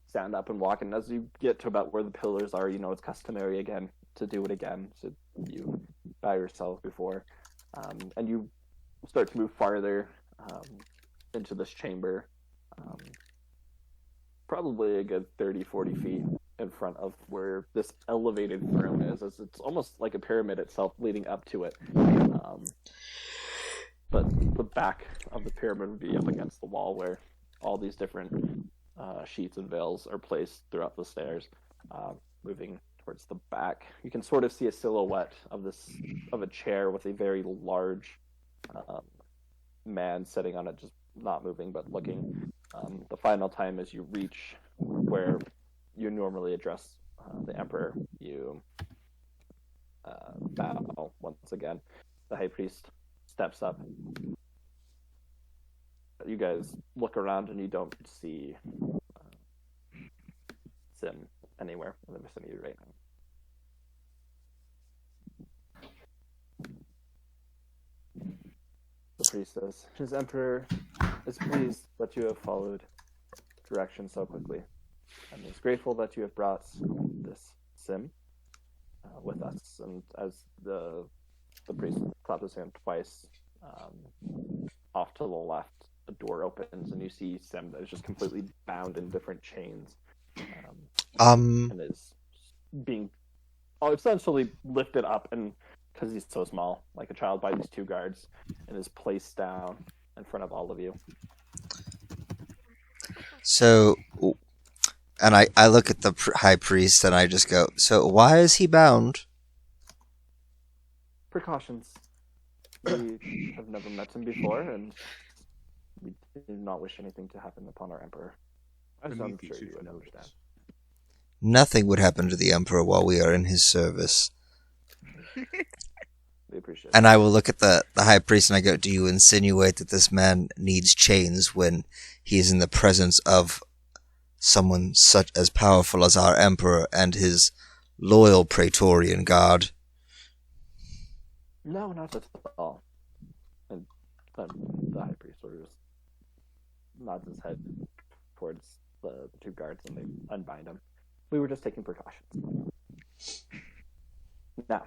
stand up and walk. And as you get to about where the pillars are, you know it's customary again to do it again. So you bow yourselves before, and you start to move farther into this chamber, probably a good 30, 40 feet in front of where this elevated throne is, as it's almost like a pyramid itself leading up to it. But the back of the pyramid would be up against the wall where all these different sheets and veils are placed throughout the stairs. Moving towards the back, you can sort of see a silhouette of a chair with a very large man sitting on it, just not moving but looking. The final time as you reach where you normally address the Emperor, you bow once again. The High Priest steps up. You guys look around and you don't see Sim anywhere in the vicinity right now. The priest says, "His Emperor is pleased that you have followed directions so quickly, and is grateful that you have brought this Sim with us." And as the priest claps his hand twice, off to the left, a door opens, and you see Sim that is just completely bound in different chains, and is being essentially lifted up, and because he's so small, like a child, by these two guards, and is placed down in front of all of you. So, and I look at the high priest and I just go, so why is he bound? Precautions. We have never met him before, and we do not wish anything to happen upon our Emperor. As I'm Beneath sure these you two would notes. understand. Nothing would happen to the Emperor while we are in his service. We appreciate it. And I will look at the high priest and I go, do you insinuate that this man needs chains when he is in the presence of someone such as powerful as our Emperor and his loyal Praetorian Guard? No, not at all. And then the High Priest sort of just nods his head towards the two guards, and they unbind him. We were just taking precautions. Now,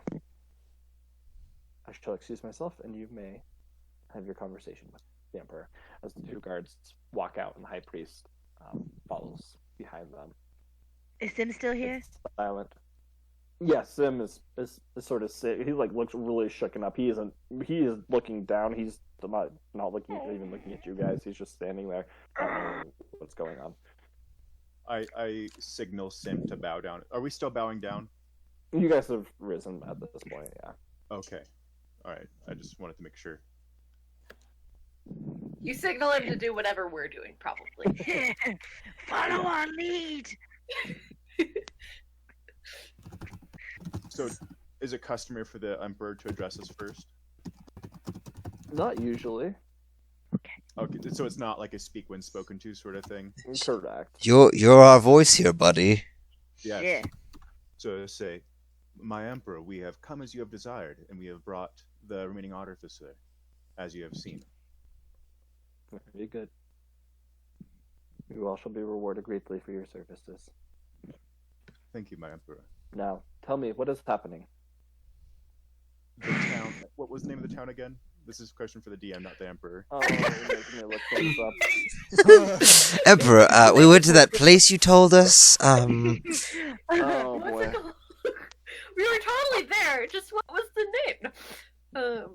I shall excuse myself, and you may have your conversation with the Emperor. As the two guards walk out, and the High Priest follows behind them. Is Sim still here? It's silent. Yes, Sim is sort of sick. He looks really shooken up. He is looking down. He's not even looking at you guys. He's just standing there, not knowing what's going on. I signal Sim to bow down. Are we still bowing down? You guys have risen at this point, yeah. Okay. All right. I just wanted to make sure. You signal him to do whatever we're doing, probably. Follow our lead. So, is it customary for the Emperor to address us first? Not usually. Okay, so it's not like a speak when spoken to sort of thing? Correct. You're our voice here, buddy. Yes. Yeah. So say, my Emperor, we have come as you have desired, and we have brought the remaining artificer, as you have seen. Very good. You all shall be rewarded greatly for your services. Thank you, my Emperor. Now, tell me, what is happening? The town. What was the name of the town again? This is a question for the DM, not the Emperor. Oh, you're making me look things up. Emperor, we went to that place you told us. Oh, What's boy. it called? We were totally there. Just what was the name?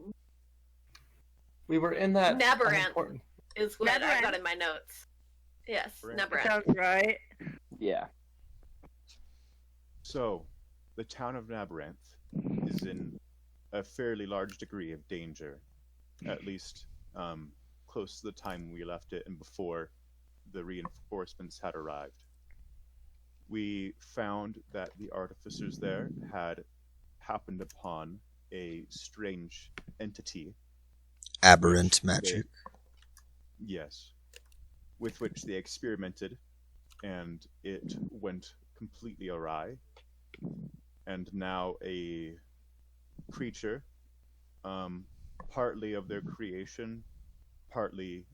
We were in that Nabarant. unimportant- Is what I Nabarant. got in my notes. Yes, Nabarant. Nabarant. Sounds right. Yeah. So, the town of Nabaranth is in a fairly large degree of danger, at least close to the time we left it and before the reinforcements had arrived. We found that the artificers there had happened upon a strange entity Aberrant magic. Yes. With which they experimented, and it went completely awry. And now a creature, partly of their creation, partly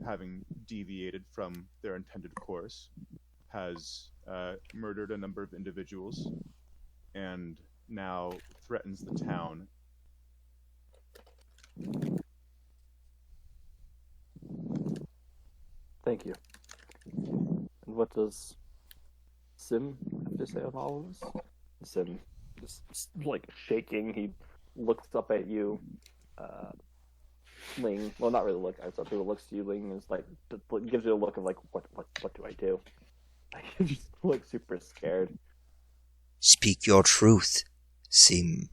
having deviated from their intended course, has murdered a number of individuals and now threatens the town. Thank you. And what does Sim have to say on all of this? Sim just like shaking. He looks up at you. Ling, well, not really look. I thought he looks to you. Ling is like gives you a look of like, what do I do? He just looks super scared. Speak your truth, Sim.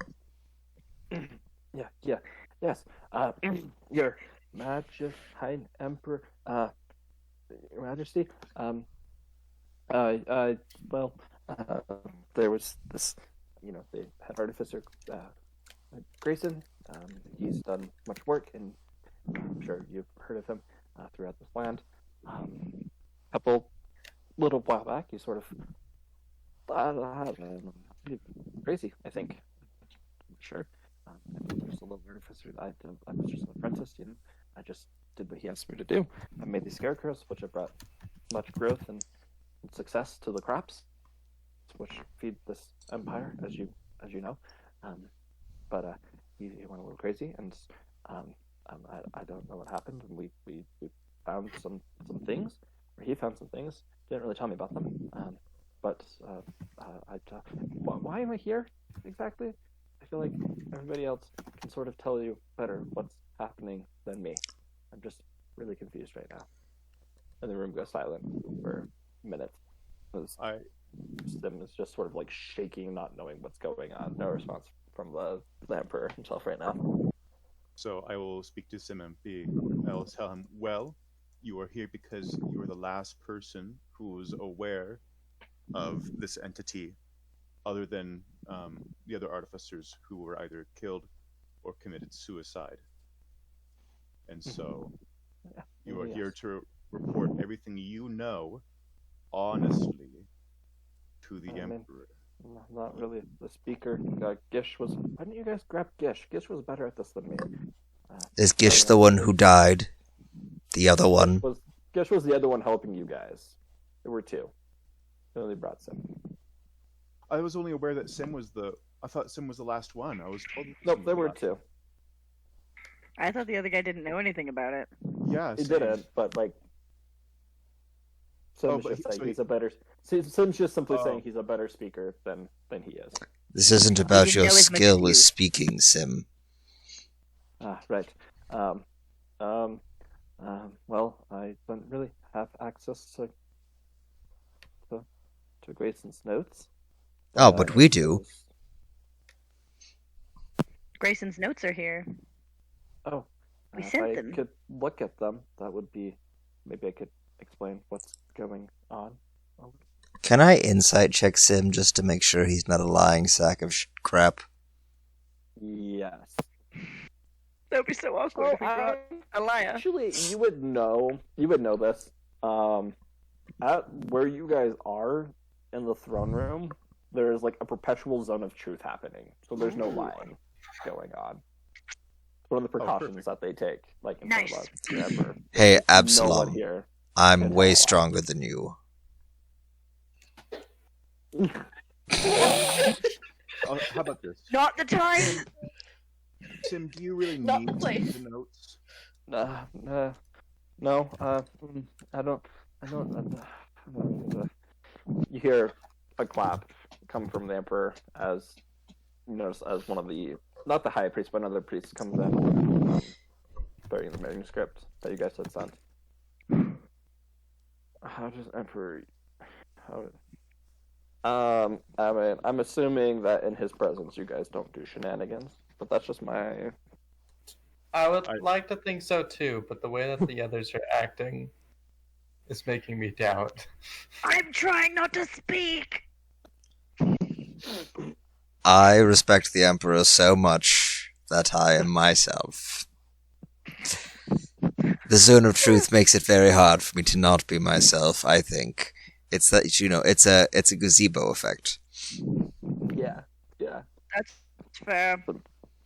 Yes. Your Majesty, Emperor, Your Majesty. There was this, the head artificer, Grayson. He's done much work, and I'm sure you've heard of him throughout this land. Little while back, he sort of crazy, I think. I'm sure. There's a little artificer. I was just an apprentice, I just did what he asked me to do. I made these scarecrows, which have brought much growth and success to the crops, which feed this empire, as you know. But he went a little crazy, and I don't know what happened. And we found some things, or he found some things. Didn't really tell me about them. Why am I here exactly? I feel like everybody else can sort of tell you better what's happening than me. I'm just really confused right now. And the room goes silent for a minute. Sim is just sort of like shaking, not knowing what's going on. No response from the Emperor himself right now. So I will speak to Sim and I will tell him, well, you are here because you were the last person who was aware of this entity, other than the other artificers who were either killed or committed suicide. And so you are here to report everything you know honestly to the Emperor. Not really the speaker. Gish was... Why didn't you guys grab Gish? Gish was better at this than me. Is Gish the one who died? The other one? Gish was the other one helping you guys. There were two. They only brought Sim. I was only aware that Sim was I thought Sim was the last one. I was told... Nope, there were two. I thought the other guy didn't know anything about it. Yeah, he didn't, but like... Sim's just simply saying he's a better speaker than he is. This isn't about your skill with speaking, Sim. Right. Well, I don't really have access to Grayson's notes. Oh, but we do. Grayson's notes are here. Oh. We sent them. If I could look at them, that would be... Maybe I could explain what's going on. Can I insight check Sim just to make sure he's not a lying sack of crap? Yes. That would be so awkward if we brought a liar. Actually, you would know this. At where you guys are in the throne room, there is like a perpetual zone of truth happening. So there's no lying going on. It's one of the precautions that they take. Like in nice. Hey, Absalom. No one here. I'm way stronger than you. How about this? Not the time! Sim, do you really Not need the place. the notes? No, I don't. You hear a clap come from the Emperor as as one of the, not the high priest, but another priest comes in, starting the manuscript that you guys had sent. How does Emperor? I'm assuming that in his presence, you guys don't do shenanigans, but that's just my. I would like to think so too, but the way that the others are acting is making me doubt. I'm trying not to speak! I respect the Emperor so much that I am myself The zone of truth makes it very hard for me to not be myself. I think it's that it's a gazebo effect. Yeah, yeah. That's fair.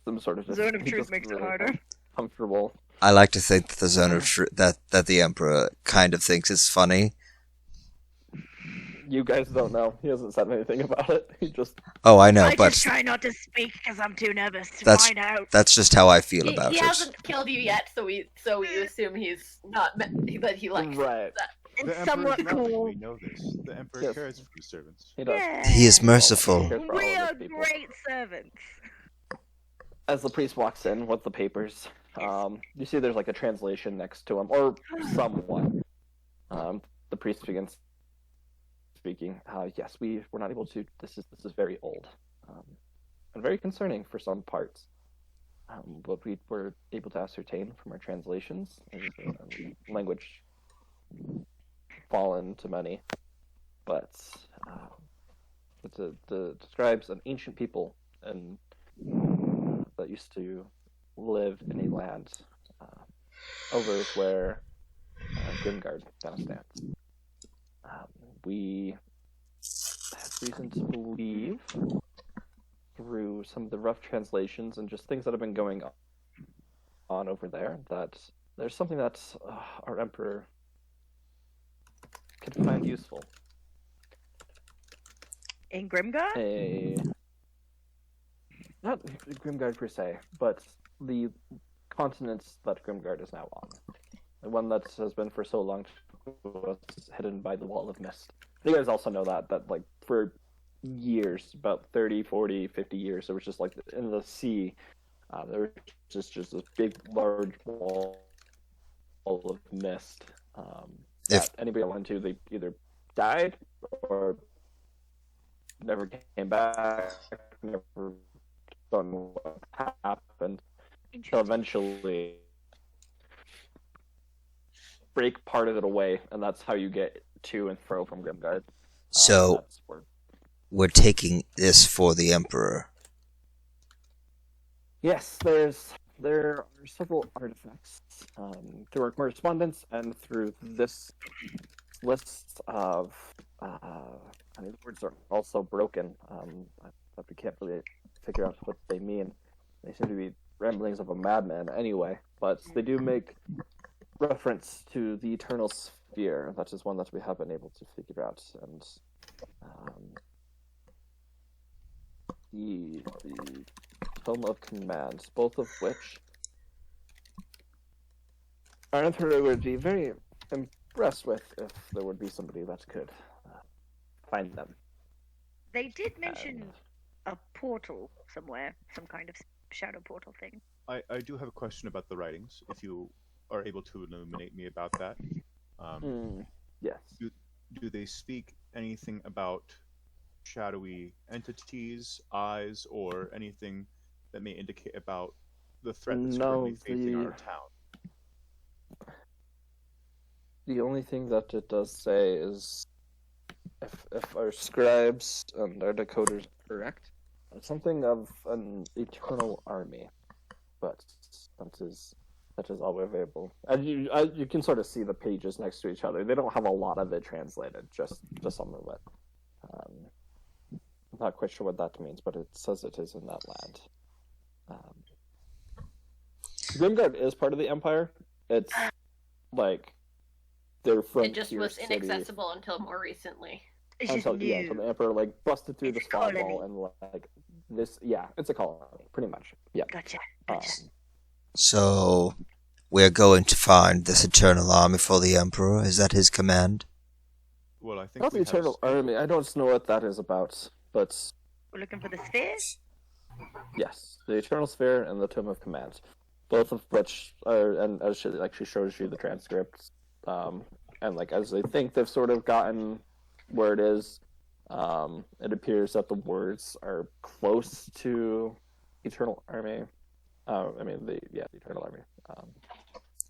Some sort of Zone of just truth makes it really harder. Comfortable. I like to think that the zone of truth that the Emperor kind of thinks is funny. You guys don't know. He hasn't said anything about it. He just Oh, I know, I but just try not to speak because I'm too nervous to That's- find out. that's just how I feel He about it. hasn't killed you yet, so we assume he's not, but he likes right. that. The It's Emperor somewhat is loving, cool. We know this. The Emperor Yes. cares for his servants. He does. Yeah. He is merciful. Care for all We of are his people. great servants. As the priest walks in with the papers, you see there's like a translation next to him, or someone. The priest begins speaking. Yes, we're not able to. This is very old, and very concerning for some parts. What we were able to ascertain from our translations is language fallen to many, but it describes an ancient people and that used to live in a land over where Grimgard now stands. We have reason to believe, through some of the rough translations and just things that have been going on over there, that there's something that our Emperor could find useful. In Grimgar? Not Grimgard per se, but the continent that Grimgard is now on. The one that has been for so long was hidden by the Wall of Mist. You guys also know that like for years, about 30, 40, 50 years, there was just like in the sea, there was just this big, large wall of mist that anybody went to, they either died or never came back, never don't know what happened, until eventually break part of it away, and that's how you get to and fro from Grimgard. So we're taking this for the Emperor. Yes, there are several artifacts through our correspondence and through this list of. I mean, the words are also broken, but we can't really figure out what they mean. They seem to be ramblings of a madman anyway, but they do make reference to the Eternal Sphere. That is one that we have been able to figure out, and the Tome of Commands, both of which our Emperor would be very impressed with if there would be somebody that could find them. They did mention a portal somewhere, some kind of shadow portal thing. I do have a question about the writings, if you are able to illuminate me about that. Yes. Do they speak anything about shadowy entities, eyes, or anything that may indicate about the threat that's currently facing our town? The only thing that it does say is, if our scribes and our decoders are correct, something of an eternal army, but that is all we're available. And you can sort of see the pages next to each other. They don't have a lot of it translated, just some of it. I'm not quite sure what that means, but it says it is in that land. Grimgard is part of the Empire. It's like their frontier It just was city. inaccessible until more recently. It's just new. Yeah, so the Emperor like busted through It's the a spot colony. wall and like this. Yeah, it's a colony, pretty much. Yeah. Gotcha. Um, So we're going to find this eternal army for the Emperor. Is that his command? Well, I think not the we have Eternal Army. I don't know what that is about, but We're looking for the sphere? yes, the Eternal Sphere and the Tome of Command, both of which are, and as she shows you the transcripts, and like as they think they've sort of gotten where it is, it appears that the words are close to Eternal Army. I mean the Eternal Army.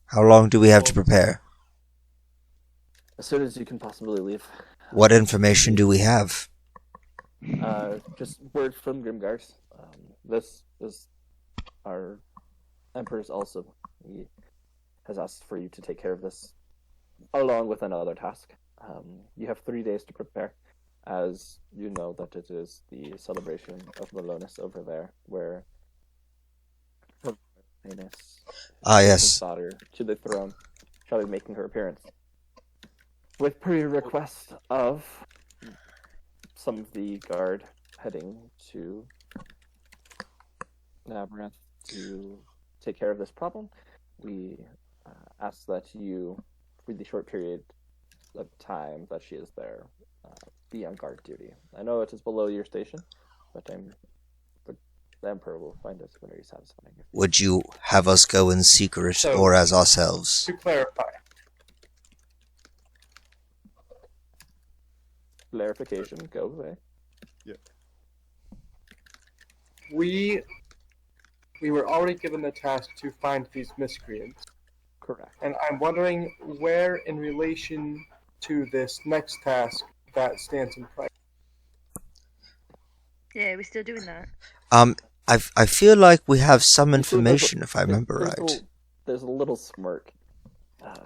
How long do we have to prepare? As soon as you can possibly leave. What information do we have? Just word from Grimgard. This is our Emperor's also. He has asked for you to take care of this, along with another task. You have 3 days to prepare, as you know that it is the celebration of Melonis over there, where Her Highness, Yes. daughter to the throne, shall be making her appearance. With pre-request of some of the guard heading to Navareth to take care of this problem, we ask that you, for the short period of time that she is there, be on guard duty. I know it is below your station, but the Emperor will find it very satisfying. Would you have us go in secret So- or as ourselves? To clarify, Clarification, go away. we were already given the task to find these miscreants, Correct. and I'm wondering where, in relation to this next task, that stands in price. Yeah, we're still doing that. I feel like we have some information, if I remember right. There's a little smirk.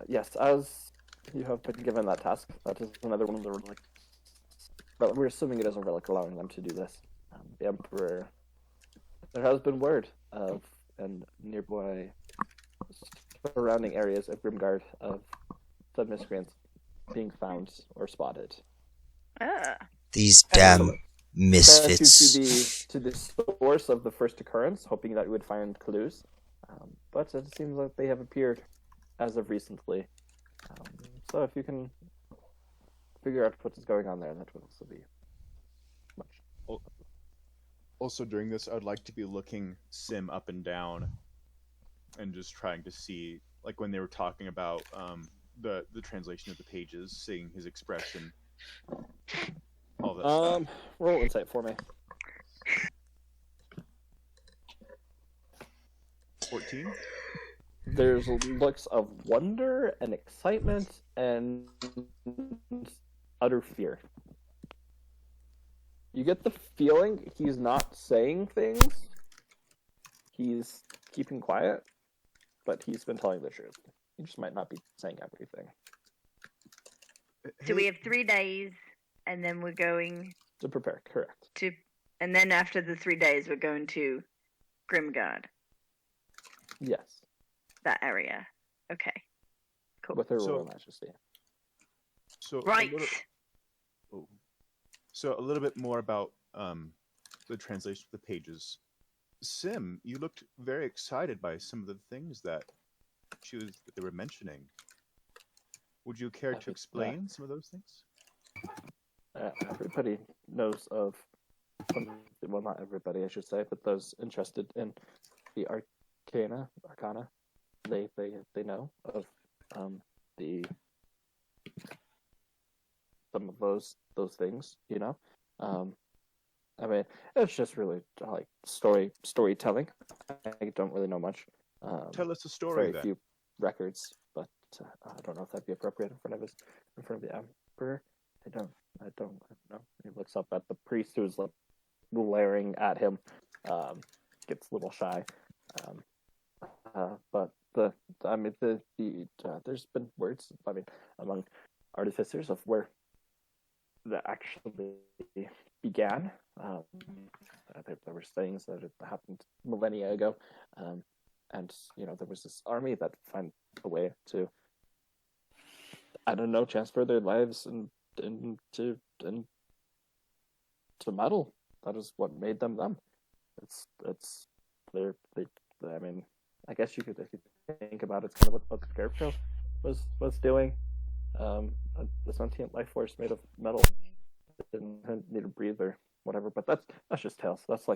Yes, as you have been given that task, that is another one of the relics. But we're assuming it is a relic allowing them to do this. The Emperor. There has been word of and nearby surrounding areas of Grimgard of some miscreants being found or spotted. Ah. These damn Sent misfits. you to the source of the first occurrence, hoping that you would find clues. But it seems like they have appeared as of recently. So if you can figure out what is going on there, that would also be much. Also, during this, I would like to be looking Sim up and down, and just trying to see, like when they were talking about the translation of the pages, seeing his expression, all that stuff. Roll insight for me. 14. There's looks of wonder and excitement and utter fear. You get the feeling he's not saying things. He's keeping quiet, but he's been telling the truth. He just might not be saying everything. So we have 3 days, and then we're going To prepare, correct. to, and then after the 3 days, we're going to Grimgard, Yes, that area. Okay. Cool. with her So- royal majesty. So Right. So a little bit more about the translation of the pages. Sim, you looked very excited by some of the things that they were mentioning. Would you care to explain some of those things? Everybody knows of, well, not everybody, I should say, but those interested in the arcana, they know of the some of those things, you know. I mean, it's just really like storytelling. I don't really know much. Tell us a story Very then. few records, but I don't know if that'd be appropriate in front of the Emperor. I don't know. He looks up at the priest who's like glaring at him. Gets a little shy. But there's been words, I mean, among artificers of where that actually began. There were things that had happened millennia ago, and you know there was this army that found a way to, I don't know, transfer their lives to metal. That is what made them them. I mean, I guess you could, if you think about it, it's kind of what the Scarecrow was doing. The sentient life force made of metal didn't need a breather, whatever. But that's just tales. That's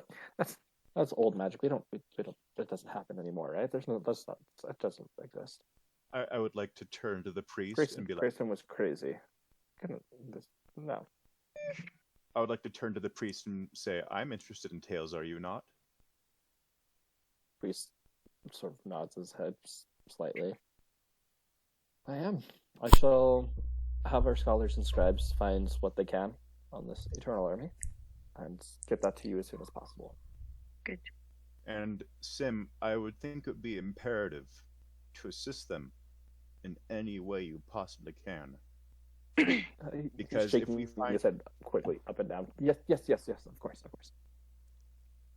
old magic. We don't. It doesn't happen anymore, right? That doesn't exist. I would like to turn to the priest and be like, Grayson was crazy. No. I would like to turn to the priest and say, I'm interested in tales, are you not? Priest sort of nods his head slightly. I am. I shall have our scholars and scribes find what they can on this Eternal Army and get that to you as soon as possible. Good. And Sim, I would think it would be imperative to assist them in any way you possibly can. Because He's if we shaking find his head quickly up and down. Yes, of course.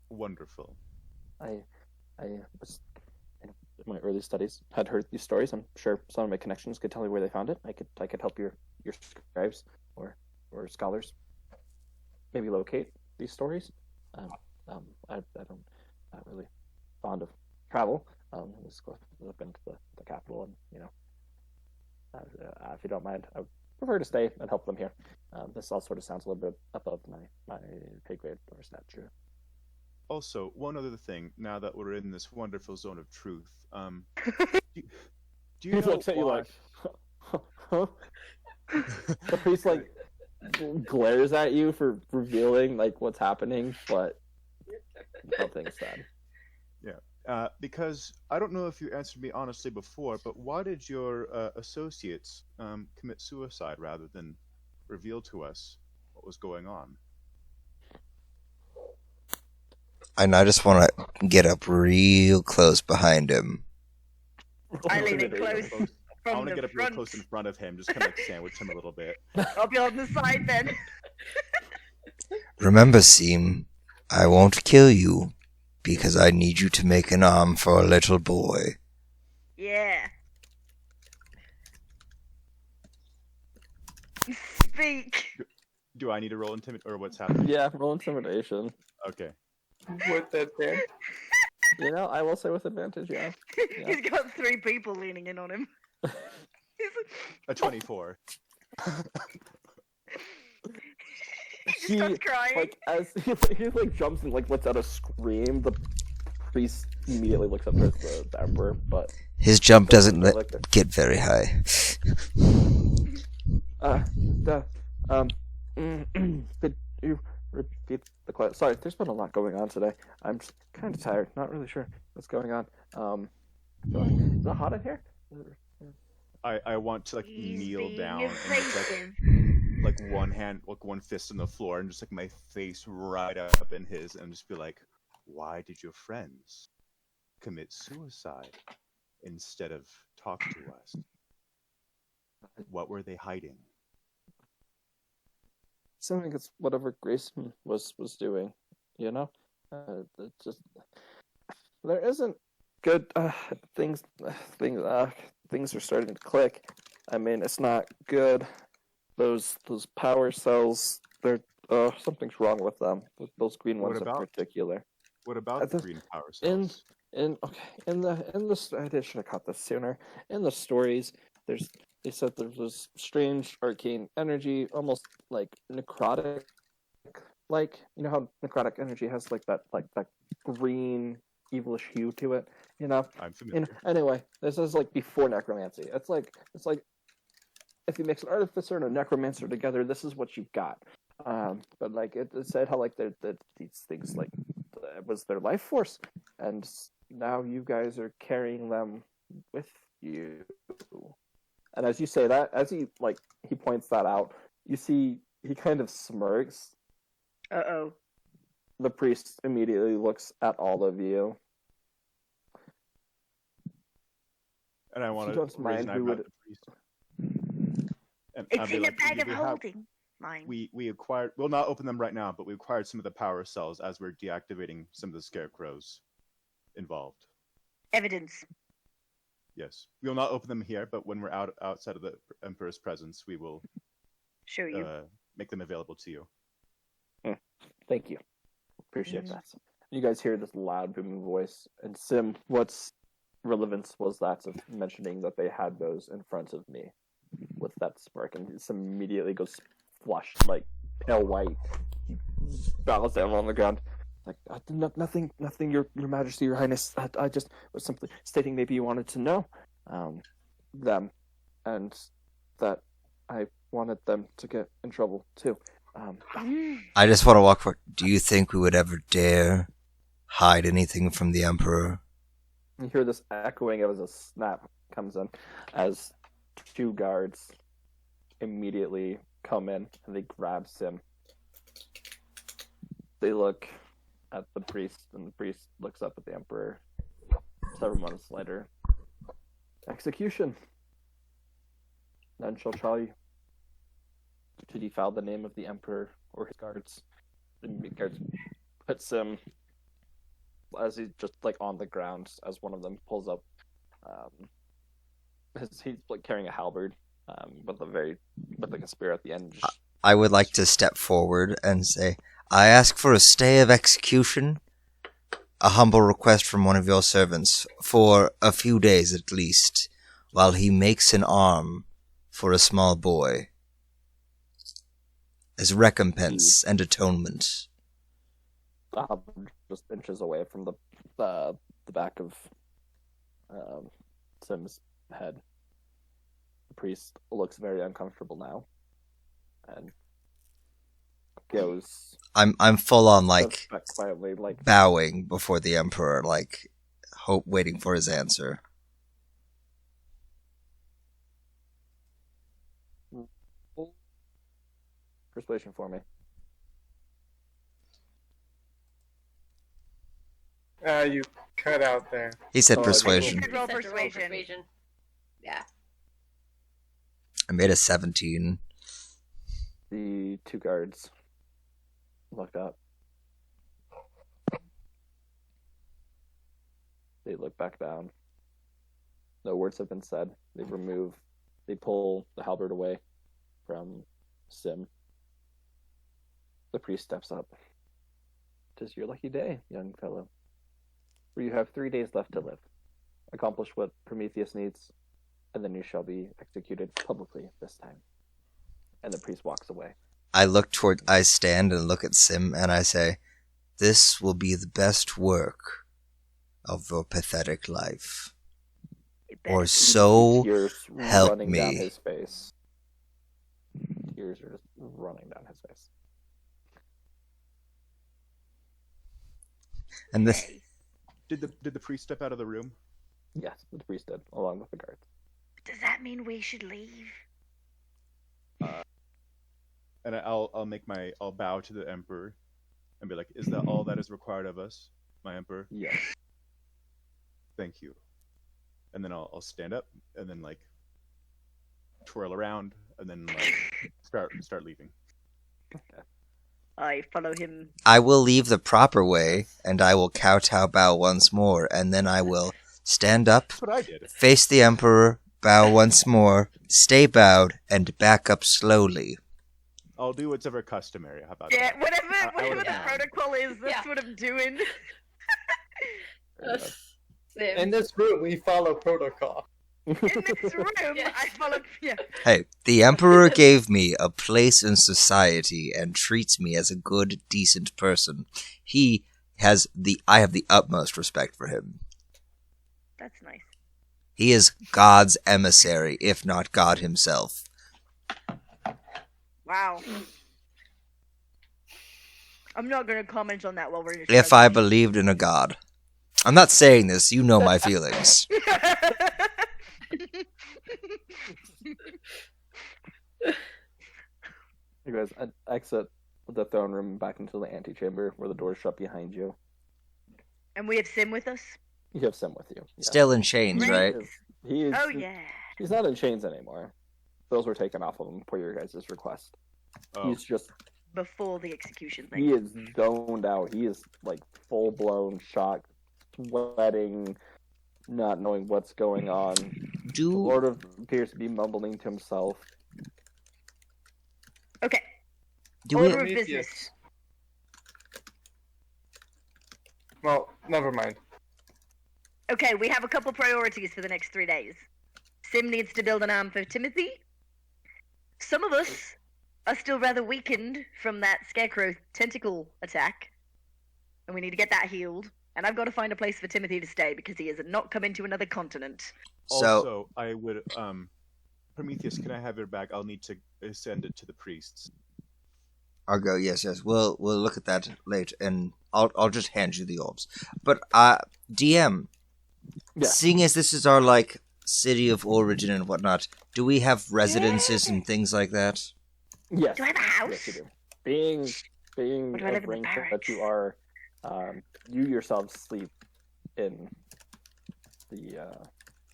wonderful, I was in my early studies had heard these stories. I'm sure some of my connections could tell me where they found it. I could help your scribes or scholars maybe locate these stories. I don't not really fond of travel. Let's go up into the capital, and if you don't mind, I would prefer to stay and help them here. This all sort of sounds a little bit above my pay grade, or is that true? Also, one other thing, now that we're in this wonderful zone of truth, do you He know looks at you why- like, huh? The priest like glares at you for revealing like what's happening, but nothing's said. because I don't know if you answered me honestly before, but why did your associates commit suicide rather than reveal to us what was going on? And I just want to get up real close behind him. I lean in close I from want to the get up real front. close in front of him, just kind of like sandwich him a little bit. I'll be on the side then. Remember, Seam, I won't kill you, because I need you to make an arm for a little boy. Yeah. Speak. Do I need to roll intimidate, or what's happening? Yeah, roll intimidation. Okay. With advantage. I will say with advantage. Yeah. He's got 3 people leaning in on him. A 24. He just starts crying. like as he like jumps and like lets out a scream, the priest immediately looks up towards the emperor, but His jump doesn't like the get very high. could you repeat the question? Sorry, there's been a lot going on today. I'm just kind of tired. Not really sure what's going on. Is it hot in here? I want to like He's kneel being down and just evasive. like one hand, like one fist on the floor, and just like my face right up in his, and just be like, "Why did your friends commit suicide instead of talk to us? What were they hiding?" I think it's whatever Grayson was doing. It's just there isn't good things. Things are starting to click. I mean, it's not good. Those power cells, they're something's wrong with them. Those green What ones in about- particular. What about the the- green power in cells? in the I should have caught this sooner. In the stories, they said there's this strange arcane energy, almost like necrotic, like how necrotic energy has like that green evilish hue to it. I'm familiar. Anyway, this is like before necromancy. It's like if you mix an artificer and a necromancer together, this is what you've got. But like it said how like these things like it was their life force, and now you guys are carrying them with you. And as you say that, as he points that out, you see he kind of smirks. Uh-oh. The priest immediately looks at all of you. And I want you to don't mind an who eyebrow would- at the priest. And I'll It's be in like, a bag of we have- holding. Mine. We acquired. We'll not open them right now, but we acquired some of the power cells as we're deactivating some of the scarecrows involved. Evidence. Yes, we will not open them here, but when we're outside of the Emperor's presence, we will Show you. make them available to you. Thank you. Appreciate Mhm. that. You guys hear this loud booming voice, and Sim, what's relevance was that of mentioning that they had those in front of me with that smirk, and Sim immediately goes flushed, like pale white. He bows down on the ground. Like, nothing, Your Majesty, Your Highness. I just was simply stating maybe you wanted to know them, and that I wanted them to get in trouble too. I just want to walk forward. Do you think we would ever dare hide anything from the Emperor? You hear this echoing as a snap comes in, as 2 guards immediately come in and they grab Sim. They look at the priest, and the priest looks up at the Emperor. Several months later, execution. None shall try to defile the name of the emperor or his guards. The guards puts him as he's just like on the ground as one of them pulls up. He's like carrying a halberd with like a spear at the end. I would like to step forward and say, I ask for a stay of execution. A humble request from one of your servants, for a few days at least, while he makes an arm for a small boy, as recompense and atonement. Just inches away from the back of Sim's head. The priest looks very uncomfortable now, and goes. I'm full on like back quietly, like bowing before the emperor, like waiting for his answer. Persuasion for me. You cut out there. He said Oh, persuasion. Roll Said to persuasion. Yeah. I made a 17. The two guards look up. They look back down. No words have been said. They pull the halberd away from Sim. The priest steps up. "'Tis your lucky day, young fellow. For you have 3 days left to live. Accomplish what Prometheus needs, and then you shall be executed publicly this time." And the priest walks away. I stand and look at Sim and I say, this will be the best work of your pathetic life. Or so Tears help running down me. his face. Tears are just running down his face. And this, Did the priest step out of the room? Yes, the priest did, along with the guards. Does that mean we should leave? And I'll bow to the emperor, and be like, "Is that all that is required of us, my emperor? Yes. Thank you." And then I'll stand up, and then like twirl around, and then like start leaving. I follow him. I will leave the proper way, and I will kowtow bow once more, and then I will stand up, That's what I did. face the emperor, bow once more, stay bowed, and back up slowly. I'll do whatever customary. How about Yeah, that? whatever would- the protocol is, that's Yeah. what I'm doing. In this room, we follow protocol. In this room, Yeah. I follow. Yeah. Hey, the emperor gave me a place in society and treats me as a good, decent person. I have the utmost respect for him. That's nice. He is God's emissary, if not God himself. Wow. I'm not going to comment on that while we're. If I believed in a God. I'm not saying this, you know my feelings. You guys exit the throne room back into the antechamber where the doors shut behind you. And we have Sim with us. You have Sim with you. Yeah. Still in chains, Right. right? He is. Oh yeah. He's not in chains anymore. Those were taken off of him per your guys' request. Oh, He's just. Before the execution thing. He is zoned out. He is like full blown shocked, sweating, not knowing what's going on. Lord appears to be mumbling to himself. Okay. Do we? Order of Prometheus. business. Well, never mind. Okay, we have a couple priorities for the next 3 days. Sim needs to build an arm for Timothy. Some of us are still rather weakened from that scarecrow tentacle attack, and we need to get that healed. And I've got to find a place for Timothy to stay because he has not come into another continent. So, also, I would Prometheus, can I have your bag? I'll need to send it to the priests. Argo, yes. We'll look at that later, and I'll just hand you the orbs. But DM, Yeah. seeing as this is our like city of origin and whatnot, do we have residences and things like that? Yes. Do I have a house? Yes, you do. Being Or do I a live in the ranger that you barracks? are, you yourself sleep in the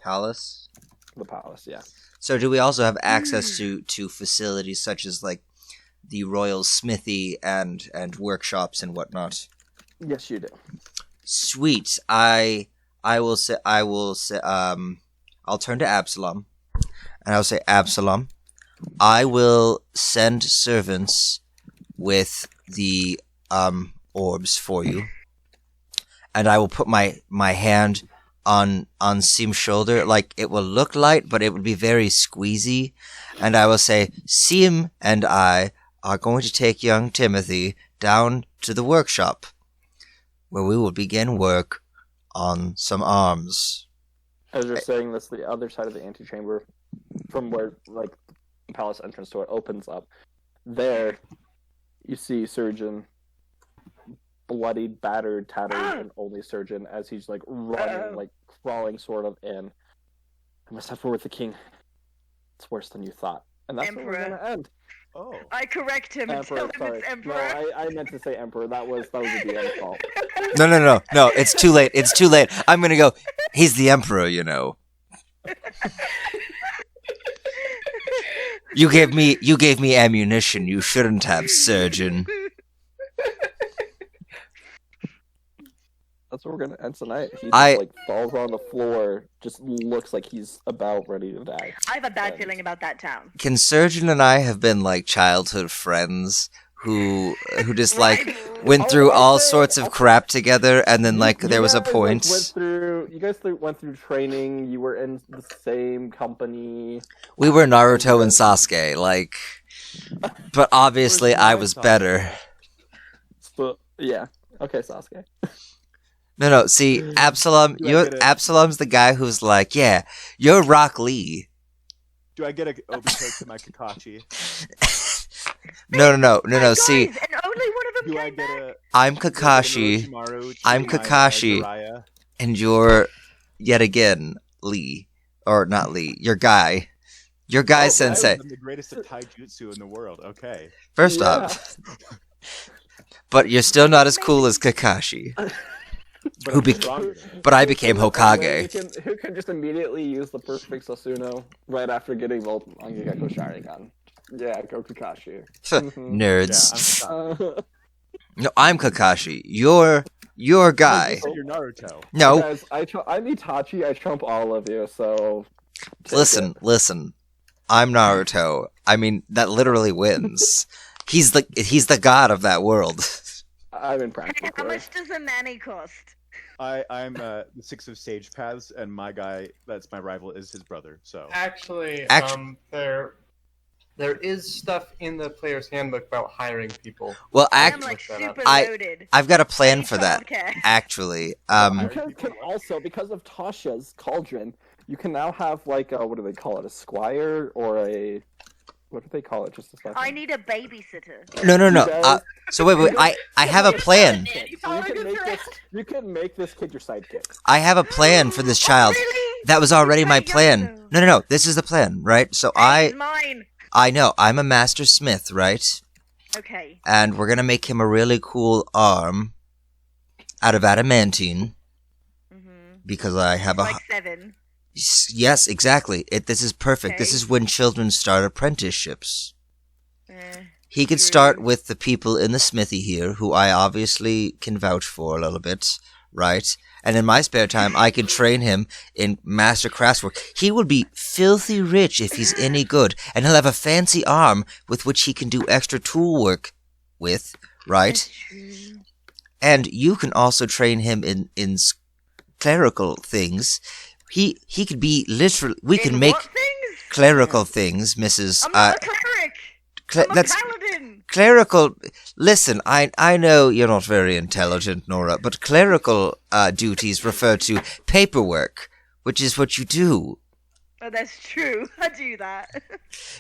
palace? The palace, yeah. So do we also have access to facilities such as like the royal smithy and workshops and whatnot? Yes, you do. Sweet. I will say I'll turn to Absalom and I'll say, Absalom, I will send servants with the orbs for you, and I will put my hand on Sim's shoulder. Like, it will look light, but it would be very squeezy, and I will say, Sim and I are going to take young Timothy down to the workshop, where we will begin work on some arms. As you're saying this, the other side of the antechamber, from where like the palace entrance door opens up, there you see Surgeon, bloodied, battered, tattered, and only Surgeon as he's like running, like crawling sort of in. I must have word with the king. It's worse than you thought, and that's where we're Emperor. gonna end. Oh. I correct him and tell Emperor, him sorry. it's Emperor. No, I meant to say Emperor. That was a DM fault. No, it's too late. It's too late. I'm gonna go, he's the emperor, you know. You gave me ammunition you shouldn't have, Surgeon. That's where we're gonna end tonight. He just like falls on the floor, just looks like he's about ready to die. I have a bad feeling about that town. Can Surgeon and I have been like childhood friends who just like went through all sorts of crap together, and then like there was a point. You guys went through training. You were in the same company. We were Naruto and Sasuke, like, but obviously I was better. But yeah, okay, Sasuke. No, see, Absalom, Absalom's the guy who's like, yeah, you're Rock Lee. Do I get an overcoat to my Kakashi? No, Guys, see, and only one of them Do I came get back. a... I'm Kakashi, I'm Kakashi, and you're, yet again, Lee. Or not Lee, your guy. Your guy, Sensei. I'm the greatest at taijutsu in the world, okay. First off, but you're still not as cool as Kakashi. But I became Hokage. Who can just immediately use the perfect Sasuno right after getting Volt Mangekyo Sharingan. Yeah, go Kakashi. Nerds. Yeah, No, I'm Kakashi. You're guy. You're Naruto. No, Guys, I'm Itachi, I trump all of you, so... listen. I'm Naruto. I mean, that literally wins. He's the god of that world. I'm in Hey, practice. how much does a nanny cost? I'm the Six of Sage Paths, and my guy, that's my rival, is his brother, so... Actually, there is stuff in the player's handbook about hiring people. Well, I'm like super loaded. I've got a plan for that. Childcare. Actually, You guys can also, because of Tasha's cauldron, you can now have like a, what do they call it, a squire or a... What do they call it? Just a second. I need a babysitter. no. So wait. I have a plan. You can make this kid your sidekick. I have a plan for this child. Really? That was already He's my very plan. young, though. No. This is the plan, right? So Hey, he's mine. I know I'm a master smith, right? Okay. And we're gonna make him a really cool arm out of adamantine because I have Like 7. Yes, exactly. This is perfect. This Okay. is when children start apprenticeships. Eh. He could True. start with the people in the smithy here, who I obviously can vouch for a little bit, right? And in my spare time, I could train him in master craftswork. He would be filthy rich if he's any good, and he'll have a fancy arm with which he can do extra tool work with, right? That's true. And you can also train him in clerical things. He could be literally. We can In make what things? clerical things, Mrs. I'm not a cleric. I'm a that's paladin. clerical. Listen, I know you're not very intelligent, Nora, but clerical duties refer to paperwork, which is what you do. Oh, that's true. I do that.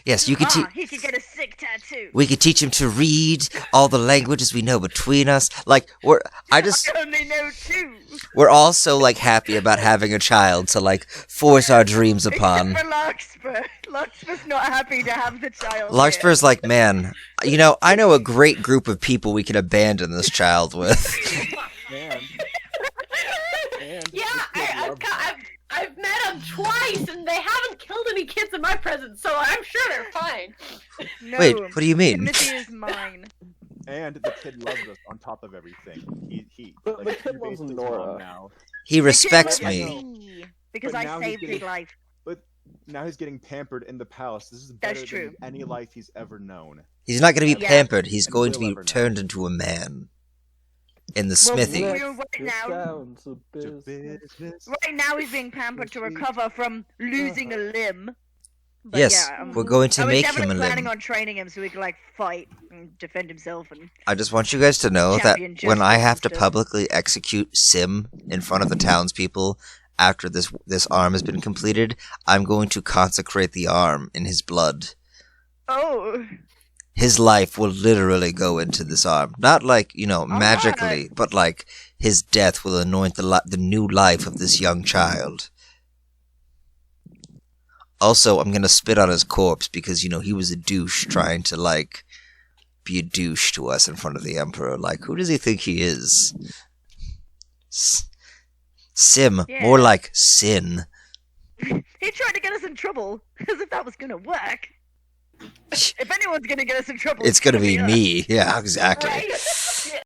Yes, you could teach. He could get a sick tattoo. We could teach him to read all the languages we know between us. Like I only know 2. we're all so like happy about having a child to like force our dreams upon. Except for Larkspur. Larkspur's not happy to have the child. Larkspur's like, man, I know a great group of people we can abandon this child with. And Yeah, this kid loves that. I've met them twice, and they haven't killed any kids in my presence, so I'm sure they're fine. No, Wait, what do you mean? Timothy is mine. And the kid loves us on top of everything. But the kid he loves based his Nora. mom now. He respects The kid me. loves me because But I now he's saved his getting- life. But now he's getting pampered in the palace. This is better That's true. than any life he's ever known. He's not going to be Yeah. pampered. He's And going to will be ever know. turned into a man. In the Well, smithy. we're right Get now. down to To business. business. Right now, he's being pampered to recover from losing a limb. But Yes, yeah, we're going to I was make him definitely a planning limb. on training him so he could like fight and defend himself. And I just want you guys to know that champion when I justice have to and stuff. publicly execute Sim in front of the townspeople after this arm has been completed, I'm going to consecrate the arm in his blood. oh, His life will literally go into this arm. Not like, magically, right. but like his death will anoint the new life of this young child. Also, I'm gonna spit on his corpse because, he was a douche trying to, be a douche to us in front of the Emperor. Like, who does he think he is? Sim. Yeah. More like Sin. he tried to get us in trouble as if that was gonna work. If anyone's gonna get us in trouble, It's gonna be us. me. Yeah, exactly. Right?